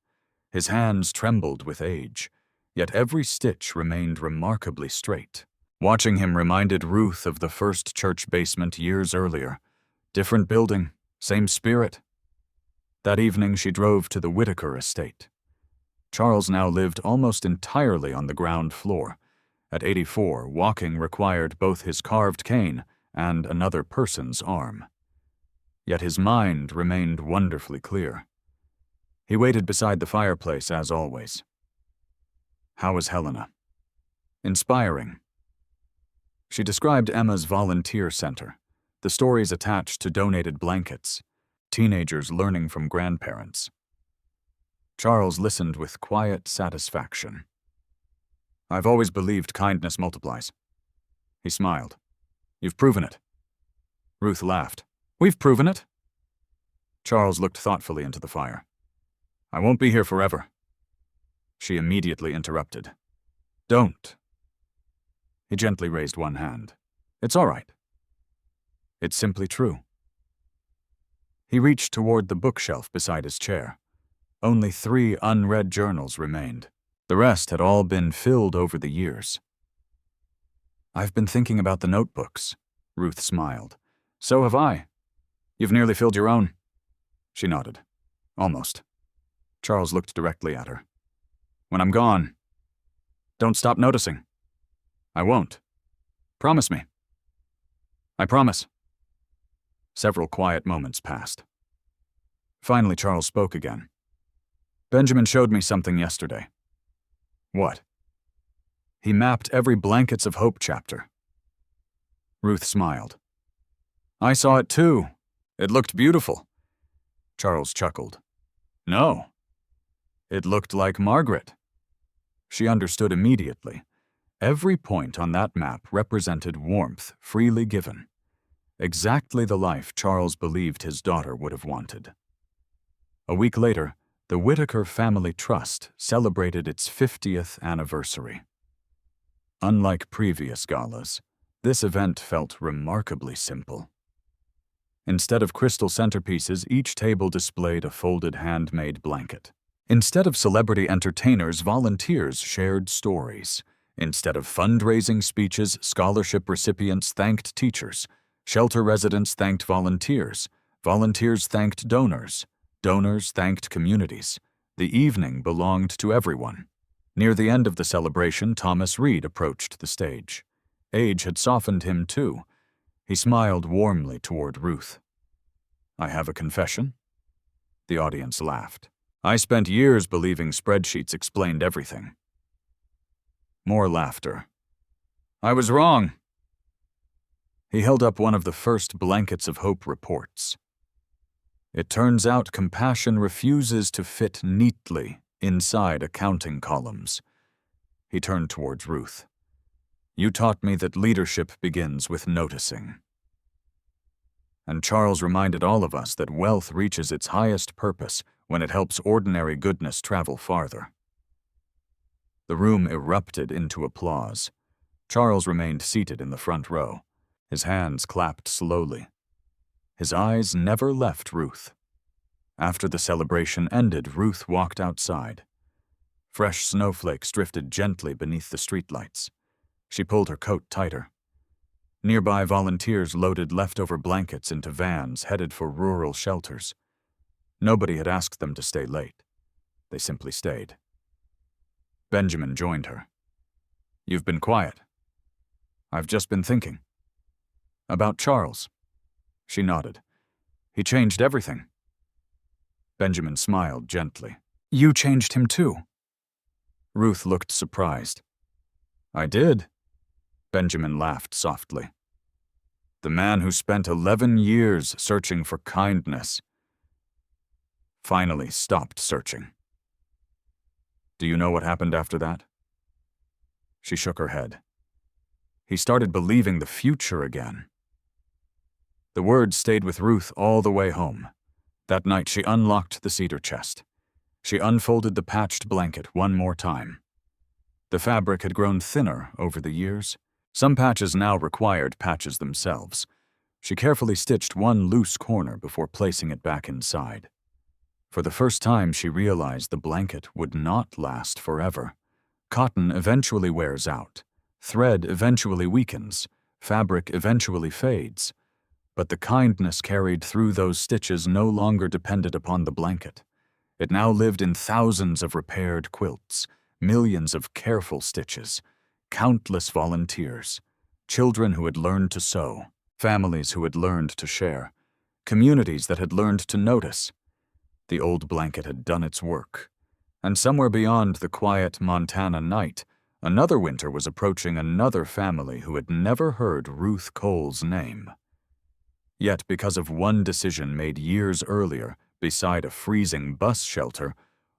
His hands trembled with age, yet every stitch remained remarkably straight. Watching him reminded Ruth of the first church basement years earlier. Different building, same spirit. That evening she drove to the Whitaker estate. Charles now lived almost entirely on the ground floor. At 84, walking required both his carved cane and another person's arm. Yet his mind remained wonderfully clear. He waited beside the fireplace as always. How was Helena? Inspiring. She described Emma's volunteer center, the stories attached to donated blankets, teenagers learning from grandparents. Charles listened with quiet satisfaction. I've always believed kindness multiplies. He smiled. You've proven it. Ruth laughed. We've proven it. Charles looked thoughtfully into the fire. I won't be here forever. She immediately interrupted. Don't. He gently raised one hand. It's all right. It's simply true. He reached toward the bookshelf beside his chair. Only 3 unread journals remained. The rest had all been filled over the years. I've been thinking about the notebooks, Ruth smiled. So have I. You've nearly filled your own. She nodded. Almost. Charles looked directly at her. When I'm gone, don't stop noticing. I won't. Promise me. I promise. Several quiet moments passed. Finally, Charles spoke again. Benjamin showed me something yesterday. What? He mapped every Blankets of Hope chapter. Ruth smiled. I saw it too. It looked beautiful. Charles chuckled. No. It looked like Margaret. She understood immediately. Every point on that map represented warmth freely given. Exactly the life Charles believed his daughter would have wanted. A week later, the Whitaker Family Trust celebrated its 50th anniversary. Unlike previous galas, this event felt remarkably simple. Instead of crystal centerpieces, each table displayed a folded handmade blanket. Instead of celebrity entertainers, volunteers shared stories. Instead of fundraising speeches, scholarship recipients thanked teachers. Shelter residents thanked volunteers. Volunteers thanked donors. Donors thanked communities. The evening belonged to everyone. Near the end of the celebration, Thomas Reed approached the stage. Age had softened him too. He smiled warmly toward Ruth. I have a confession? The audience laughed. I spent years believing spreadsheets explained everything. More laughter. I was wrong. He held up one of the first Blankets of Hope reports. It turns out compassion refuses to fit neatly inside accounting columns. He turned towards Ruth. You taught me that leadership begins with noticing. And Charles reminded all of us that wealth reaches its highest purpose when it helps ordinary goodness travel farther. The room erupted into applause. Charles remained seated in the front row. His hands clapped slowly. His eyes never left Ruth. After the celebration ended, Ruth walked outside. Fresh snowflakes drifted gently beneath the streetlights. She pulled her coat tighter. Nearby volunteers loaded leftover blankets into vans headed for rural shelters. Nobody had asked them to stay late. They simply stayed. Benjamin joined her. You've been quiet. I've just been thinking. About Charles. She nodded. He changed everything. Benjamin smiled gently. You changed him too. Ruth looked surprised. I did. Benjamin laughed softly. The man who spent 11 years searching for kindness finally stopped searching. Do you know what happened after that? She shook her head. He started believing the future again. The words stayed with Ruth all the way home. That night she unlocked the cedar chest. She unfolded the patched blanket one more time. The fabric had grown thinner over the years. Some patches now required patches themselves. She carefully stitched one loose corner before placing it back inside. For the first time, she realized the blanket would not last forever. Cotton eventually wears out. Thread eventually weakens. Fabric eventually fades. But the kindness carried through those stitches no longer depended upon the blanket. It now lived in thousands of repaired quilts, millions of careful stitches, countless volunteers, children who had learned to sew, families who had learned to share, communities that had learned to notice. The old blanket had done its work, and somewhere beyond the quiet Montana night, another winter was approaching another family who had never heard Ruth Cole's name. Yet because of one decision made years earlier beside a freezing bus shelter,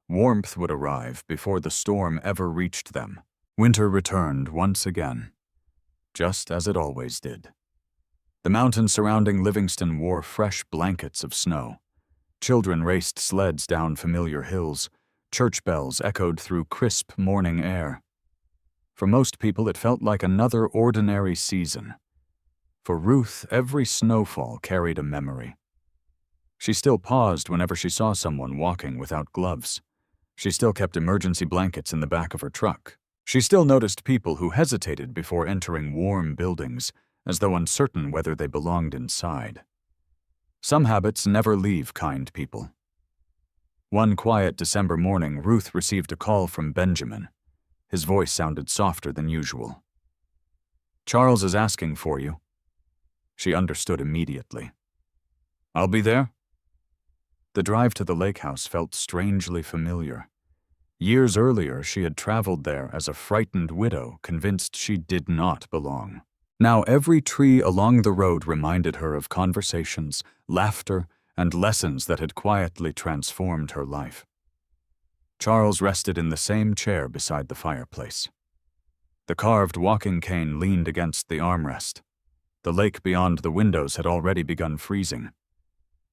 warmth would arrive before the storm ever reached them. Winter returned once again, just as it always did. The mountains surrounding Livingston wore fresh blankets of snow. Children raced sleds down familiar hills. Church bells echoed through crisp morning air. For most people, it felt like another ordinary season. For Ruth, every snowfall carried a memory. She still paused whenever she saw someone walking without gloves. She still kept emergency blankets in the back of her truck. She still noticed people who hesitated before entering warm buildings, as though uncertain whether they belonged inside. Some habits never leave kind people. One quiet December morning, Ruth received a call from Benjamin. His voice sounded softer than usual. Charles is asking for you. She understood immediately. I'll be there. The drive to the lake house felt strangely familiar. Years earlier, she had traveled there as a frightened widow, convinced she did not belong. Now every tree along the road reminded her of conversations, laughter, and lessons that had quietly transformed her life. Charles rested in the same chair beside the fireplace. The carved walking cane leaned against the armrest. The lake beyond the windows had already begun freezing.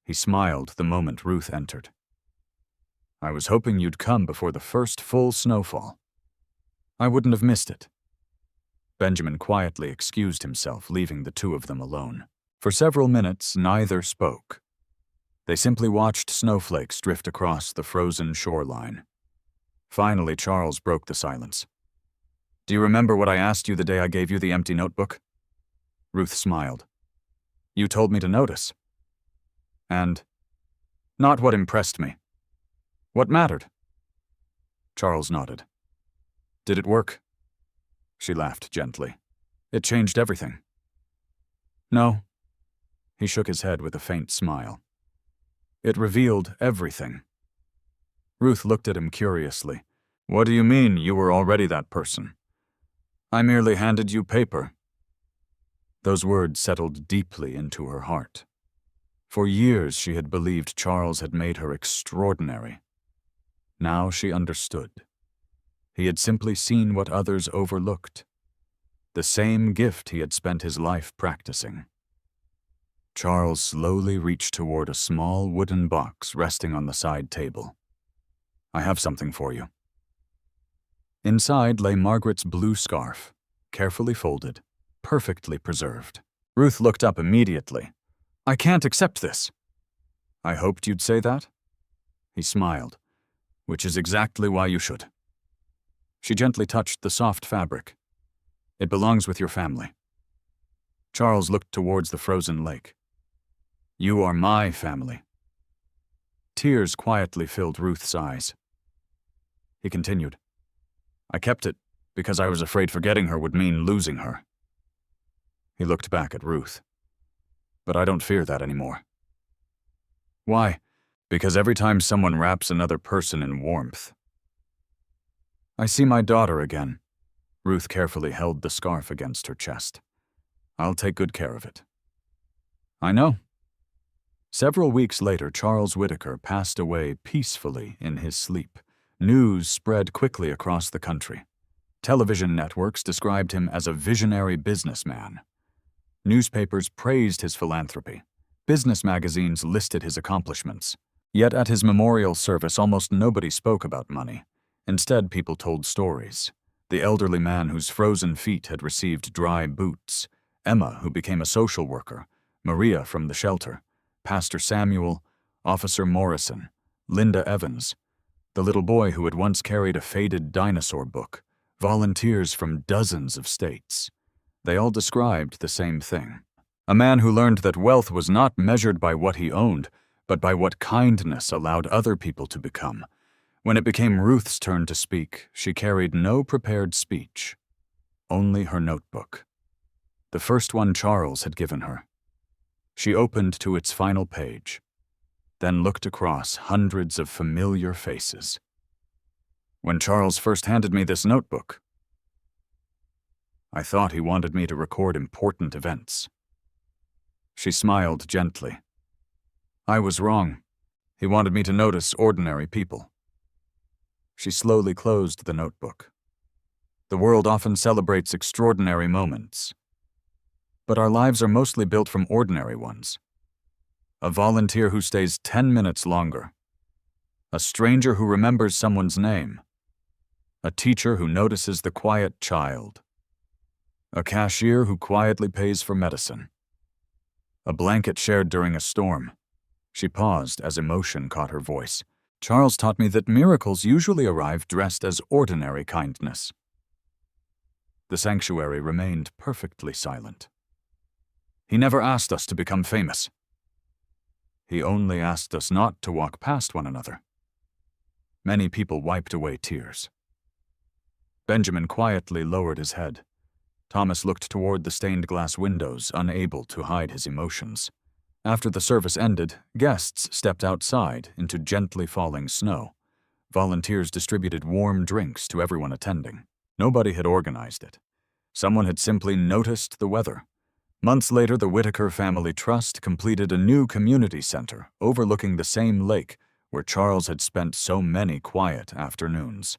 He smiled the moment Ruth entered. "I was hoping you'd come before the first full snowfall. I wouldn't have missed it." Benjamin quietly excused himself, leaving the two of them alone. For several minutes, neither spoke. They simply watched snowflakes drift across the frozen shoreline. Finally, Charles broke the silence. "Do you remember what I asked you the day I gave you the empty notebook?" Ruth smiled. "You told me to notice." "And not what impressed me. What mattered?" Charles nodded. "Did it work?" She laughed gently. "It changed everything." "No." He shook his head with a faint smile. "It revealed everything." Ruth looked at him curiously. "What do you mean you were already that person?" "I merely handed you paper." Those words settled deeply into her heart. For years she had believed Charles had made her extraordinary. Now she understood. He had simply seen what others overlooked. The same gift he had spent his life practicing. Charles slowly reached toward a small wooden box resting on the side table. "I have something for you." Inside lay Margaret's blue scarf, carefully folded, perfectly preserved. Ruth looked up immediately. "I can't accept this." "I hoped you'd say that." He smiled. "Which is exactly why you should." She gently touched the soft fabric. "It belongs with your family." Charles looked towards the frozen lake. "You are my family." Tears quietly filled Ruth's eyes. He continued, "I kept it because I was afraid forgetting her would mean losing her." He looked back at Ruth. "But I don't fear that anymore." "Why?" "Because every time someone wraps another person in warmth." "I see my daughter again." Ruth carefully held the scarf against her chest. "I'll take good care of it." "I know." Several weeks later, Charles Whitaker passed away peacefully in his sleep. News spread quickly across the country. Television networks described him as a visionary businessman. Newspapers praised his philanthropy. Business magazines listed his accomplishments. Yet at his memorial service, almost nobody spoke about money. Instead, people told stories. The elderly man whose frozen feet had received dry boots, Emma, who became a social worker, Maria from the shelter, Pastor Samuel, Officer Morrison, Linda Evans, the little boy who had once carried a faded dinosaur book, volunteers from dozens of states. They all described the same thing. A man who learned that wealth was not measured by what he owned, but by what kindness allowed other people to become. When it became Ruth's turn to speak, she carried no prepared speech, only her notebook. The first one Charles had given her. She opened to its final page, then looked across hundreds of familiar faces. "When Charles first handed me this notebook, I thought he wanted me to record important events." She smiled gently. "I was wrong. He wanted me to notice ordinary people." She slowly closed the notebook. The world often celebrates extraordinary moments, but our lives are mostly built from ordinary ones. A volunteer who stays 10 minutes longer. A stranger who remembers someone's name. A teacher who notices the quiet child. A cashier who quietly pays for medicine. A blanket shared during a storm. She paused as emotion caught her voice. "Charles taught me that miracles usually arrive dressed as ordinary kindness." The sanctuary remained perfectly silent. "He never asked us to become famous. He only asked us not to walk past one another." Many people wiped away tears. Benjamin quietly lowered his head. Thomas looked toward the stained glass windows, unable to hide his emotions. After the service ended, guests stepped outside into gently falling snow. Volunteers distributed warm drinks to everyone attending. Nobody had organized it. Someone had simply noticed the weather. Months later, the Whitaker Family Trust completed a new community center overlooking the same lake where Charles had spent so many quiet afternoons.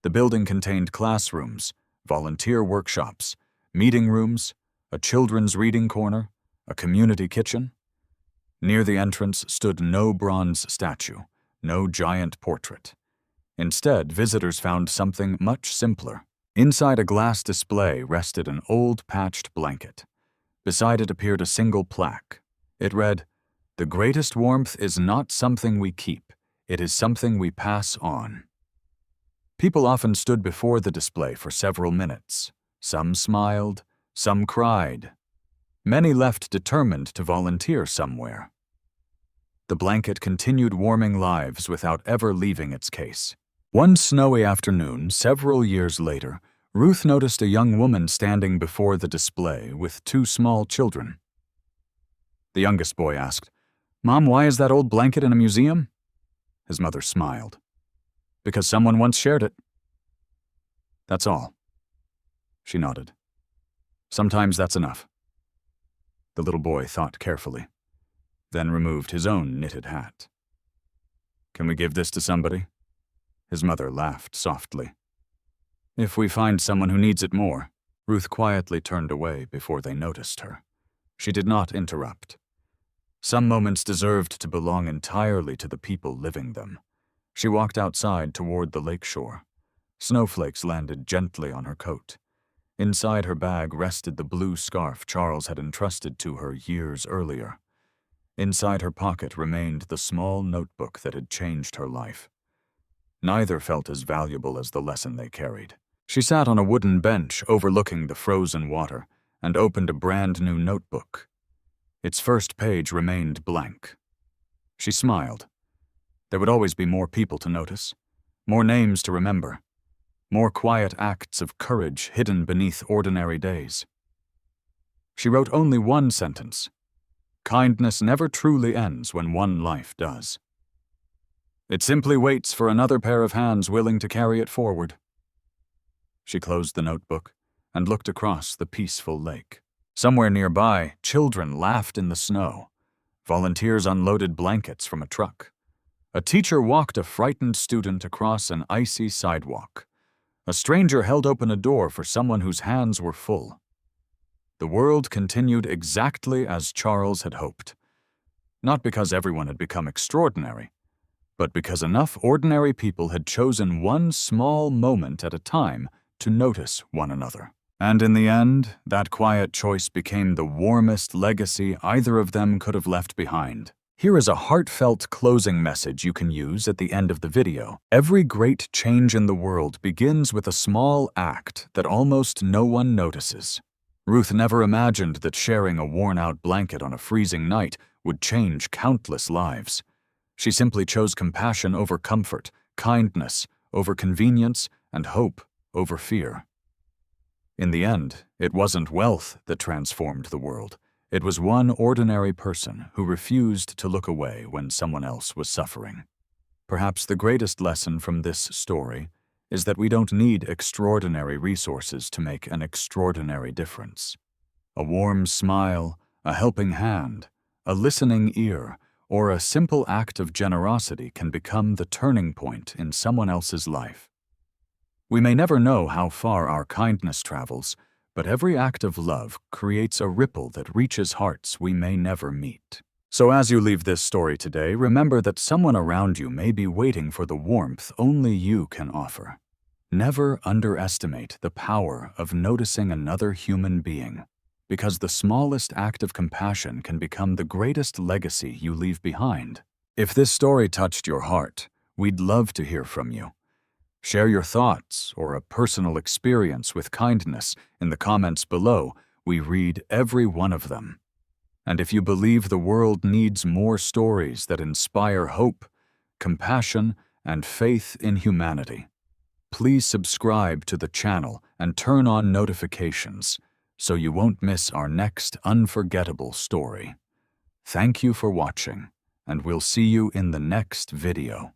The building contained classrooms, volunteer workshops, meeting rooms, a children's reading corner, a community kitchen. Near the entrance stood no bronze statue, no giant portrait. Instead, visitors found something much simpler. Inside a glass display rested an old patched blanket. Beside it appeared a single plaque. It read, "The greatest warmth is not something we keep, it is something we pass on." People often stood before the display for several minutes. Some smiled, some cried. Many left determined to volunteer somewhere. The blanket continued warming lives without ever leaving its case. One snowy afternoon, several years later, Ruth noticed a young woman standing before the display with two small children. The youngest boy asked, "Mom, why is that old blanket in a museum?" His mother smiled. "Because someone once shared it." "That's all." She nodded. "Sometimes that's enough." The little boy thought carefully, then removed his own knitted hat. "Can we give this to somebody?" His mother laughed softly. "If we find someone who needs it more." Ruth quietly turned away before they noticed her. She did not interrupt. Some moments deserved to belong entirely to the people living them. She walked outside toward the lakeshore. Snowflakes landed gently on her coat. Inside her bag rested the blue scarf Charles had entrusted to her years earlier. Inside her pocket remained the small notebook that had changed her life. Neither felt as valuable as the lesson they carried. She sat on a wooden bench overlooking the frozen water and opened a brand new notebook. Its first page remained blank. She smiled. There would always be more people to notice, more names to remember, more quiet acts of courage hidden beneath ordinary days. She wrote only one sentence. "Kindness never truly ends when one life does. It simply waits for another pair of hands willing to carry it forward." She closed the notebook and looked across the peaceful lake. Somewhere nearby, children laughed in the snow. Volunteers unloaded blankets from a truck. A teacher walked a frightened student across an icy sidewalk. A stranger held open a door for someone whose hands were full. The world continued exactly as Charles had hoped. Not because everyone had become extraordinary, but because enough ordinary people had chosen one small moment at a time to notice one another. And in the end, that quiet choice became the warmest legacy either of them could have left behind. Here is a heartfelt closing message you can use at the end of the video. Every great change in the world begins with a small act that almost no one notices. Ruth never imagined that sharing a worn-out blanket on a freezing night would change countless lives. She simply chose compassion over comfort, kindness over convenience, and hope over fear. In the end, it wasn't wealth that transformed the world. It was one ordinary person who refused to look away when someone else was suffering. Perhaps the greatest lesson from this story is that we don't need extraordinary resources to make an extraordinary difference. A warm smile, a helping hand, a listening ear, or a simple act of generosity can become the turning point in someone else's life. We may never know how far our kindness travels, but every act of love creates a ripple that reaches hearts we may never meet. So as you leave this story today, remember that someone around you may be waiting for the warmth only you can offer. Never underestimate the power of noticing another human being, because the smallest act of compassion can become the greatest legacy you leave behind. If this story touched your heart, we'd love to hear from you. Share your thoughts or a personal experience with kindness in the comments below. We read every one of them. And if you believe the world needs more stories that inspire hope, compassion, and faith in humanity, please subscribe to the channel and turn on notifications so you won't miss our next unforgettable story. Thank you for watching, and we'll see you in the next video.